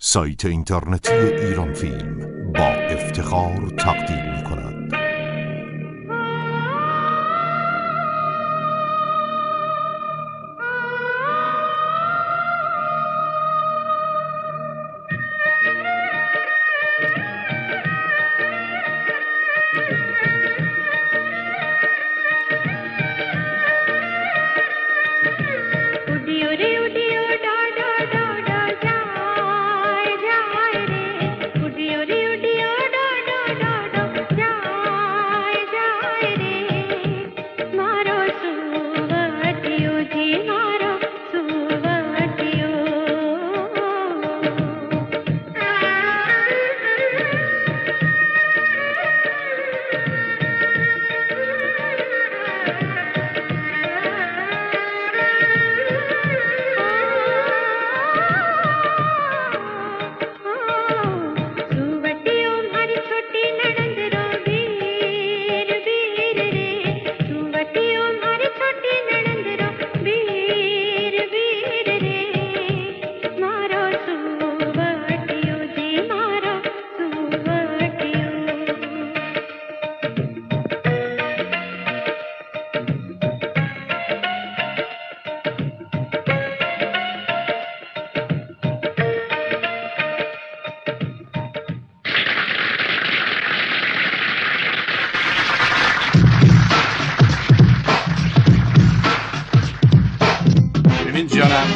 سایت اینترنتی ایران فیلم با افتخار تقدیم می کند.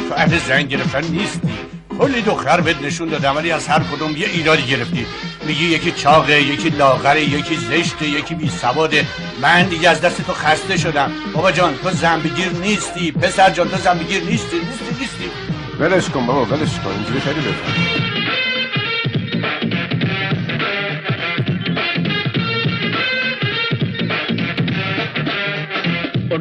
تو اهل زن گرفتن نیستی. کلی دختر بهت نشون دادم ولی از هر کدوم یه ایرادی گرفتی. میگی یکی چاقه، یکی لاغره، یکی زشته، یکی بی سواده. من دیگه از دست تو خسته شدم. بابا جان تو زنبگیر نیستی. پسر جان تو زنبگیر نیستی. ولش کن بابا، ولش کن. اینجوری خیلی بهتره.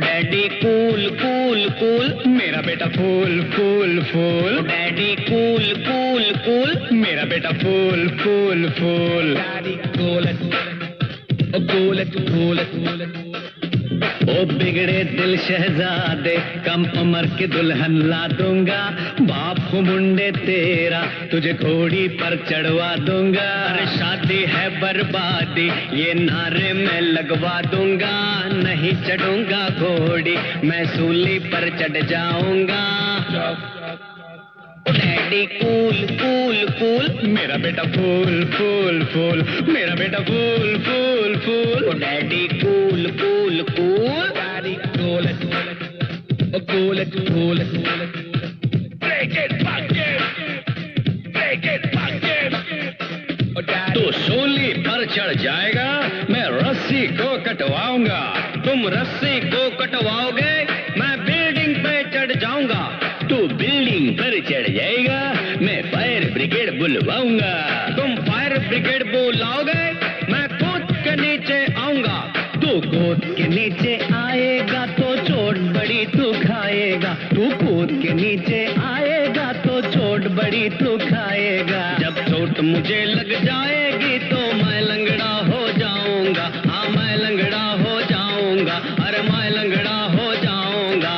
Daddy cool cool cool मेरा बेटा fool fool fool daddy cool cool cool मेरा बेटा fool fool fool daddy cool cool cool cool ओ बिगड़े दिल शहजादे कम उम्र के दुल्हन ला दूंगा बाप हूँ मुंडे तेरा तुझे घोड़ी पर चढ़वा दूंगा अरे शादी है बर्बादी ये नारे में लगवा दूंगा नहीं चढ़ूंगा घोड़ी मैं सूली पर चढ़ जाऊंगा डैडी कूल कूल कूल मेरा बेटा फूल फूल फूल मेरा बेटा fool fool fool daddy cool cool cool daddy cool cool cool cool break it तो सूली पर चढ़ जाएगा मैं रस्सी को कटवाऊंगा तुम रस्सी को कटवाओगे मैं बिल्डिंग पे चढ़ जाऊंगा तू बिल्डिंग पर चढ़ जाएगा मैं फायर ब्रिगेड बुलवाऊंगा तुम फायर ब्रिगेड बुलाओगे मैं कूद के नीचे आऊंगा तू कूद के नीचे आएगा तो चोट बड़ी तू खाएगा तू कूद के नीचे आएगा तो चोट बड़ी तू खाएगा जब चोट मुझे लग जाएगी तो मैं लंगड़ा हो जाऊंगा हाँ मैं लंगड़ा हो जाऊंगा अरे मैं लंगड़ा हो जाऊंगा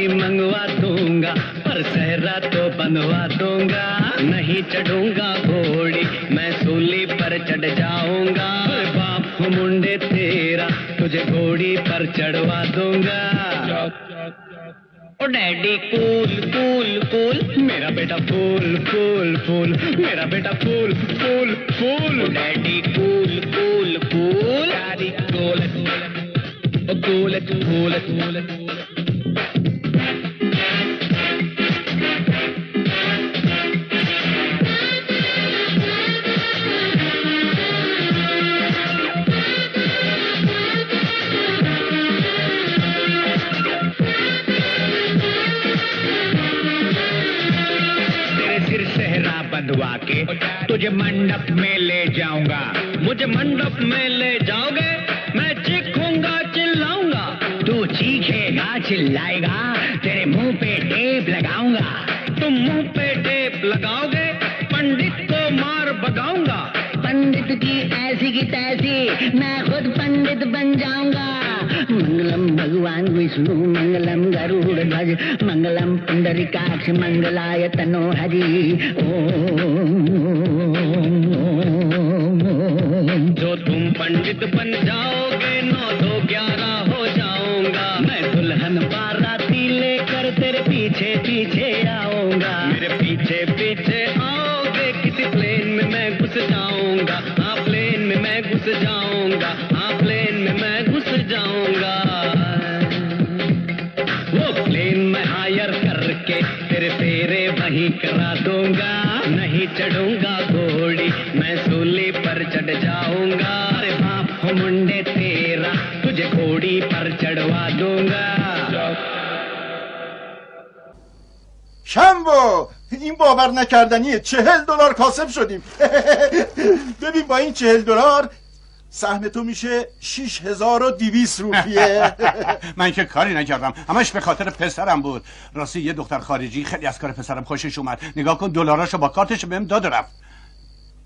मंगवा दूंगा पर सहरा तो बनवा दूंगा नहीं चढ़ूंगा घोड़ी मैं सूली पर चढ़ जाऊंगा बाप मुंडे तेरा तुझे घोड़ी पर चढ़वा दूंगा ओ डैडी कूल कूल कूल मेरा बेटा फूल फूल फूल मेरा बेटा fool fool fool daddy cool cool cool daddy cool cool cool cool बंधवा के तुझे मंडप में ले जाऊंगा मुझे मंडप में ले जाओगे मैं चीखूंगा चिल्लाऊंगा तू चीखेगा चिल्लाएगा तेरे मुंह पे टेप लगाऊंगा तुम मुंह पे टेप लगाओगे पंडित को मार भगाऊंगा पंडित की ऐसी की तैसी मैं खुद पंडित बन जाऊंगा। मंगलम भगवान विष्णु मंगलम गरुड़ ध्वज मंगलम पुंडरीकाक्ष मंगलाय तनो हरि। जो तुम पंडित बन जाओगे 9 2 11 हो जाऊंगा। मैं दुल्हन बाराती लेकर तेरे पीछे पीछे आऊंगा। मेरे पीछे पीछे आओगे, किसी प्लेन में मैं घुस जाऊंगा। हाँ प्लेन में मैं घुस जाऊंगा। हाँ प्लेन में मैं घुस जाऊंगा। वो प्लेन में हायर करके तेरे फेरे वहीं करा दूंगा। नहीं चढ़ूंगा घोड़ी, मैं सूली पर चढ़ जाऊंगा। अरे बाप हो मुंडे तेरा, तुझे घोड़ी पर चढ़वा दूंगा। شنبو این باور نکردنیه. $40 کاسب شدیم. ببین با این $40 سهم تو میشه 6200 روپیه. من که کاری نکردم، همش به خاطر پسرم بود. راستی یه دختر خارجی خیلی از کار پسرم خوشش اومد. نگاه کن دلاراشو با کارتش بهم داد و رفت.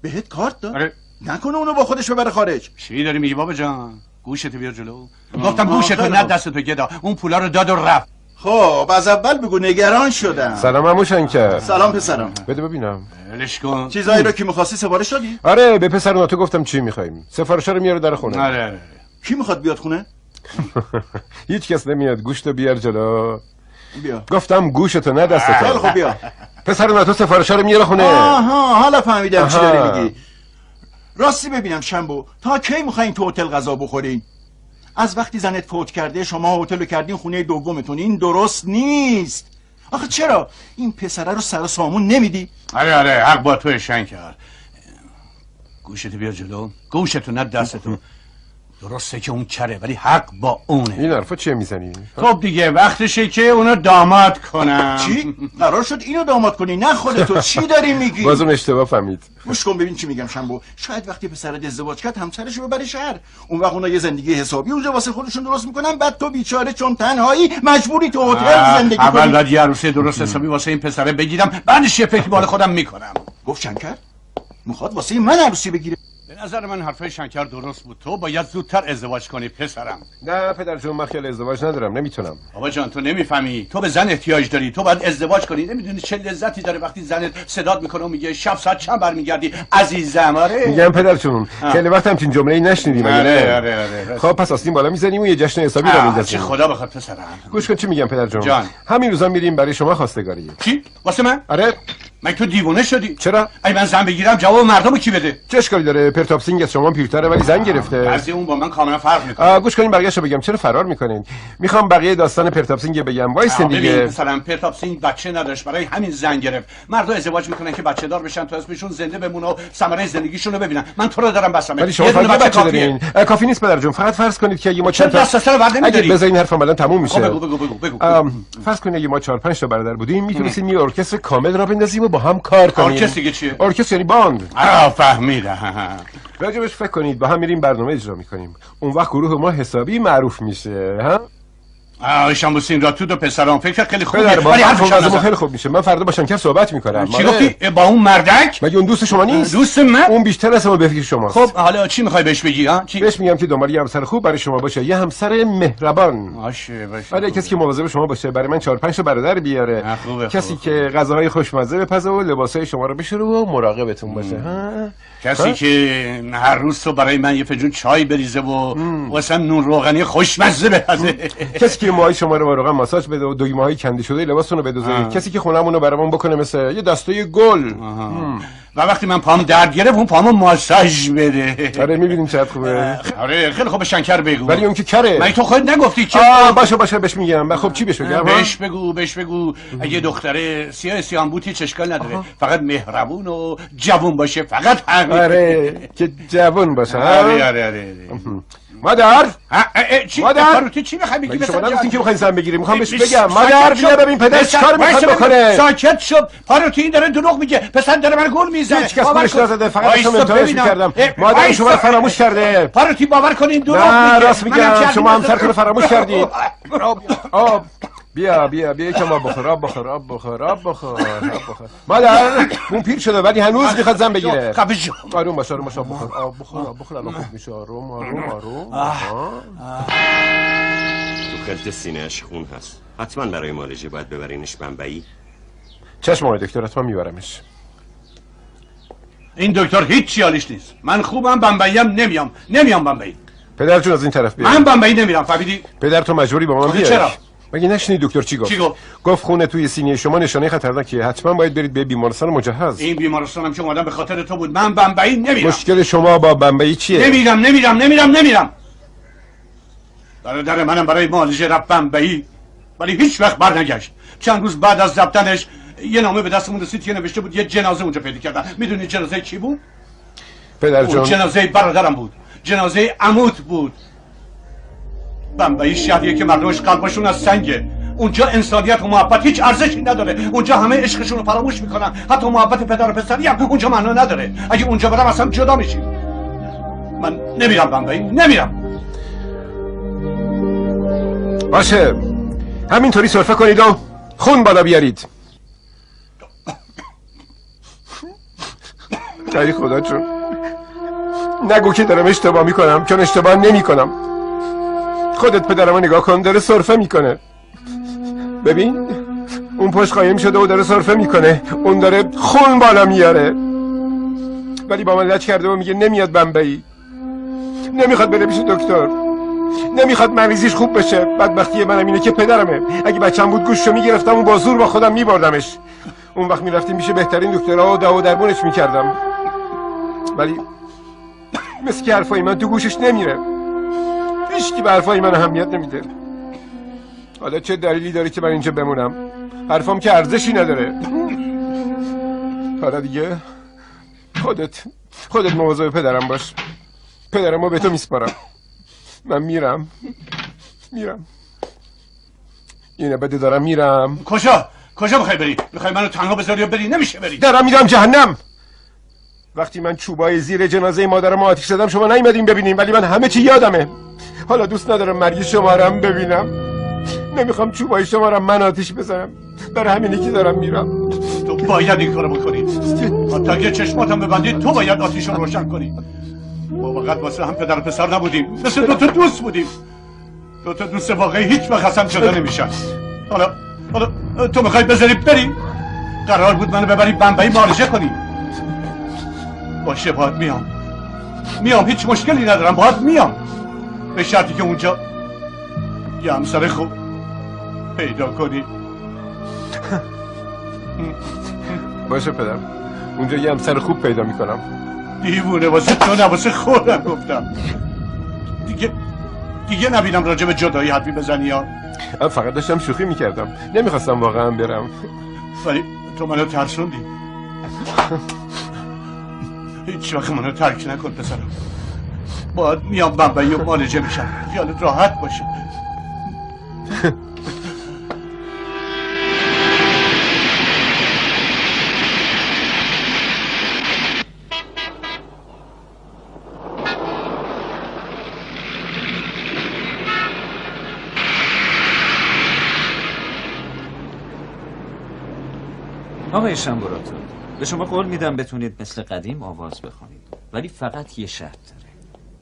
بهت کارت داد؟ آره. نکنه اونو با خودش ببره خارج. چی داری میگی بابا جان؟ گوشتو بیار جلو. گفتم گوشتو نه دستتو گدا. اون پولا رو داد و رفت. خب از اول بگو، نگران شدم. سلام عمو شنکر. سلام پسرم. بده ببینم. ولش کن. چیزایی رو که می‌خواستی سفارش دادی؟ آره به پسر تو گفتم چی می‌خوایم. سفارشا رو میاره در خونه. آره. کی میخواد بیاد خونه؟ هیچ کس نمیاد. گوشتو بیار جلو. بیا. گفتم گوشتو نه دستتو. خیلی خوب بیا. پسر تو سفارشا رو میاره خونه. آها حالا فهمیدم چی داری میگی. راستی ببینم شنبو، تا کی میخواین تو هتل غذا بخورین؟ از وقتی زنت فوت کرده شما هتل رو کردین خونه دومتون. این درست نیست. آخه چرا این پسره رو سر سامون نمیدی؟ آره حق با تو شنکر. گوشتو بیار جلو. گوشتو نه دستتو. درسته که اون کره ولی حق با اونه. این حرفا چیه میزنی؟ خب دیگه وقتشه که اونو داماد کنم. چی؟ قرار شد اینو داماد کنی نه خودتو. چی داری میگی؟ بازم اشتباه فهمید. گوش کن ببین چی میگم شنبو. شاید وقتی پسرت ازدواج کرد همسرشو ببره شهر. اون وقت اونا یه زندگی حسابی اونجا واسه خودشون درست میکنن. بعد تو بیچاره چون تنهایی مجبوری تو هتل زندگی کنی. اول بعد یه عروسی درست حسابی واسه این پسره بگیرم، بعدش یه فکر مال خودم میکنم. گفت شنکر میخواد واسه من عروسی بگیره. به نظر من حرفای شنکر درست بود. تو باید زودتر ازدواج کنی پسرم. نه پدر جون من خیلی ازدواج ندارم، نمیتونم. بابا جان تو نمیفهمی. تو به زن احتیاج داری. تو باید ازدواج کنی. نمیدونی چه لذتی داره وقتی زنت صدات میکنه و میگه شب ساعت چند برمیگردی عزیزم. آره میگم پدر جون خیلی وقت همچین جمله‌ای نشنیدیم. آره. خب پس آستین بالا میزنیم و یه جشن حسابی را میندازیم. چه خدا بخواد پسرم. گوش کن چی میگم پدر جون. جان. همین روزا میریم برای شما خواستگاری. چی؟ واسه من؟ آره. من تو دیوونه شدی؟ چرا؟ ای من زن بگیرم جواب مردمو کی بده؟ چه اشکالی داره؟ پرتابسینگ از شما پیرتره ولی زن گرفته. بعضی اون با من کاملا فرق میکنه. گوش کنین بقیه‌شو بگم. چرا فرار میکنین؟ میخوام بقیه داستان پرتابسینگ بگم. وایسین دیگه. ببین مثلا پرتابسینگ بچه نداشت، برای همین زن گرفت. مردا ازدواج میکنن که بچه دار بشن تا اسمشون زنده بمونه و ثمره زندگیشون رو ببینن. من تو رو دارم بسم. ولی شما فقط بچه دارین. کافی نیست پدر جون. فقط فرض کنید که اگه ما چند تا دست سر بعد نمیگیری. بذارین حرفم الان تموم میشه. بگو. فرض کنید اگه ما 4 5 تا برادر بودیم میتونستیم یه ارکستر کامل را بندازیم و با هم کار کنیم. ارکستر چیه؟ ارکستر یعنی باند. فهمیدم. راجبش فکر کنید با هم میریم برنامه اجرا میکنیم. اون وقت گروه ما حسابی معروف میشه. ها شمبوسین را تو دو پسرام فکر خیلی خوبه ولی حرفم خیلی خوب میشه. من فردا با شنکر صحبت میکنم. چی گفتی؟ با اون مردک؟ مگه اون دوست شما نیست؟ دوست من؟ اون بیشتر از ما به فکر شماست. خب حالا چی میخوای بهش بگی ها؟ چی؟ بهش میگم که دنبال یه همسر خوب برای شما باشه، یه همسر مهربان. باشه. آره کسی که مواظب شما باشه، برای من 4 5 تا برادر بیاره. کسی که غذاهای خوشمزه بپزه و لباسای شما رو بشوره و مراقبتون باشه. ها کسی که هر روز تو برای من یه فنجون چای بریزه و واسه نون روغنی خوشمزه بپزه. کسی که موهای شما رو با روغن ماساژ بده و دگمه‌های کنده شده لباستون رو بدوزه. کسی که خونمون رو برامون بکنه مثل یه دسته گل. و وقتی من پام درد گرفت اون پامو ماساژ بده. آره می‌بینیم چقدر خوبه. آره خیلی خوبه. شنکر بگو. ولی اون که کره. من تو خودت نگفتی که باشه بهش میگم. خب چی بهش بگم؟ بهش بگو اگه دختره سیاه بوتی چشکال نداره، فقط مهربون و جوون باشه. فقط همین. آره که جوون باشه. آره. مادر چی؟ مادر چی میخوای بگی؟ شما نگفتین که میخواین زن بگیریم. میخوام بهش بگم مادر بیا ببین پدر چیکار میخواد بکنه. ساکت شو. پاروتی این داره دروغ میگه. پسر داره من گول میزنه. هیچ کس بهش نزده. فقط شما امتحانش می‌کردم. مادر شما رو فراموش کرده. پاروتی باور کن این دروغ میگه. نه راست میگم. شما همسرتون رو فراموش کردید. بیا یکم آب بخور. مادر اون پیر شده ولی هنوز میخواد زن بگیره. آروم باش آب بخور الان خوب میشه. آروم. تو خلط سینه‌اش خون هست، حتما برای مالجه باید ببرینش بمبئی. چشم آقای دکتر، حتما میبرمش. این دکتر هیچ حالیش نیست. من خوبم، بمبئی هم نمیام بمبئی. پدر جون از این طرف بیا. من بمبئی نمیرم، فهمیدی؟ پدر تو مجبوری با من بیای. چرا؟ مگه نشنیدی دکتر چی گفت؟ گفت خونه توی سینه شما نشانه خطرناکیه، حتما باید برید به بیمارستان مجهز. این بیمارستانم که اومدم به خاطر تو بود. من بمبئی نمیرم. مشکل شما با بمبئی چیه؟ نمیرم. برادر منم برای معالجه رفت بمبئی ولی هیچ وقت برنگشت. چند روز بعد از رفتنش یه نامه به دستمون رسید که نوشته بود یه جنازه اونجا پیدا کردن. میدونی جنازه کی بود؟ پدر جون، جنازه برادرم بود. جنازه عموت بود. بمبئی شهریه که مردمش قلبشون از سنگه. اونجا انسانیت و محبت هیچ ارزشی نداره. اونجا همه عشقشون رو فراموش میکنن. حتی محبت پدر و پسری هم اونجا معنا نداره. اگه اونجا برم اصلا جدا میشیم. من نمیرم بمبئی، نمیرم. باشه همینطوری سرفه کنید و خون بالا بیارید. ای خدا جون، نگو که دارم اشتباه میکنم، چون اشتباه نمیکنم. خودت پدرمو نگاه کن، داره سرفه میکنه. ببین اون پشت قایم شده و داره سرفه میکنه، اون داره خون بالا میاره، ولی با من لج کرده و میگه نمیاد بمبئی، نمیخواد بره پیش دکتر، نمیخواد مریضیش خوب بشه. بدبختی منم اینه که پدرمه. اگه بچم بود گوششو میگرفتم و با زور با خودم میبردمش. اون وقت میرفتیم میشه بهترین دکترها و دوا و درمونش میکردم، ولی مثل که حرفای من تو گوشش نمیره. هیچکی به حرفای من اهمیت نمیده. حالا چه دلیلی داره که من اینجا بمونم؟ حرفام که ارزشی نداره. حالا دیگه خودت مواظب پدرم باش. پدرمو به تو میسپارم. من میرم. اینه بده دارم میرم. کجا میخوای بری؟ میخوای منو تنها بذاری یا بری؟ نمیشه بری. دارم میرم جهنم. وقتی من چوبای زیر جنازه مادرم آتیش زدم شما نیومدین ببینین، ولی من همه چی یادمه. حالا دوست ندارم مرگ شما رو هم ببینم. نمیخوام چوبای شما رو من آتیش بزنم. برای همینه که دارم میرم. تو باید این کارو بکنی. حتی اگه چشماتم ببندی تو باید آتیش رو روشن کنی. ما فقط واسه هم پدر و پسر نبودیم، مثل دوتا دوست بودیم. دوتا دوست واقعی هیچ وقت قسم شده نمیشن. حالا تو میخوای بذاری بری؟ قرار بود منو ببری بمبئی معالجه کنی. باشه باید میام، هیچ مشکلی ندارم، باید میام، به شرطی که اونجا یه همسر خوب پیدا کنی. باشه پدر، اونجا یه همسر خوب پیدا میکنم. دیوونه، واسه تو نه واسه خودم گفتم. دیگه نبینم راجع به جدایی حرفی بزنی یا. من فقط داشتم شوخی میکردم، نمیخواستم واقعا برم. ولی تو منو ترسوندی. هیچ وقت منو ترک نکن پسرم. باید میام بمبئی و معالجه میشم، خیالت راحت باشه. آقای شنبوراتو، به شما قول میدم بتونید مثل قدیم آواز بخونید، ولی فقط یه شرط داره.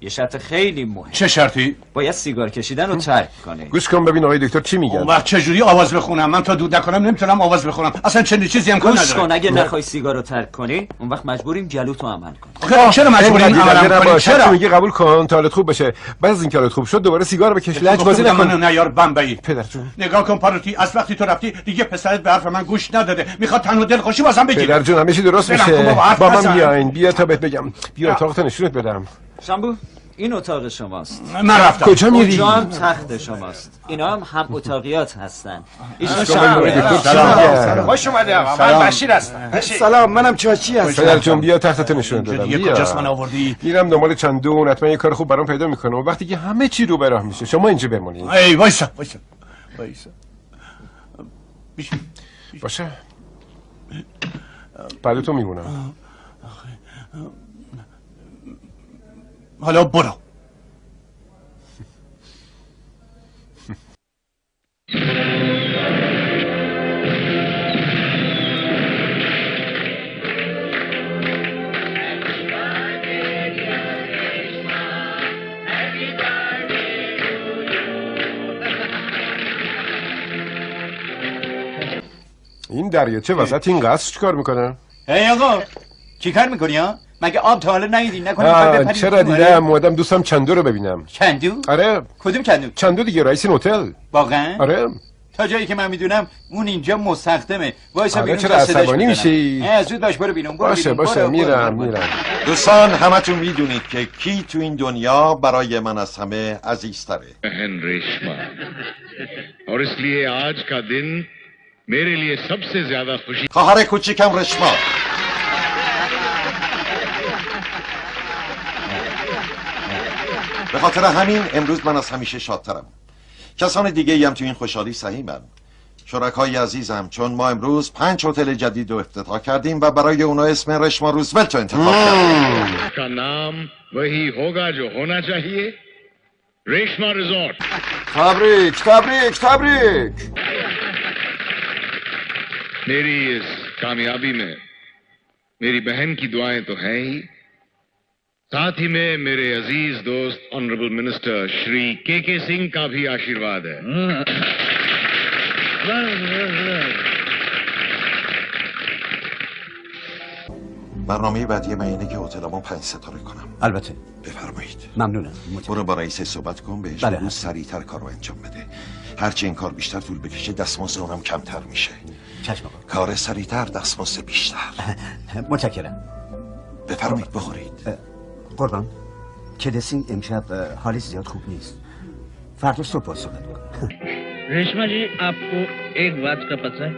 یه شرط خیلی مهم. چه شرطی؟ باید سیگار کشیدن رو ترک کنید. گوش کن ببین آقای دکتر چی میگن. اون وقت چجوری آواز بخونم؟ من تا دود نکنم نمیتونم آواز بخونم. اصلا چنین چیزی امکان نداره. گوش کن، اگه نخوای سیگار رو ترک کنی اون وقت مجبوریم جلوتو عمل کنیم. چرا مجبوریم عمل کنیم؟ چرا میگی قبول کن تا حالت خوب بشه، بعد از اینکه حالت خوب شد دوباره سیگار بکش، لج بازی نکن. نه یار بمبئی. پدر جون نگاه کن پاروتی، از وقتی تو رفتی دیگه پسرت به حرف من گوش نداده، میخواد تنها دلخوشی واسم بگیره. پدر جون همه چی درست میشه. با من بیاین، بیا تا بهت بگم. بیا اتاقت نشونت بدم. شنبو، این اتاق شماست. من رفتم. کجا میری؟ اونجا هم تخت شماست. اینا هم اتاقیات هستن. ایشون سلام. خوش اومدی آقا. من بشیر هستم. سلام، منم چاچی هستم. پدر جون بیا تختت نشونت بدم. بیا کجاست من آوردی؟ میرم دنبال چندون، حتما یه کار خوب برام پیدا میکنه و وقتی که همه چی رو به راه میشه شما اینجا بمونید. ای وایسا. باشه. بعد تو میمونم. حالا برو. این دریاچه وسط این قصر چیکار میکنه؟ هی آقا چی کار میکنی ها؟ مگه آب تا حالا ندیدی؟ نکنی چرا دیدم مودم دوستم چندو رو ببینم. چندو؟ آره. کدوم چندو؟ چندو دیگه، رئیس این هتل. واقعا؟ آره. تا جایی که من میدونم اون اینجا مستخدمه. وایسا بیرون چرا عصبانی میشی؟ زود باش برو بیرون. باشه میرم. دوستان همتون میدونید که کی تو این دنیا برای من از همه عزیزتره. बहन रेशमा और इसलिए आज का दिन मेरे लिए सबसे ज्यादा खुशी خواهر کوچیکم رشما. به خاطر همین امروز من از همیشه شادترم. کسان دیگه ای هم تو این خوشحالی سهیمن. شرکای عزیزم، چون ما امروز 5 هتل جدید رو افتتاح کردیم و برای اونا اسم رشما روزولت رو انتخاب کردیم. का नाम वही होगा जो होना चाहिए, रेशमा रिजॉर्ट. تبریک تبریک تبریک. मेरी इस कामयाबी में मेरी बहन की दुआएं तो हैं ही, साथ ही में मेरे अजीज दोस्त ऑनरेबल मिनिस्टर श्री के सिंह का भी आशीर्वाद है. برنامه بعدی من اینه که هتلمون 5 ستاره کنم. البته. بفرمایید. ممنونم. برو با رئیس صحبت کن، بهش بله. بگو سریعتر کار رو انجام بده. هرچی این کار بیشتر طول بکشه دستمزد اونم کمتر میشه. چشم آقا. کار سریعتر دستمزد بیشتر. متشکرم. بفرمایید بخورید. قربان کلسینگ امشب حالی زیاد خوب نیست. فردا صبح با صحبت میکنم. रेशमा जी आपको एक बात का पता है?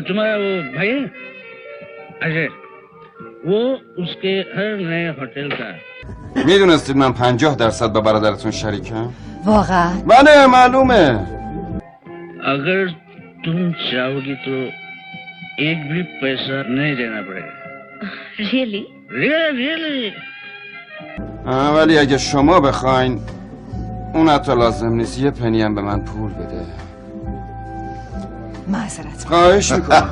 तुम्हारा वो भाई है अजय, वो उसके हर नए होटल का. میدونستید من 50% با برادرتون شریکم؟ واقعا؟ بله معلومه. अगर तुम चाहोगी तो एक भी पैसा नहीं देना पड़ेगा. Really? Really? ولی اگه شما بخواین اون حتی لازم نیست یه پنی هم به من پول بده. معذرت خواهش میکنم.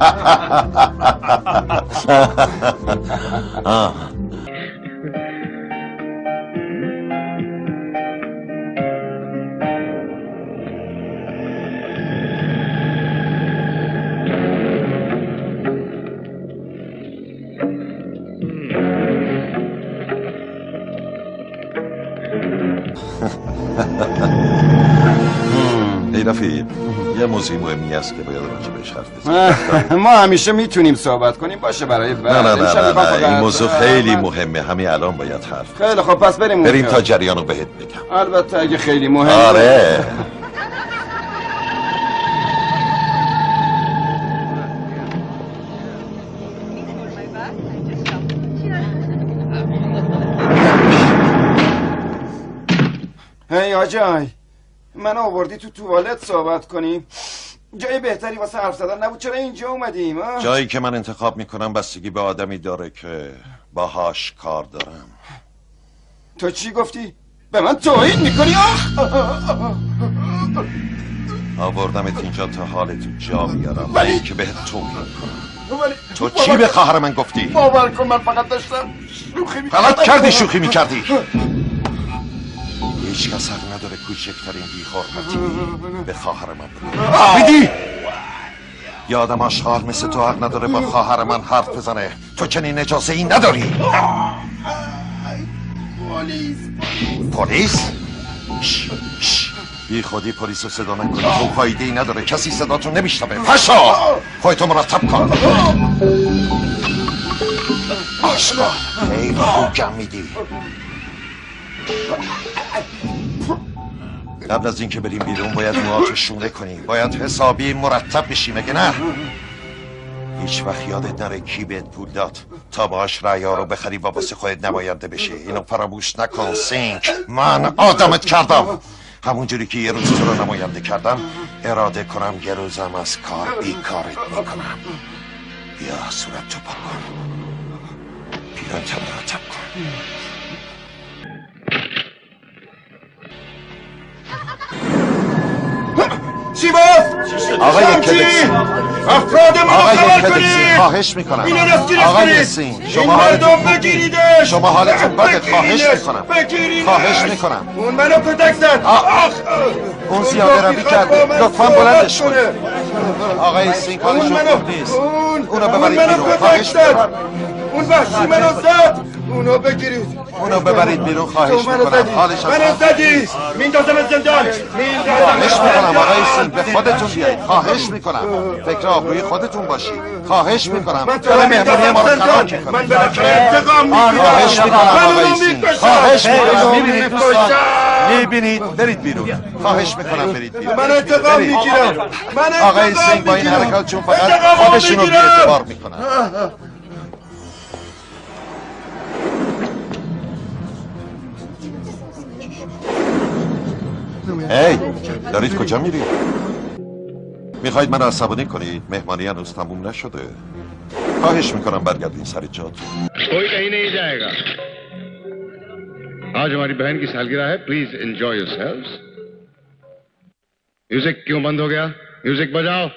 ای رفیق، یه موضوع مهمی هست که باید راجع بهش حرف بزنیم. ما همیشه میتونیم صحبت کنیم، باشه برای بعد. نه این موضوع خیلی مهمه، همین الان باید حرف خیلی خب پس بریم تا جریانو بهت بگم. البته اگه خیلی مهمه. آره. هی آجای، من آوردی تو توالت صحبت کنیم؟ جای بهتری واسه حرف زدن نبود، چرا اینجا اومدیم؟ جایی که من انتخاب میکنم بستگی به آدمی داره که باهاش کار دارم. تو چی گفتی؟ به من توهین میکنی؟ آوردمت اینجا تا حالتو جا بیارم ولی که بهت توهین کنم. تو چی به خواهر من گفتی؟ باور کن من فقط داشتم شوخی میکردم. غلط کردی شوخی میکردی. هیچ کس حق نداره کوچکترین بی‌حرمتی به خواهر من بکنه. بیدی! یه آدم آشغال مثل تو حق نداره با خواهر من حرف بزنه. تو چنین اجازه ای نداری. پلیس؟ بی خودی پلیس رو صدا نکنی، تو فایده ای نداره، کسی صداتون نمیشنوه. پاشا خودتو مرتب کن. آشغال خیلی خوب جمع میدی. قبل از اینکه بریم بیرون باید موهاتو شونه کنی، باید حسابی مرتب بشی، مگه نه؟ هیچ وقت یادت نره کی بهت پول داد تا باهاش رأی‌ها رو بخری و واسه خودت نماینده بشی. اینو فراموش نکن سینک. من آدمت کردم همونجوری که یه روز تو رو نماینده کردم، اراده کنم یه روزم از کار بیکارت میکنم. بیا صورتتو پاک کن، بیا مرتب کن. چی باز؟ آقای کلکسی افراد ما رو خبر کلکسی کنید. خواهش میکنم اینو دستگیرش آقای کنید. سین این شما مردم حالتون بگیریدش. شما حالتون بده خواهش میکنم خواهش میکنم اون منو کتک زد. اون زیاده روی کرده لطفا بلندش کنید آقای سین کارشون خوب نیست اونو ببرید بیرون خواهش میکنم اون وحشی منو زد. اونو بگیرید. اونو ببرید بیرون خواهش میکنم حالش منو زدی. میندازم زندان. خواهش میکنم آقای سین به خودتون بیایید خواهش میکنم فکر آبروی خودتون باشید خواهش میکنم داره مهمونی ما رو خراب میکنه من بالاخره انتقام میگیرم. خواهش میکنم آقای سین خواهش میکنم میبینید دوستان میبینید برید بیرون خواهش میکنم برید بیرون من انتقام میگیرم. آقای سین با این حرکات چون فقط خودشونو بی اعتبار میکنن هی دارید کجا میرید؟ میخواید من عصبانی کنید؟ مهمانی هنوز تموم نشده خواهش میکنم برگردین سر جاتون कोई कहीं नहीं जाएगा आज हमारी बहन की सालगिरह है प्लीज एंजॉय योरसेल्व्स म्यूजिक क्यों बंद हो गया म्यूजिक बजाओ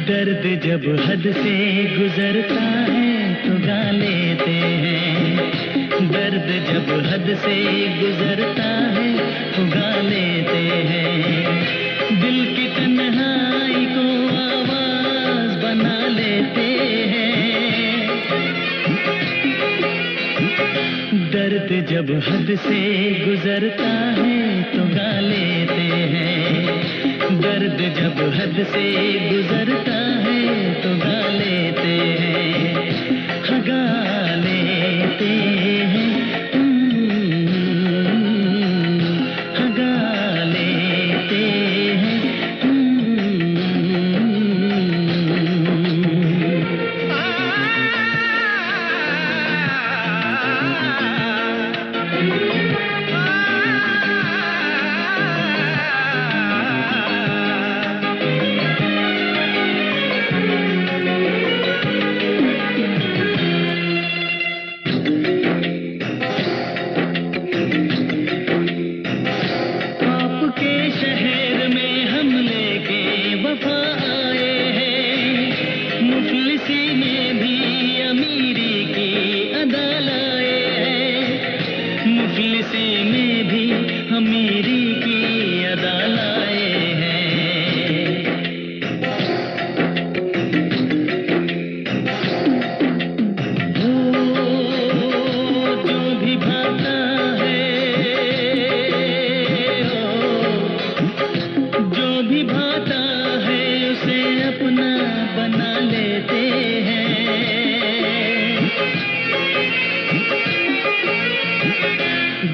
दर्द जब हद से गुजरता है तो गा लेते हैं दर्द जब हद से गुजरता है तो गा लेते हैं दिल की तन्हाई को आवाज बना लेते हैं दर्द जब हद से गुजरता है तो गा लेते हैं दर्द जब हद से गुजरता है तो गा लेते हैं गा लेते हैं गा लेते हैं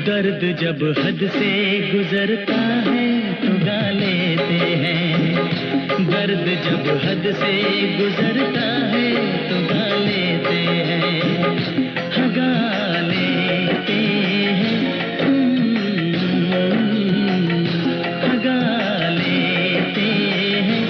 दर्द जब हद से गुजरता है तो गा लेते हैं दर्द जब हद से गुजरता है तो गा लेते हैं गा लेते हैं गा लेते हैं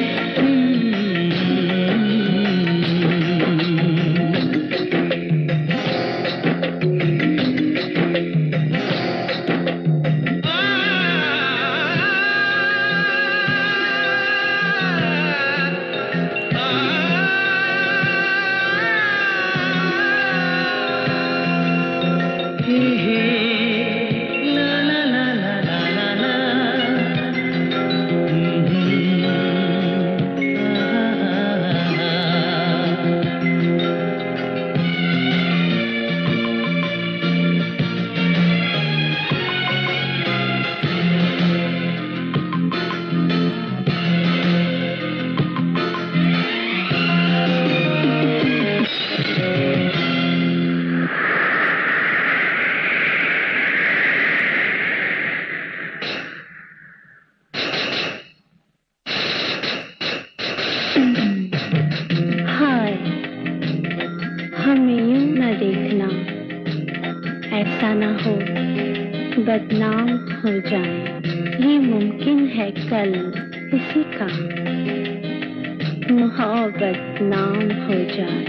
हो बदनाम हो जाए, ये मुमकिन है कल किसी का मोहब्बत नाम हो जाए।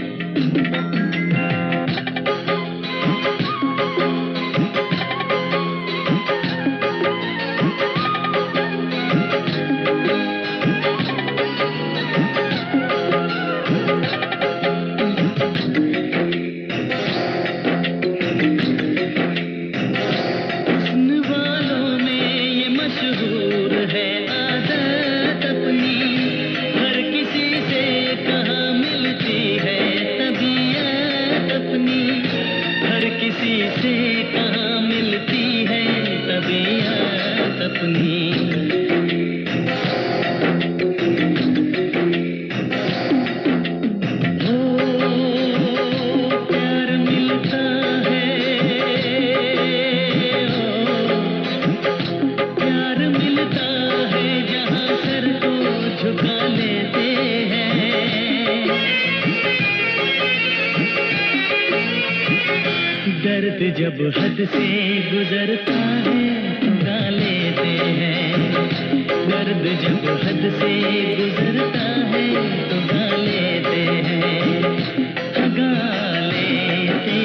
जब हद से गुजरता है तो गा लेते हैं, दर्द जब हद से गुजरता है तो गा लेते हैं, गा लेते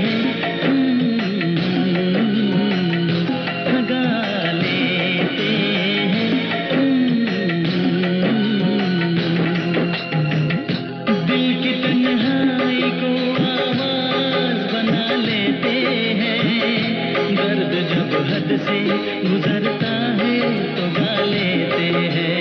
हैं, गा लेते हैं। दिल की तन्हाई को आवाज बना लेते हैं, दर्द जब हद से गुजरता है तो गा लेते हैं।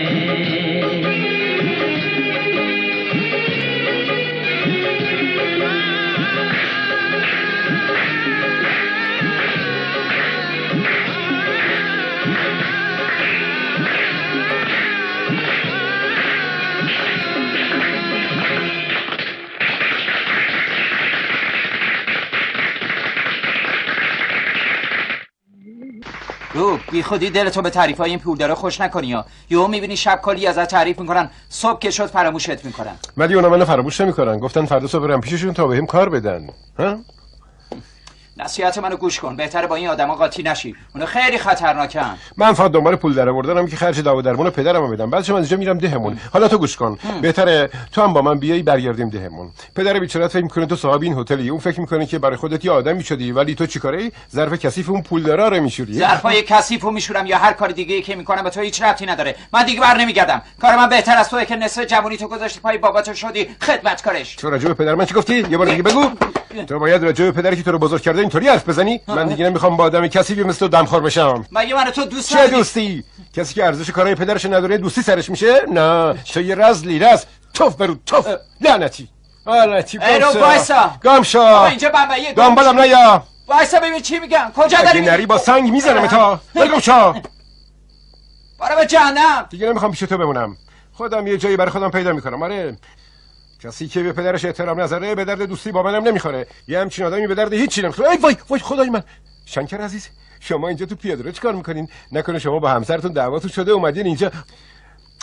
رو بی خودی دلتو به تعریفای این پولدارا خوش نکنی ها. یهو میبینی شب کلی ازت تعریف میکنن، صبح که شد فراموشت میکنن. ولی اونا منو فراموش نمیکنن. گفتن فردا صبح برم پیششون تا بهم کار بدن. ها؟ نصیحت منو گوش کن، بهتره با این آدما قاطی نشی، اونا خیلی خطرناکن. من فقط دنبال پول در آوردنم که خرج دوا درمون پدرمو بدم، بعدش من از اینجا میرم دهمون. حالا تو گوش کن، بهتره تو هم با من بیای برگردیم دهمون. پدر بیچاره فکر میکنه تو صاحب این هتلی، اون فکر میکنه که برای خودت یه آدمی شدی، ولی تو چیکاره؟ ظرف کثیف اون پولدارا رو میشوری. ظرفای کثیفو میشورم یا هر کار دیگه‌ای که میکنم به تو هیچ ربطی نداره. من دیگه بر نمیگردم. کار من بهتر از توئه که نصف جوونی تو گذاشتی پای بابات شدی خدمتکارش. تو راجع به پدر من چی گفتی؟ یه بار دیگه بگو. تو باید راجع به پدری که تو رو بزرگ کرده اینطوری حرف بزنی؟ من دیگه نمیخوام با آدم کثیفی مثل تو دمخور بشم. مگه من تو دوست چه دوستی؟ کسی که ارزش کارهای پدرش نداره دوستی سرش میشه؟ نه، تو یه رزلی رز. توف برو توف. لعنتی. لعنتی. ایرو وایسا. گامشا. اینجا بمبئی. دنبالم نیا. وایسا ببین چی میگم. کجا داری؟ اگه نری با سنگ میزنم تا. بگو چا. برو به جهنم. دیگه نمیخوام پیش تو بمونم. خودم یه جایی برای خودم پیدا میکنم. آره. کسی که به پدرش احترام نذاره به درد دوستی با منم نمیخوره. یه همچین آدمی به درد هیچی نمیخوره. ای وای خدای من. شنکر عزیز، شما اینجا تو پیاده رو چیکار میکنین؟ نکنه شما با همسرتون دعواتون شده اومدین اینجا؟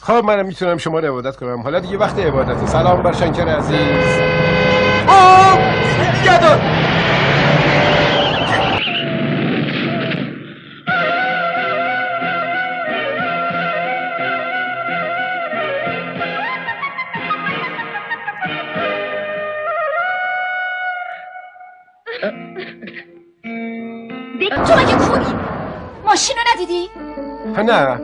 خب منم میتونم شما رو عبادت کنم. حالا دیگه وقت عبادته. سلام بر شنکر عزیز. یادو تو مگه کوری؟ ماشین رو ندیدی؟ نه،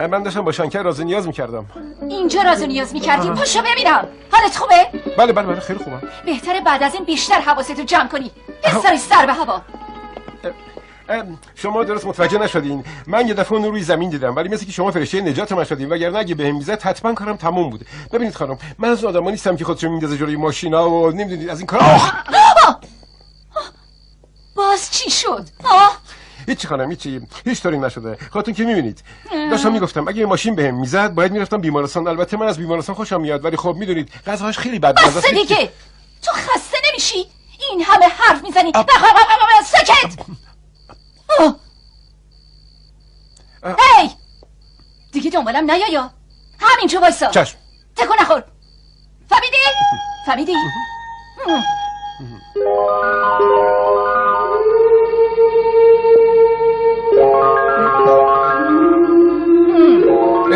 من داشتم با شنکر راز نیاز میکردم. اینجا راز نیاز میکردی؟ پاشو ببینم. حالت خوبه؟ بله خیلی خوبم. بهتره بعد از این بیشتر حواستو جمع کنی. بذاری سر به هوا. شما درست متوجه نشدین. من یه دفعه اون روی زمین دیدم، ولی مثل که شما فرشته نجات من شدین، وگرنه اگه بهم میزد حتما کارم تموم بود. ببینید خانم، من از آدما نیستم که خودشون میندازه جلوی ماشینا و نمیدونید از این کارا. باز چی شد؟ هیچ خانم، هیچ طوری نشده. خاطر که میبینید داشتم میگفتم اگه ماشین بهم میزد باید میرفتم بیمارستان. البته من از بیمارستان خوشم میاد، ولی خب میدونید غذاهاش خیلی بدمزه است. دیگه تو خسته نمیشی؟ این همه حرف میزنی. سکت. هی دیگه دنبالم نیا، همینجا وایسا. چشم. تکون نخور. فهمیدی؟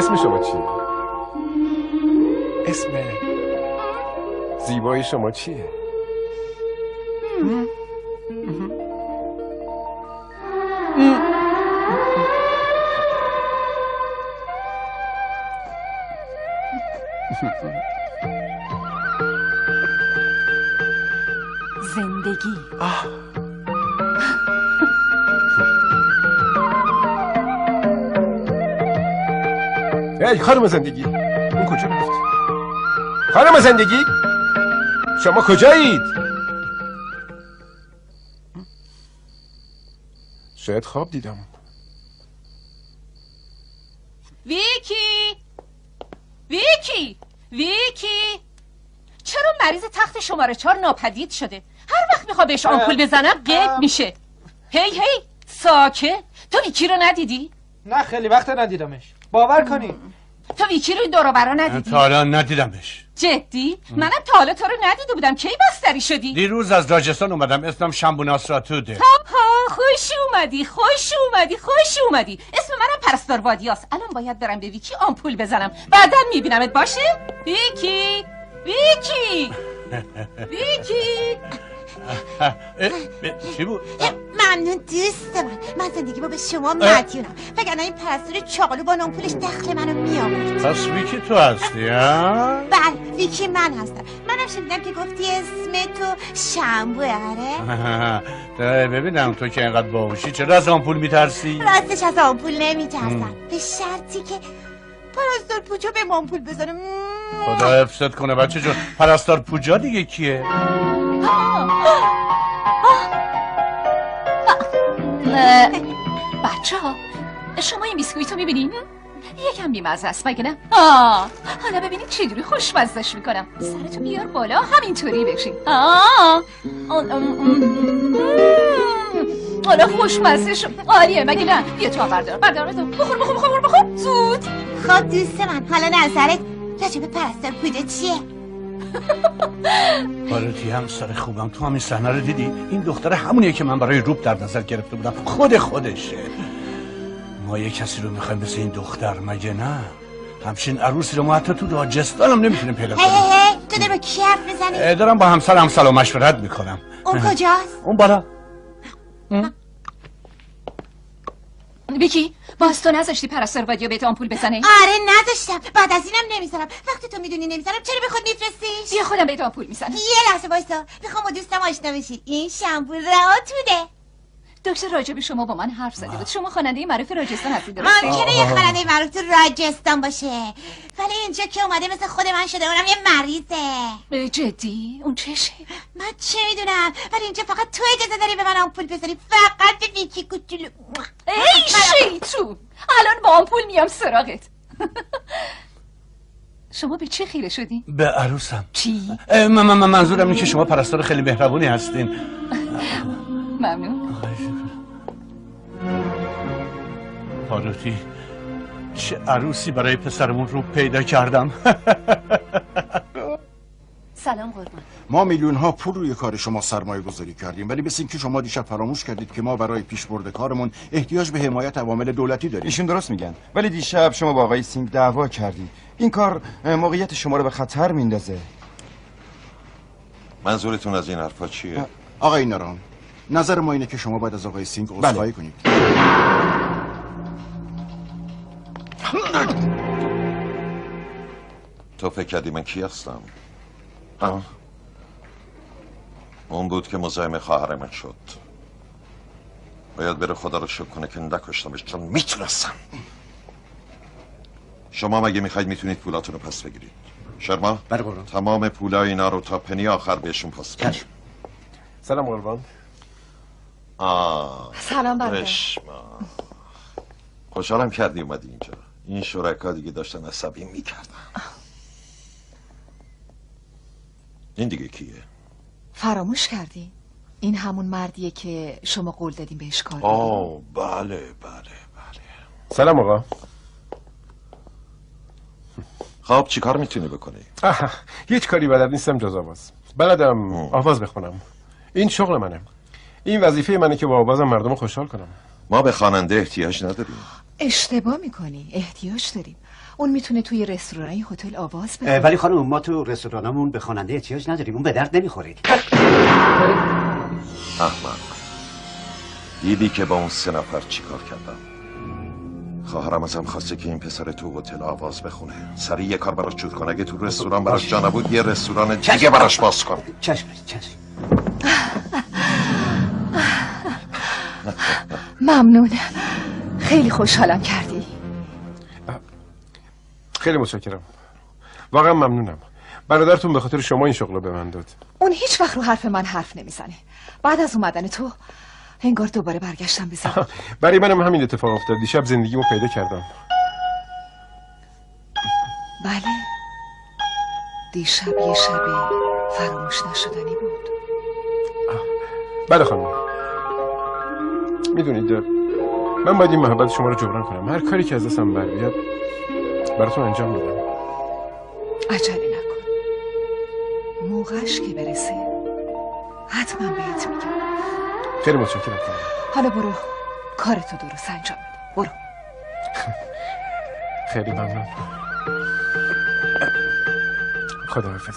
اسم شما چیه؟ اسم زیبای شما چیه؟ زندگی. ای خانم زندگی، اون کجا رفت؟ خانم زندگی، شما کجایید؟ شاید خواب دیدم. ویکی چرا مریض تخت شماره 4 ناپدید شده؟ هر وقت میخوا بهش آمپول بزنم غیب میشه. هی ساکت. تو ویکی رو ندیدی؟ نه خیلی وقت ندیدمش. باور کنی. تو ویکی رو این دور و برا ندیدی؟ تا الان ندیدمش. جدی؟ منم تا حالا تو رو ندیده بودم. کی بستری شدی؟ دیروز از راجستان اومدم. اسمم شنبو ناصراتوده. خوش اومدی. اسم منم پرستار وادیاست. الان باید برم به ویکی آمپول بزنم. بعداً میبینمت باشه؟ ویکی چی بود؟ ممنون دوست من زندگیمو به شما مدیونم. وگرنه این پرستار چاقلو با نامپولش دخل منو میآورد. پس ویکی تو هستی ها؟ بله ویکی من هستم. منم شنیدم که گفتی اسم تو شنبوه. آره ببینم تو که اینقدر باهوشی چرا از آمپول میترسی؟ راستش از آمپول نمیترسم، به شرطی که پرستار پوجا به آمپول بزنه. خدا حفظت کنه بچه جون. پرستار پوجا دیگه کیه؟ بچه ها شما این بیسکویتو میبینین؟ یکم بیمزه است مگه نه؟ حالا ببینید چجوری خوشمزهش میکنم. سرتو بیار بالا همینطوری بشین. حالا خوشمزه شد. آریه مگه نه؟ بیا تو بردار بخور زود. خب دوست من حالا نظرت راجب پرستار پوجا چیه؟ پارتی همسر خوبم، تو هم این صحنه رو دیدی؟ این دختر همونیه که من برای روب در نظر گرفته بودم. خودشه. ما یه کسی رو میخوایم مثل این دختر مگه نه؟ همچین عروسی رو ما حتی تو راجستان هم نمیتونیم پیدا کنیم. تو داری با کی حرف میزنی؟ دارم با همسرم سلام مشورت میکنم. اون کجاست؟ اون بالا. ویکی باز تو نذاشتی پرستار وادیو بهت آمپول بزنه؟ آره نذاشتم. بعد از اینم نمیذارم. وقتی تو میدونی نمیذارم چرا به خود میفرستیش؟ بیا خودم بهت آمپول میزنم. یه لحظه وایسا، میخوام با دوستم آشنا بشی. این شنبو راتونه. دکتر راجب شما با من حرف زده بود. شما خواننده معروف راجستان هستی درسته؟ ممکنه یه خواننده معروف تو راجستان باشه، ولی اینجا که اومده مثل خود من شده، اونم یه مریضه. جدی؟ اون چشه؟ من چه میدونم، ولی اینجا فقط تو اجازه داری به من آمپول بزنی. فقط به ویکی کوچولو. ای شیطون، الان با آمپول میام سراغت. شما به چه خیره شدین؟ به عروسم. چی؟ منظورم اینه که شما پرستار خیلی مهربونی هستین. ممنون. پاروتی چه عروسی برای پسرمون رو پیدا کردم. سلام قربان. ما میلیون ها پول روی کار شما سرمایه گذاری کردیم، ولی مثل اینکه شما دیشب فراموش کردید که ما برای پیشبرد کارمون احتیاج به حمایت عوامل دولتی داریم. ایشون درست میگن، ولی دیشب شما با آقای سینگ دعوا کردید. این کار موقعیت شما رو به خطر میندازه. منظورتون از این حرفا چیه؟ آقای ناران، نظر ما اینه که شما باید از آقای سینگ عذرخواهی کنید. تو فکر کردی من کی هستم؟ اون بود که مزاحم خواهر من شد. باید بره خدا رو شکر کنه که نکشتمش، چون میتونستم. شما مگه میخواید میتونید پولاتون رو پس بگیرید؟ شرما؟ بله قربان. تمام پولای اینا رو تا پنی آخر بهشون پس بدید. سلام قربان. سلام برادر. خوشحالم کردی اومدی اینجا. این شرکا دیگه داشتن عصبی میکردن. این دیگه کیه؟ فراموش کردی؟ این همون مردیه که شما قول دادیم بهش کار بدیم. بله. سلام آقا. خب چی کار میتونی بکنی؟ هیچ کاری بلد نیستم جز آواز. بلدم آواز بخونم. این شغل منه. این وظیفه منه که با آوازم مردم رو خوشحال کنم. ما به خواننده احتیاج نداریم. اشتباه میکنی. احتیاج داریم. اون میتونه توی رستوران هتل آواز بخونه. ولی خانم ما تو رستورانمون به خواننده احتیاج نداریم، اون به درد نمیخوره. احمق، دیدی که با اون 3 نفر چیکار کردم؟ خواهرم ازم خواسته که این پسر تو هتل آواز بخونه. سریع یه کار براش جور کن، اگه تو رستوران براش جا نبود یه رستوران دیگه براش باز کن. چشم. ممنون، خیلی خوشحالم کردی. خیلی متشکرم، واقعا ممنونم. برادرتون به خاطر شما این شغل رو به من داد. اون هیچ وقت رو حرف من حرف نمیزنه. بعد از اومدن تو انگار دوباره برگشتم به زندگی. برای منم همین اتفاق افتاد. دیشب زندگیمو پیدا کردم. بله، دیشب یه شب فراموش نشدنی بود. بله خانم، میدونید من باید این محبت شما رو جبران کنم. هر کاری که از دستم بر بیاد براتون انجام میدم. عجله نکن، موقعش که برسه حتما بهت میگم. خیلی متشکرم خانم. حالا برو کارتو درست انجام بده. برو. خیلی ممنون. خداحافظ.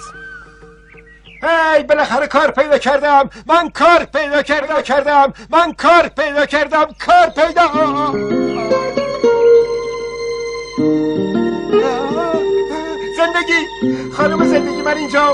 هی بالاخره کار پیدا کردم. من کار پیدا کردم. زندگی، خانم زندگی، من اینجا.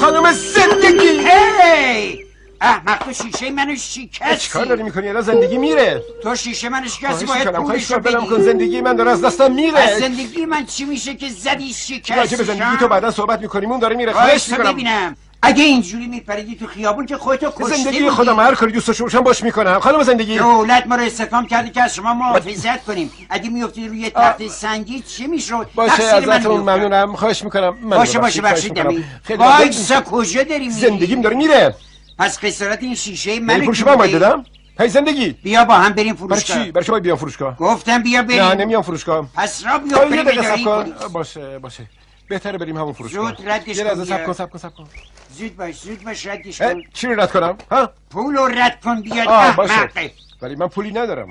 خانم زندگی. هی احمق، تو شیشه منو شکستی. چیکار داری میکنی؟ الان زندگی میره. تو شیشه منو شکستی، باید پولشو بدی. زندگی من داره از دستم میره. از زندگی من چی میشه که زدی شکستی؟ راجع به زندگی تو بعدا صحبت میکنیم. اون داره میره. خواهش میکنم ببینم اگه اینجوری میپریدی تو خیابون که خودتو کشتی. زندگی خودم هر کاری دوست داشته باشم باش میکنم. خانم زندگی، دولت ما رو استحکام کرده که از شما محافظت کنیم. اگه میافتید روی تخت سنگی چی میشد؟ باشه ازتون ممنونم. خواهش میکنم. باشه بخشید نمی. وایسا، کجا داری میری؟ زندگیم داره میره. پس خسارت این شیشه منو فروشگاه من باید بدم. هی زندگی، بیا با هم بریم فروشگاه. برای چی؟ برای چی باید بیام فروشگاه؟ گفتم بیا بریم. نه نمیام فروشگاه. پس را بیا بریم. باشه بهتره بریم همون فروشگاه. زود ردش کن. یه لحظه صبر کن. زود باش ردش کن. چی رو رد کنم؟ ها؟ پول رو رد کن بیاد. باشه. ولی من پولی ندارم.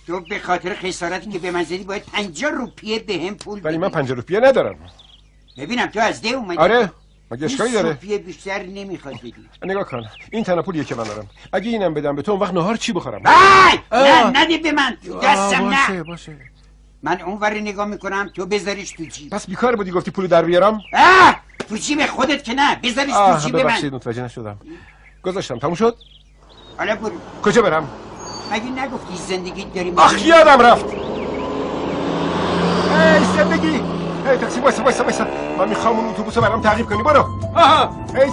تو به خاطر خسارتی که به من زدی باید 50 روپیه بهم پول بدی. ولی من 50 روپیه ندارم. ببینم تو از ده اومدی. آره، مگه اشکالی داره؟ روپیه بیشتر نمیخواد بدی. نگاه کن، این تنها پولیه که من دارم. اگه اینم بدم به تو اون وقت نهار چی بخورم؟ نه نده به من، تو دستم نه. باشه. من اونور نگاه میکنم، تو بذاریش تو جیب. پس بیکار بودی گفتی پولو در بیارم؟ تو جیب خودت که نه، بذاریش تو جیب من. ببخشید متوجه نشدم. گذاشتم. تموم شد؟ حالا برو. کجا برم؟ مگه نگفتی زندگی داری؟ آخ یادم رفت. ای زندگی، ای تاکسی، وایسا. من میخوام اون اتوبوسو برام تعقیب کنی. برو. ای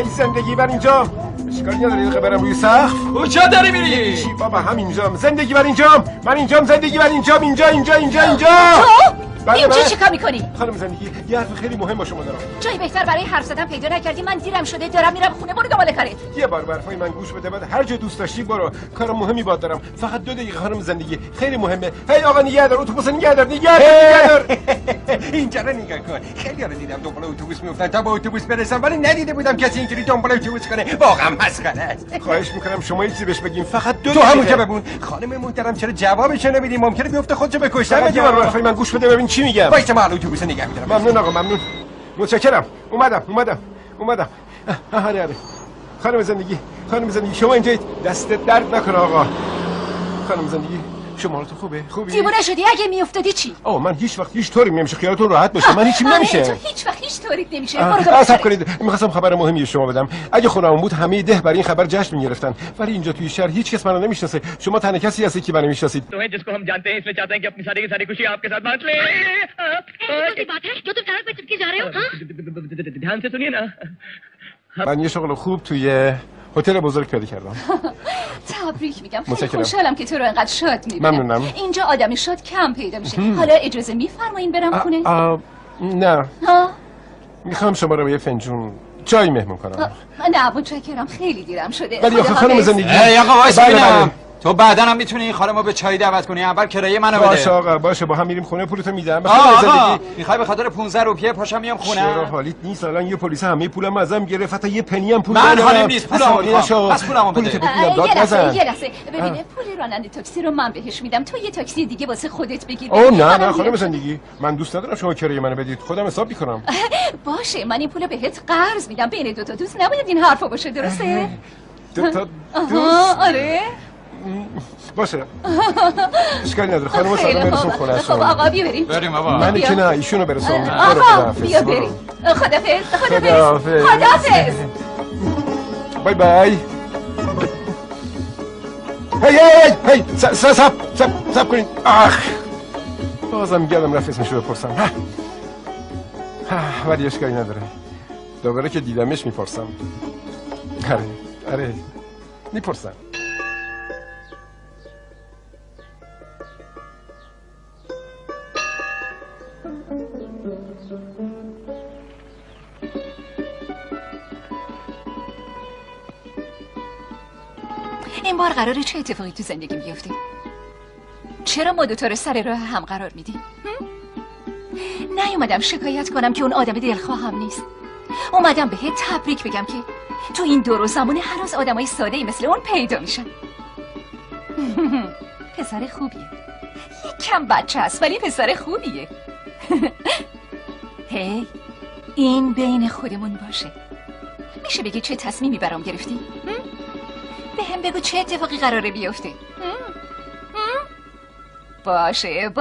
زندگی بر اینجا. اشکالی نداره دقیقه برم روی سقف. کجا داری میری؟ چی بابا، همینجام. زندگی بر اینجام. من اینجام. زندگی بر اینجام. اینجا. تو اینجا چیکار میکنی؟ خانم زندگی، یه حرف خیلی مهم با شما دارم. جایی بهتر برای حرف زدن پیدا نکردی؟ من دیرم شده، دارم میرم خونه. برو دنبال کارت. یه بار به حرفای من گوش بده، بعد هر جا دوست داشتی برو. کار مهمی باد دارم. فقط 2 دقیقه خانم زندگی، خیلی مهمه. هی آقا نگهدار، اتوبوس نگهدار. اینجا رو نگاه کن. خیلی ها رو دیدم دنبال اتوبوس میافتن تا به اتوبوس برسن، ولی ندیده بودم کسی اینجوری دنبال اتوبوس کنه. واقعا مسخره است. خواهش میکنم شما یه چیزی بهش بگین. فقط 2 تو همونجا بمون. خانم محترم چرا جوابش نمیدی؟ ممکنه بیفته خودشو بکشه. یه بار به حرفای من گوش بده ببین چی میگم. وایسا من اتوبوس نگه میدارم. ممنون آقا، ممنون. متشکرم. اومدم. آره. خانم زندگی شما اینجایید. دستت درد نکنه آقا. خانم زندگی شما تو خوبی؟ دیوونه شدی؟ اگه میافتادی چی؟ من هیچ وقت هیچ طوری نمیشه. خیالتون راحت باشه. من هیچیم نمیشه. هیچ وقت هیچ طوری نمیشه. برو صبر کنید. می‌خواستم خبر مهمی شما بدم. اگه خونه‌مون بود همه ده برای این خبر جشن می‌گرفتن، ولی اینجا توی شهر هیچ کس منو نمی‌شناسه. شما تنها کسی هستی که منو می‌شناسید. तो है जिसको हम जानते हैं, इसलिए चाहते हैं कि अपनी सारी की सारी खुशी आपके साथ बांट लें. ऐसी बात है जो तुम सड़क पे चुपके जा रहे हो? ध्यान से सुनिए ना. من یه شغل خوب توی هتل بزرگ پیدا کردم. تبریک میگم. خیلی خوشحالم که تو رو انقدر شاد میبینم. ممنونم. اینجا آدم شاد کم پیدا میشه. حالا اجازه میفرمایین برم خونه؟ نه. میخوام شما رو به یه فنجون چای مهمون کنم. نه متشکرم، خیلی دیرم شده. ولی آخه خانم زندگی. آقا وایس ببینم. تو بعدا هم میتونی این خانمو به چای دعوت کنی، اول کرایه منو بده. باشه آقا باشه، با هم میریم خونه، پولتو میدم. آقا میخوای به خاطر 15 روپیه پاشم میام خونه؟ چرا حالیت نیست؟ الان یه پلیس همه پولم ازم گرفت، حتی یه پنی هم پول من حالیم نیست، پولمو میخوام. پس پولمو بده. یه لحظه ببینه، پول راننده تاکسی رو من بهش میدم، تو یه تاکسی دیگه واسه خودت بگیر. اوه نه خانم زندگی، من دوست ندارم شما کرایه منو بدید، خودم حساب میکنم. باشه من این پولو بهت قرض میدم، بین دوتا دوست نباید این حرفا باشه، درسته؟ دوتا دوست؟ آره باشه اشکالی نداره، خانم سلام برسون خونه خب آقا بیا بریم. بریم بابا. من که نه ایشونو برسون. آقا بیا بریم. خدافظ. بای بای. هی سب کنین. بازم گلم رفت اسمشو بپرسم، ولی اشکالی نداره، دوباره که دیدمش میپرسم. آره میپرسم. این بار قراره چه اتفاقی تو زندگیم بیفته؟ چرا ما دوتا رو سر راه هم قرار میدیم؟ نیومدم شکایت کنم که اون آدم دلخواهم نیست، اومدم بهت تبریک بگم که تو این دور و زمونه هنوز آدمای ساده‌ای مثل اون پیدا میشن. پسر خوبیه، یک کم بچه هست ولی پسر خوبیه. هی این بین خودمون باشه. میشه بگی چه تصمیمی برام گرفتی؟ به هم بگو چه اتفاقی قراره بیفته. باشه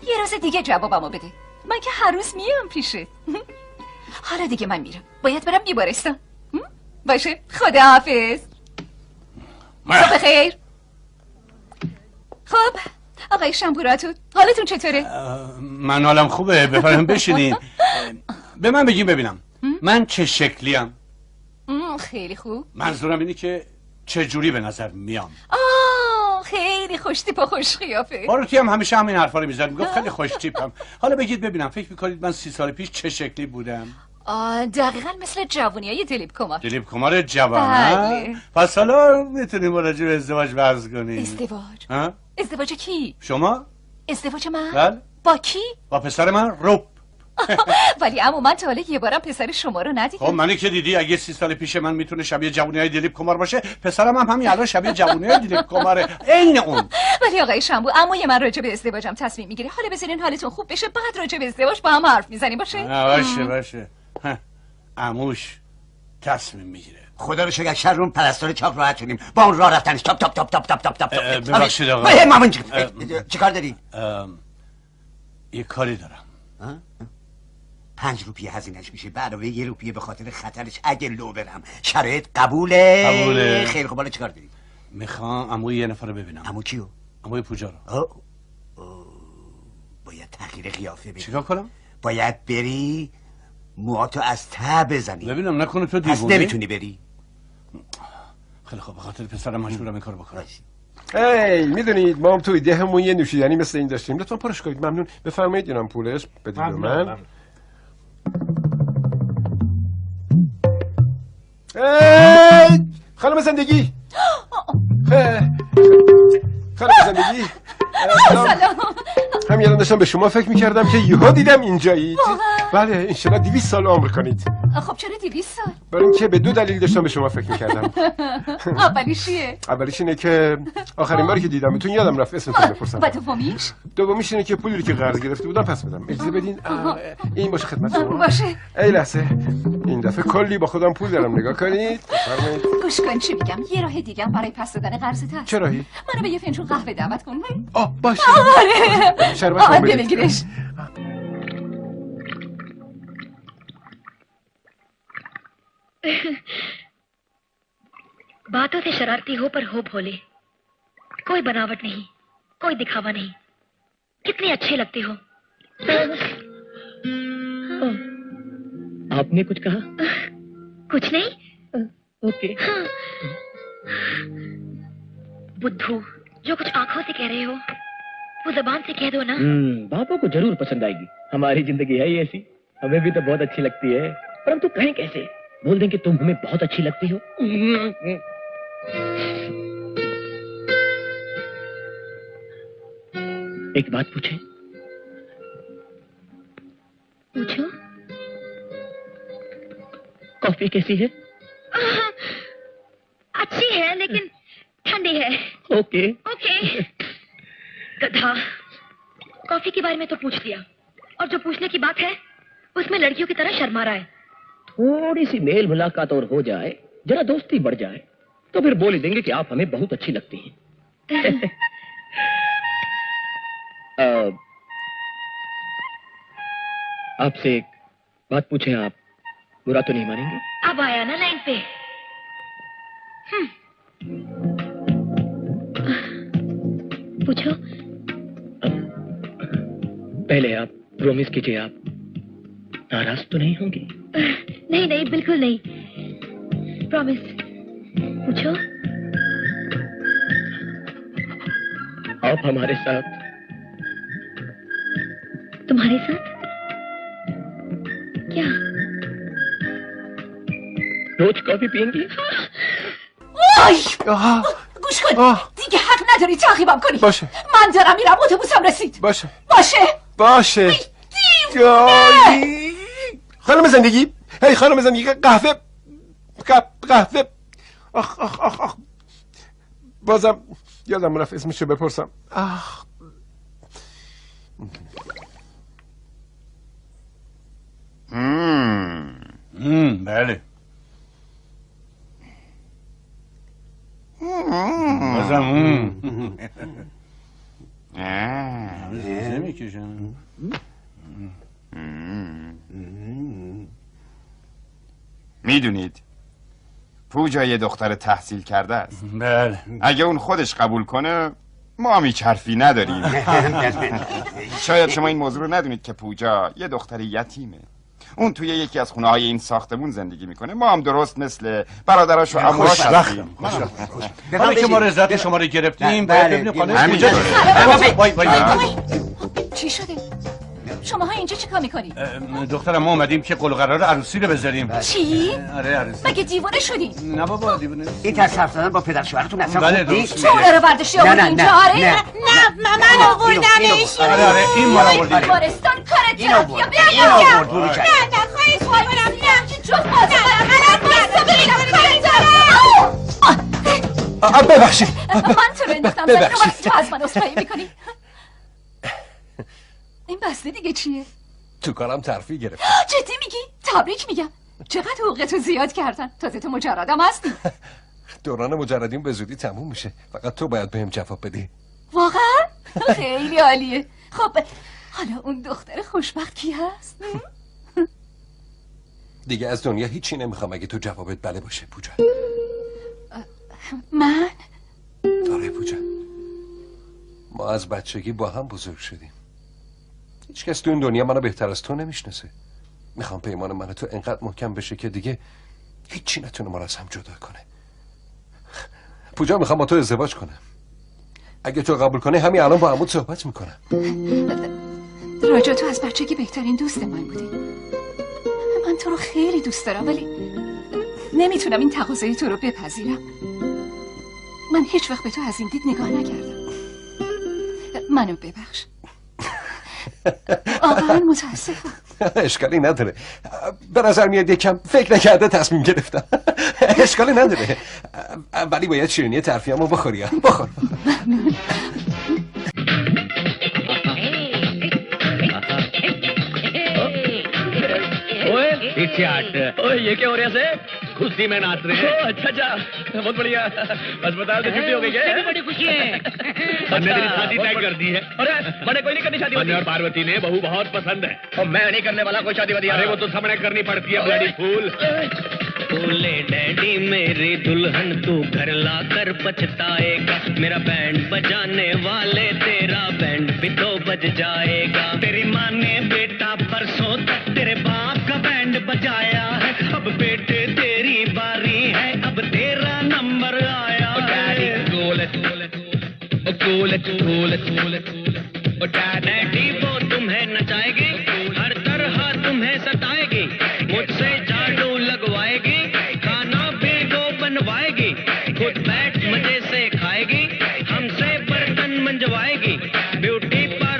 یه روز دیگه جوابمو بده، من که هر روز میام پیشت. حالا دیگه من میرم، باید برم بیمارستان. باشه خداحافظ. صبح خیر. خب آقای شامپوراتو حالتون چطوره؟ من حالم خوبه، بفرمایید بشینین. به من بگیم ببینم من چه شکلیم؟ خیلی خوب. منظورم اینه که چه جوری به نظر میام. خیلی خوش تیپ و خوش قیافه. باروتی هم همیشه همین حرفا رو میزد، میگفت خیلی خوش تیپم. حالا بگید ببینم فکر میکنید من 30 سال پیش چه شکلی بودم؟ دقیقاً مثل جوونیای دلیپ کمار. دلیپ کمار جوان. پس حالا میتونیم راجع به ازدواج بحث کنیم. ازدواج؟ ازدواج کی؟ شما؟ ازدواج من؟ بله. با کی؟ با پسر من روب. ولی اما من تا حالا یه بارم پسر شما رو ندیدم. خب منی که دیدی، اگه 30 سال پیش من میتونه شبیه جوونیای دلیپ کمار باشه، پسرم هم همین الان شبیه جوونیای دلیپ کماره، عین اون. ولی آقای شنبو عموی من راجع به ازدواجم تصمیم میگیره. حالا بذارین حالتون خوب بشه، بعد راجع به ازدواج با هم حرف میزنیم. باشه عموش تصمیم میگیره. خدا رو شکر شرون پرستار چاق راحت شدیم با اون راه رفتنش. تاپ. ببخشید آقا. مامان چی کار داری؟ یه کاری دارم. 5 روپیه هزینه‌اش میشه، به علاوه 1 روپیه به خاطر خطرش اگه لو برم. شرایط قبوله؟ خیلی خب. حالا چیکار داری؟ میخوام عموی یه نفر رو ببینم. عمو کیو؟ عموی پوجا رو. باید تغییر قیافه بدی. چیکار کنم؟ باید بری موهاتو از ته بزنی. ببینم نکنه تو دیوونه. پس نمیتونی بری. خیلی خوب، به خاطر پسرم مجبورم این کارو بکنم. میدونید ما هم توی دهمون یه نوشیدنی مثل این داشتیم، لطفا پرش کنید. ممنون. بفرمایید اینم پولش بدید به من. خانم زندگی. خانم زندگی سلام. همین الان داشتم به شما فکر میکردم که یهو دیدم اینجایید. بله انشالله 200 سال عمر کنید. خب چرا 200 سال؟ برای اینکه به 2 دلیل داشتم به شما فکر میکردم. اولیش اینه که آخرین باری که دیدمتون یادم رفت اسمتون بپرسم. و دومیش؟ دومیش اینه که پولی رو که قرض گرفته بودم پس بدم. اجازه بدین این باشه خدمت شما. باشه. ای لحظه، این دفعه کلی با خودم پول دارم، نگاه کنید. بفرمایید. گوش کن چی میگم، یه راه دیگه هم برای پس دادن قرضت هست. چه راهی؟ منو به یه فنجون قهوه دعوت کن. باشه. آره. شربت بگیرش. बातों से शरारती हो पर हो भोले, कोई बनावट नहीं, कोई दिखावा नहीं, कितने अच्छे लगते हो। आपने कुछ कहा? कुछ नहीं। ओके। बुद्धू, जो कुछ आंखों से कह रहे हो वो जबान से कह दो ना। बापों को जरूर पसंद आएगी, हमारी जिंदगी है ही ऐसी, हमें भी तो बहुत अच्छी लगती है, परंतु कहें कैसे? बोल दें कि तुम हमें बहुत अच्छी लगती हो। एक बात पूछे? पूछो। कॉफी कैसी है? अच्छी है लेकिन ठंडी है। Okay okay. गधा, कॉफी के बारे में तो पूछ लिया, और जो पूछने की बात है उसमें लड़कियों की तरह शर्मा रहा है। थोड़ी सी मेल मुलाकात और हो जाए, जरा दोस्ती बढ़ जाए, तो फिर बोल ही देंगे कि आप हमें बहुत अच्छी लगती हैं। आपसे एक बात पूछें, आप बुरा तो नहीं मानेंगे? अब आया ना लाइन पे। पूछो। पहले आप प्रॉमिस कीजिए, आप नाराज तो नहीं होंगी? नहीं नहीं, बिल्कुल नहीं। प्रॉमिस। पूछो। आप हमारे साथ। तुम्हारे साथ क्या? रोज कॉफी पियेंगी? گوش کن دیگه حق نداری تعقیبم کنی. باشه من دارم میرم، اتوبوسم رسید. باشه باشه خانم زندگی، هی خانم زندگی، قهوه آخ آخ آخ آخ بازم یادم رفت اسمشو بپرسم. آخ بله. بازم میدونید پوجا یه دختر تحصیل کرده است. بله. اگه اون خودش قبول کنه ما هم هیچ حرفی نداریم. شاید شما این موضوع رو ندونید که پوجا یه دختر یتیمه. اون توی یکی از خونه های این ساختمون زندگی میکنه. ما هم درست مثل برادراش و عموهاش هستیم. حالا که ما رضایت شما رو گرفتیم باید ببینیم خانه همینجا چی شده؟ شماها اینجا چیکار میکنی؟ دخترم ما اومدیم که قول و قرار عروسی رو بذاریم. چی؟ آره عروسی. مگه دیوانه شدی؟ نه بابا دیوانه. این طرز حرف زدن با پدر شوهرتون اصلا بله خوب نیست. تو اونا رو برداشتی آوردی اینجا؟ آره؟ نه من آوردمش. آره این ما رو آوردیم. بیمارستان کارت این کرد. آورد. بیا این آورد. برو جای. نه خواهش میکنم. نه که جز بازه منم بایستا ببینم کارت دارم. ببخشید من تو رو انداختم زنی رو تو از من اصفایی میکنی. این بسته دیگه چیه؟ تو کارم ترفیع گرفت. جدی میگی؟ تبریک میگم. چقدر حقوقتو زیاد کردن. تازه تو مجردم هستی. دوران مجردیم به زودی تموم میشه. فقط تو باید بهم جواب بدی. واقعا؟ خیلی عالیه. خب حالا اون دختر خوشبخت کی هست؟ دیگه از دنیا هیچی نمیخوام اگه تو جوابت بله باشه پوجا. من؟ آره پوجا. ما از بچگی با هم بزرگ شدیم. هیچ کس تو این دنیا منو بهتر از تو نمیشناسه. میخوام پیمان من تو انقدر محکم بشه که دیگه هیچی نتونه ما رو از هم جدا کنه. پوجا میخوام با تو ازدواج کنم. اگه تو قبول کنی همین الان با عمود صحبت میکنم. راجا تو از بچگی بهترین دوست من بودی. من تو رو خیلی دوست دارم ولی نمیتونم این تقاضای تو رو بپذیرم. من هیچ وقت به تو از این دید نگاه نکردم. منو ببخش. واقعا متاسفم. اشکالی نداره. به نظر میاد یکم فکر نکرده تصمیم گرفتم. اشکالی نداره. ولی باید شیرینی ترفیه‌مو بخوری. بخور. पीछे हट। ओए ये क्या हो रहा है? खुशी में नाच रहे हैं। अच्छा अच्छा, बहुत बढ़िया। अस्पताल से छुट्टी हो गई है? बड़ी खुशी है। हमने तेरी शादी तय कर दी है। अरे मैंने कोई नहीं करनी शादी। और पार्वती ने बहू बहुत पसंद है। और मैं नहीं करने वाला कोई शादी वादी। अरे वो तो सामने करनी पड़ती है ब्लडी फूल। बोले डैडी मेरी दुल्हन तू घर ला कर पछताएगा। मेरा बैंड बजाने वाले तेरा बैंड भी तो बज जाएगा। तेरी माँ ने बेटा परसों तक तेरे बाप का बैंड बजाया है। अब बेटे तेरी बारी है, अब तेरा नंबर आया है। डैडी डैडी वो तुम्हें नचाएगी, हर तरह तुम्हें सताएगी। मुझसे जादू लगवाएगी, खाना भी वो बनवाएगी। खुद बैठ मजे से खाएगी, हमसे बर्तन मंजवाएगी। ब्यूटी पार्लर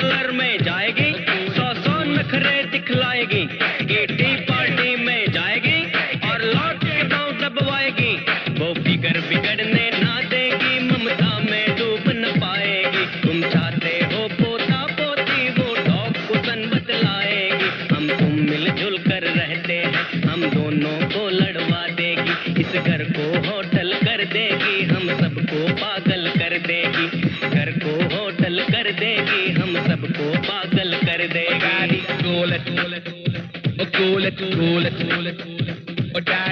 नखरे दिखलाएगी, टी पार्टी में जाएगी और लौट के पाँव दबवाएगी। वो फिगर बिगड़ने ना देगी, ममता में डूब न पाएगी। तुम चाहते हो पोता पोती, वो डॉग को सन बतलाएगी। हम तुम मिलजुल कर रहते हैं, हम दोनों को लड़वा देगी। इस घर को होटल कर देगी, हम सबको पागल कर देगी। घर को होटल कर देगी, हम सबको पागल कर देगी।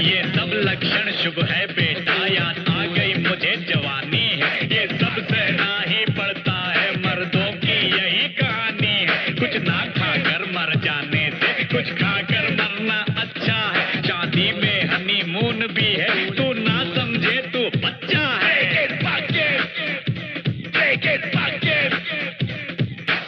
ये सब लक्षण शुभ है बेटा, याद आ गई मुझे जवानी है। ये सब सहना ही पड़ता है, मर्दों की यही कहानी है। कुछ ना खाकर मर जाने से कुछ खाकर मरना अच्छा है। शादी में हनीमून भी है, तू ना समझे तू बच्चा है।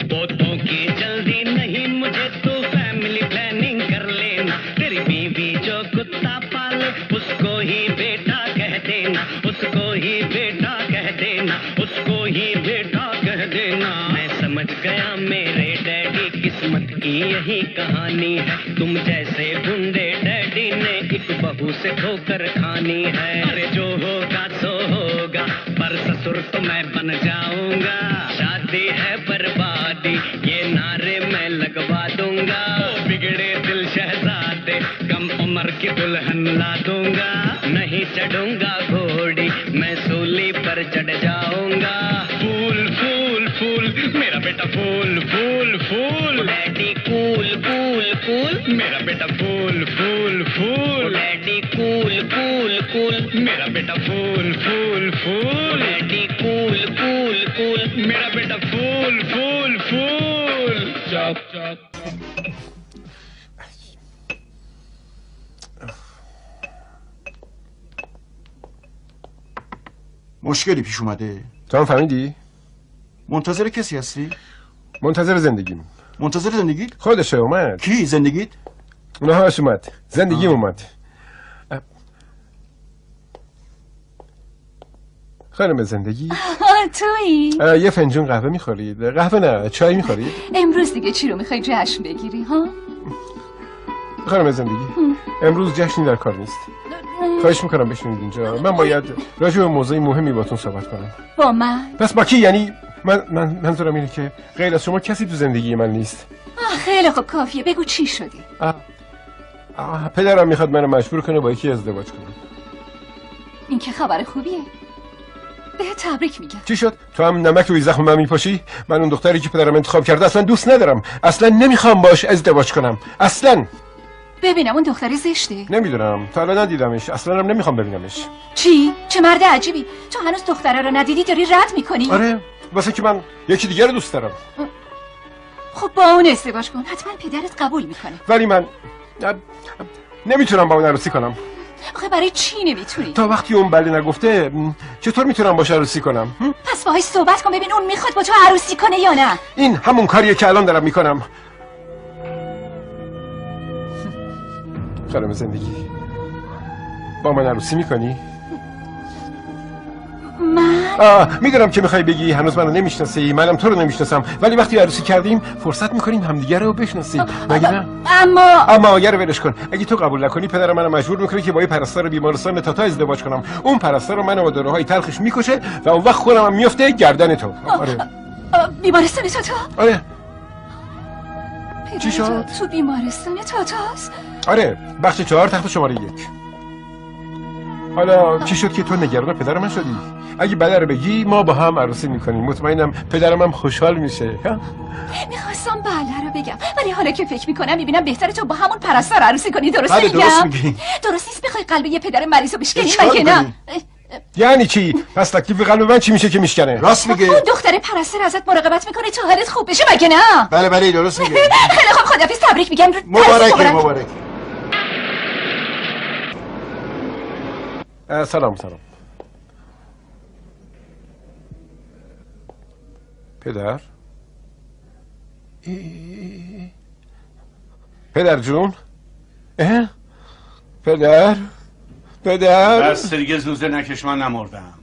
पोतों की जल्दी नहीं मुझे, तू फैमिली प्लानिंग कर लेना। तेरी बीवी जो कुत्ता पाले, उसको ही बेटा कह देना। उसको ही बेटा कह देना, उसको ही बेटा कह देना। मैं समझ गया मेरे डैडी, किस्मत की यही कहानी है। तुम जैसे गुंडे डैडी ने एक बहू से ठोकर खानी है। अरे जो होगा सो होगा, पर ससुर तो मैं बन जाऊंगा। शादी है बर्बादी, ये नारे मैं लगवा दूंगा। बिगड़े दिल शहजादे, कम उम्र की दुल्हन ला दूंगा। नहीं चढ़ूंगा घोड़ी, मैं सूली पर चढ़ जाऊंगा। फूल फूल फूल मेरा बेटा, fool fool fool. Daddy cool cool cool मेरा बेटा, fool fool fool. Daddy cool cool cool मेरा बेटा, fool fool fool. Daddy cool cool cool मेरा बेटा, फूल फूल फूल। चौक चौक مشکلی پیش اومده؟ تو هم فهمیدی؟ منتظر کسی هستی؟ منتظر زندگیم. منتظر زندگیت؟ خودشه اومد. کی زندگیت؟ اونهاش اومد. زندگیم اومد. خانم زندگی تویی؟ یه فنجون قهوه میخورید؟ قهوه نه، چای میخورید؟ امروز دیگه چی رو میخوای جشن بگیری ها؟ خانم زندگی امروز جشنی در کار نیست. خواهش میکنم بشینید اینجا، من باید راجع به موضوع مهمی باتون صحبت کنم. با من؟ پس با کی؟ یعنی منظورم اینه که غیر از شما کسی تو زندگی من نیست. خیلی خوب کافیه، بگو چی شدی؟ پدرم میخواد منو مجبور کنه با یکی ازدواج کنم. این که خبر خوبیه. به تبریک میگم. چی شد؟ تو هم نمک روی زخم من میپاشی؟ من اون دختری که پدرم انتخاب کرده اصلا دوست ندارم. اصلا نمیخوام باش ازدواج کنم. اصلا. ببینم اون دختری زشته؟ نمیدونم، تا الان ندیدمش، اصلا هم نمیخوام ببینمش. چی؟ چه مرد عجیبی. تو هنوز دختره رو ندیدی داری رد میکنی؟ آره، واسه که من یکی دیگه رو دوست دارم. خب با اون ازدواج کن، حتما پدرت قبول میکنه. ولی من نمیتونم با اون عروسی کنم. آخه برای چی نمیتونی؟ تا وقتی اون بله نگفته چطور میتونم باش عروسی کنم؟ پس باهاش صحبت کن ببین اون میخواد با تو عروسی کنه یا نه. این همون کاریه که الان دارم میکنم. خانم زندگی با من عروسی میکنی؟ من؟ میدونم که میخوای بگی هنوز منو نمیشناسی، منم تو رو نمیشناسم، ولی وقتی عروسی کردیم فرصت میکنیم همدیگه رو بشناسیم، مگه نه؟ اما یه رو ولش کن. اگه تو قبول نکنی پدرم منو مجبور میکنه که با یه پرستار بیمارستان تاتا ازدواج کنم. اون پرستار منو با داروهای تلخش میکشه و اون وقت خودم میفته گردن تو. آره. بیمارستان تاتا؟ آره. چی شد؟ تو بیمارستان تاتاست؟ آره، بخش 4 تخت شماره 1. حالا چی شد که تو نگران پدر من شدی؟ اگه بله رو بگی ما با هم عروسی میکنیم، مطمئنم پدرم هم خوشحال میشه. میخواستم بله رو بگم ولی حالا که فکر میکنم میبینم بهتره تو با همون پرستار عروسی کنی. درست میگم؟ درست میگی. درست نیست بخوای قلب یه پدر مریض رو بشکنی مگه نه؟ یعنی چی؟ پس تکلیف قلب من چی میشه که میشکنه؟ راست میگه. اون دختر پرستار ازت مراقبت میکنه تا حالت خوب بشه مگه نه؟ بله درست میگه. خیلی خوب خداحافظ، تبریک میگم. مبارک. سلام. پدر؟ پدر جون؟ پدر؟ دست دیگه زوزه نکش، من نمردم.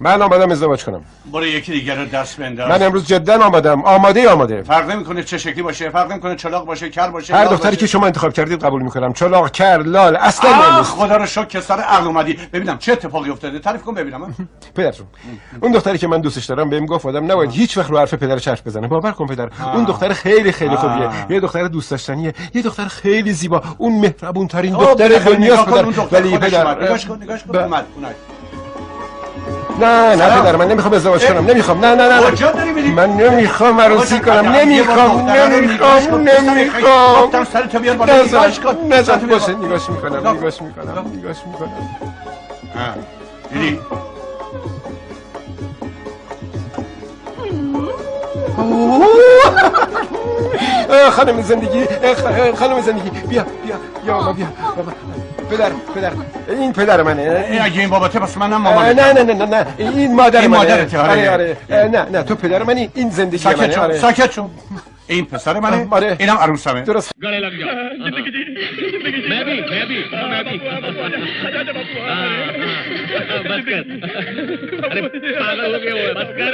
من آمدم ازدواج کنم. برو یکی دیگر رو دست بنداز. من امروز جدا آمدم. آماده. فرق نمیکنه چه شکلی باشه، فرق نمیکنه چلاق باشه، کر باشه. هر دختری که شما انتخاب کردید قبول میکنم. چلاق، کر، لال، اصلا مهم نیست. خدا رو شکر که سر عقل اومدی. ببینم چه اتفاقی افتاده. تعریف کن ببینم. پدرجون، اون دختری که من دوستش دارم بهم گفت آدم نباید هیچ وقت رو حرف پدرش حرف بزنه. باور کن پدر، اون دختر خیلی خوبیه. یه دختر دوست داشتنیه، یه دختر خیلی زیبا، اون مهربون ترین دختر دنیاست پدر. ولی پدر نگاش کن اومد. نه پدر، من نمیخوام ازدواج کنم. نمیخوام. نه کجا داری میری؟ من نمیخوام عروسی کنم. نمیخوام. گفتم سرتو بیار بالا. نگاش کن. نگاش میکنم. دیدی؟ خانم زندگی بیا پدر این پدر منه. اگه این باباته پس منم مامانه. نه این مادر منه. مادرته. آره. نه تو پدر منی، این زندگی منه. ساکت شو. این پسر منه. اینم عروسمه. درست. गले लग जाओ मैं भी बस कर अरे पागल हो गए वो बस कर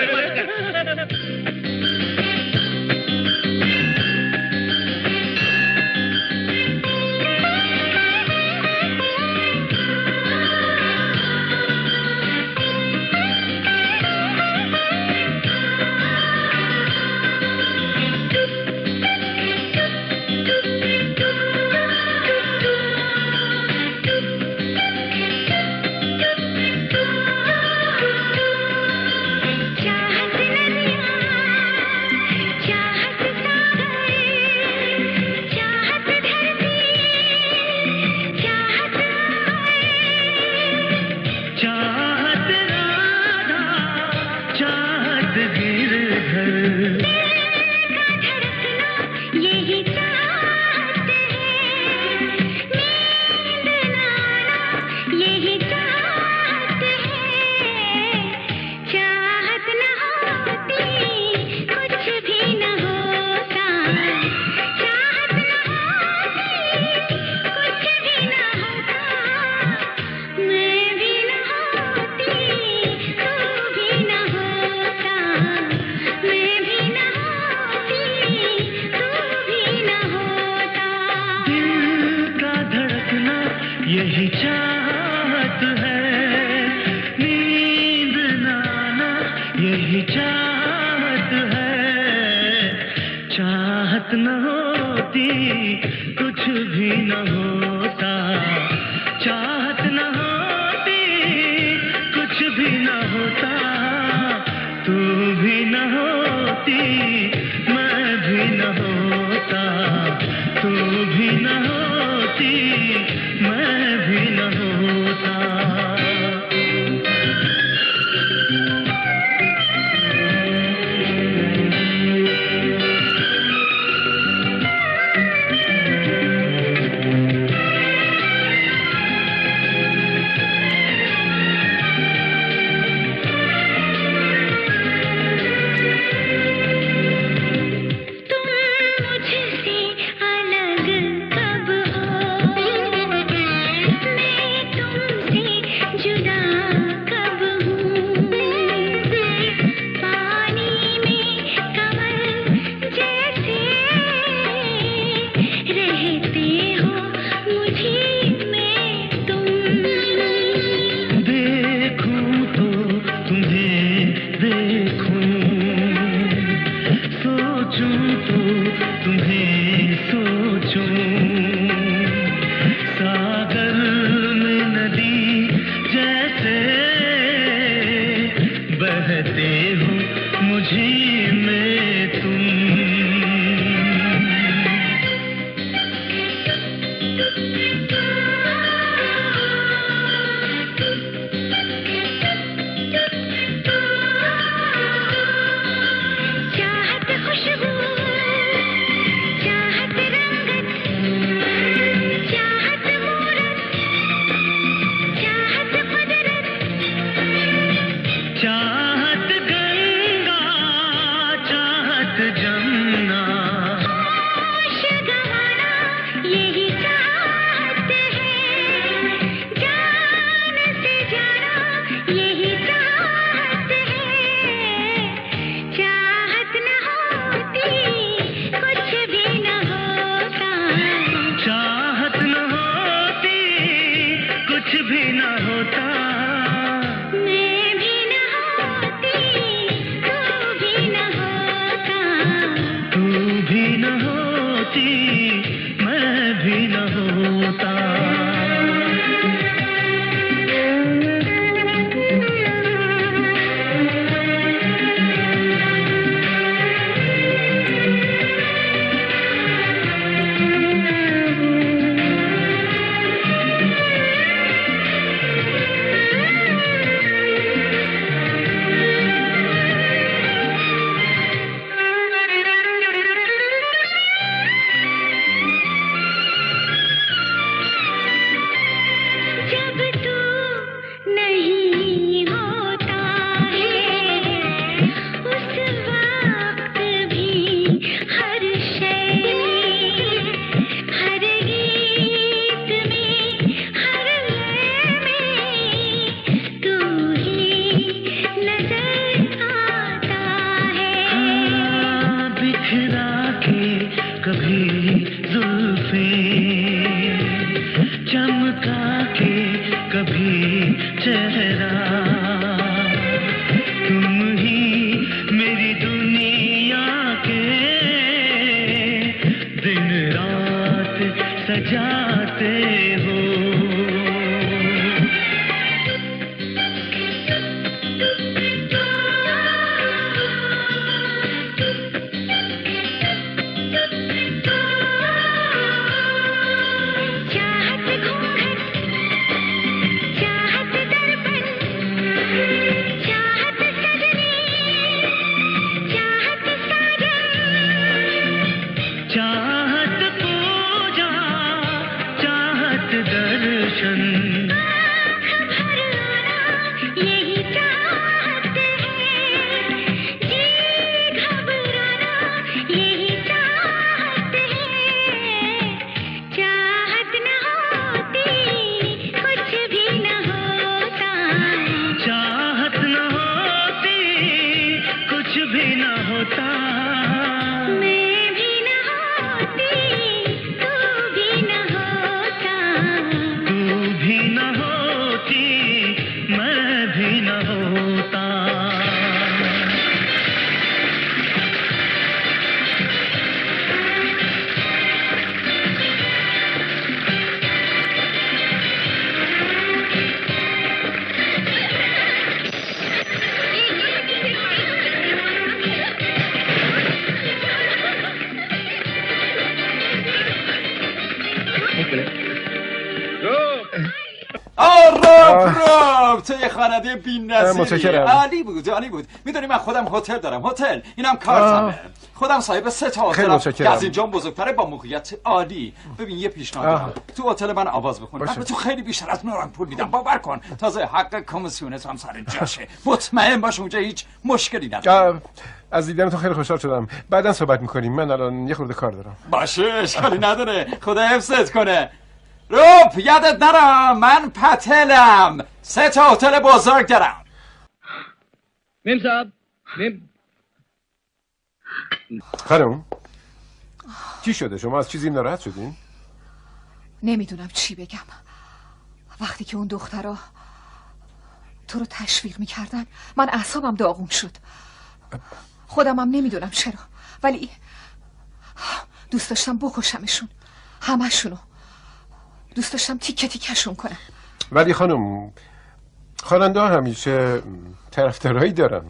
यही चाहत है, नींद ना आना यही चाहत है। चाहत न होती कुछ भी न होता, चाहत न होती कुछ भी न होता। तू भी न होती मैं भी न होता, तू भी न होती मैं भी न होता। कभी जुल्फे चमका के कभी चेहरा तुम ही मेरी दुनिया के दिन रात सजाते हो تو یه خواننده بی‌نظیری. متشکرم. عالی بود. میدونی من خودم هتل دارم. هتل اینم کارتمه. خودم صاحب 3 تا خیلی هتلم متشکرم. که از اینجا بزرگتره با موقعیت عالی. ببین یه پیشنهاد دارم. تو هتل من آواز بخون. من به تو خیلی بیشتر از نورم پول میدم. باور کن. تازه حق کمیسیونت هم سر جاشه. مطمئن باش اونجا هیچ مشکلی نداره. از دیدن تو خیلی خوشحال شدم. بعداً صحبت می‌کنیم. من الان یه خورده کار دارم. باشه اشکالی نداره. خدا حفظت کنه. روپ یادت نره من پتلم 3 تا هتل بزرگ دارم. میم صاحب میم خانم چی شده؟ شما از چیزی ناراحت شدین؟ نمیدونم چی بگم. وقتی که اون دخترها تو رو تشویق میکردن من اعصابم داغون شد. خودمم نمیدونم چرا ولی دوست داشتم بکشمشون همشونو. دوست داشتم تیکه تیکشون کنم. ولی خانم خواننده ها همیشه طرفدارایی دارن.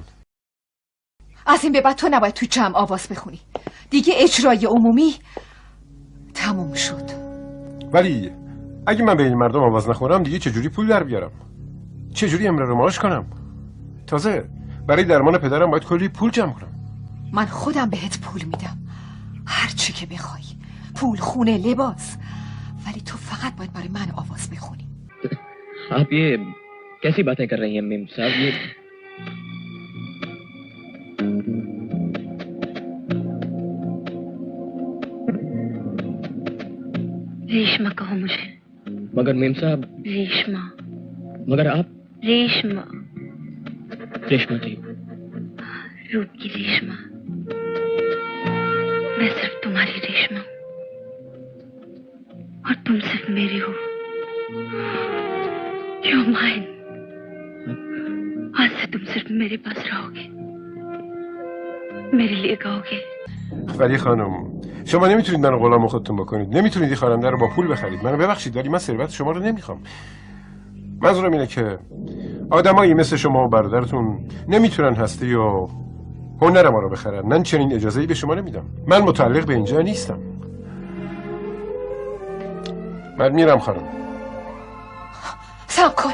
از این به بعد تو نباید تو جمع آواز بخونی. دیگه اجرای عمومی تموم شد. ولی اگه من به این مردم آواز نخورم دیگه چجوری پول در بیارم؟ چجوری امرار معاش کنم؟ تازه برای درمان پدرم باید کلی پول جمع کنم. من خودم بهت پول میدم هر چی که بخوای. پول، خونه، لباس. ولی تو فقط باید برای من آواز بخونی. आप ये कैसी बातें कर रही हैं मेम साहब? ये रेशमा कहो मुझे। मगर मेम साहब रेशमा। मगर आप रेशमा। रेशमा जी रूप की रेशमा। मैं सिर्फ तुम्हारी रेशमा और तुम सिर्फ मेरी हो। You're mine. आज से तुम सिर्फ मेरे पास रहोगे मेरे लिए गाओगे. ولی خانم شما نمیتونید منو غلام خودتون بکنید. نمیتونید این خواننده رو با پول بخرید. منو ببخشید ولی من ثروت شما رو نمیخوام. منظورم اینه که آدمایی مثل شما و برادرتون نمیتونن هستی یا هنر ما رو بخرن. من چنین اجازه‌ای به شما نمیدم. من متعلق به اینجا نیستم. من میرم خانم. صبر کن.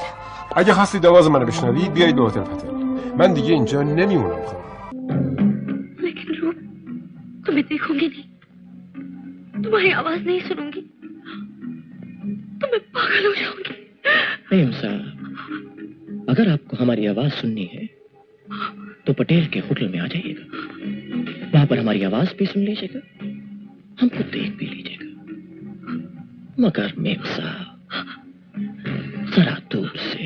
اگه خواستید آواز منو بشنوید بیایید به هتل پتل. من دیگه اینجا نمیمونم خانم. लेकिन रूप तुम्हें देखूंगी नहीं तुम्हारी आवाज नहीं सुनूंगी तो मैं पागल हो जाऊंगी. मेम साहब अगर आपको हमारी आवाज सुननी है तो पटेल के होटल में आ जाइएगा. वहां पर हमारी आवाज भी सुन लीजिएगा हमको देख भी लीजिएगा. मगर मेम साहब जरा दूर से.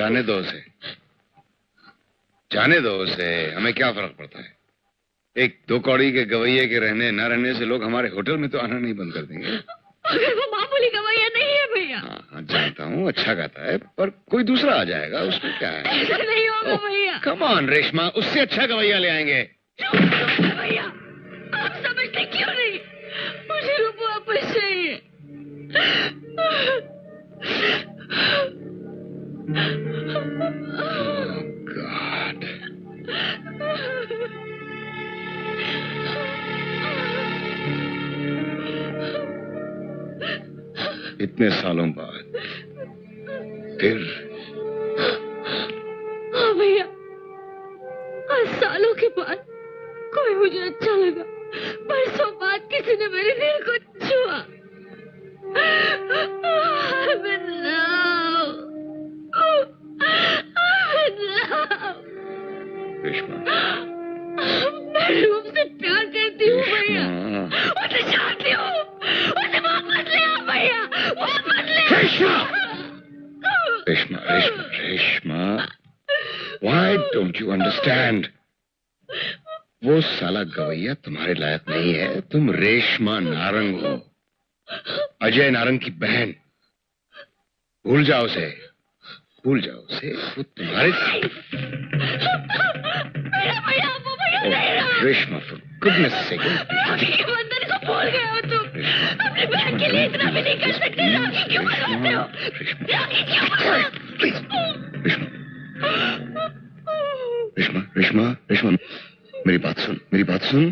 जाने दो उसे, जाने दो उसे, हमें क्या फर्क पड़ता है। एक दो कौड़ी के गवैये के रहने न रहने से लोग हमारे होटल में तो आना नहीं बंद कर देंगे। अगर वो मामूली गवैया नहीं है भैया। हाँ जानता हूँ, अच्छा गाता है, पर कोई दूसरा आ जाएगा, उसमें क्या है। ऐसा नहीं होगा भैया। कम ऑन रेशमा, उससे अच्छा गवैया ले आएंगे। भैया आप समझते क्यों नहीं, मुझे रूप वापस चाहिए। God. इतने सालों बाद फिर। हाँ भैया, आज सालों के बाद कोई मुझे अच्छा लगा। बरसों बाद किसी ने मेरे दिल को छुआ। I'm in love. I'm in love. Reshma, मैं रूप से प्यार करती हूँ भैया, उसे चाहती हूँ, उसे वापस ले आओ भैया, वापस ले आओ। रेशमा, रेशमा, Reshma, why don't you understand? वो साला गवैया तुम्हारे लायक नहीं है, तुम रेशमा नारंग हो, अजय नारंग की बहन। भूल जाओ उसे, भूल जाओ उसे, वो तुम्हारे। रेशमा, for goodness sake, राखी के बंधन को भूल गए हो तुम। अपनी बहन के लिए इतना भी नहीं कर सकते। राखी क्यों बनाते हो? राखी क्यों बनाते हो? रेशमा, रेशमा, रेशमा, मेरी बात सुन, मेरी बात सुन।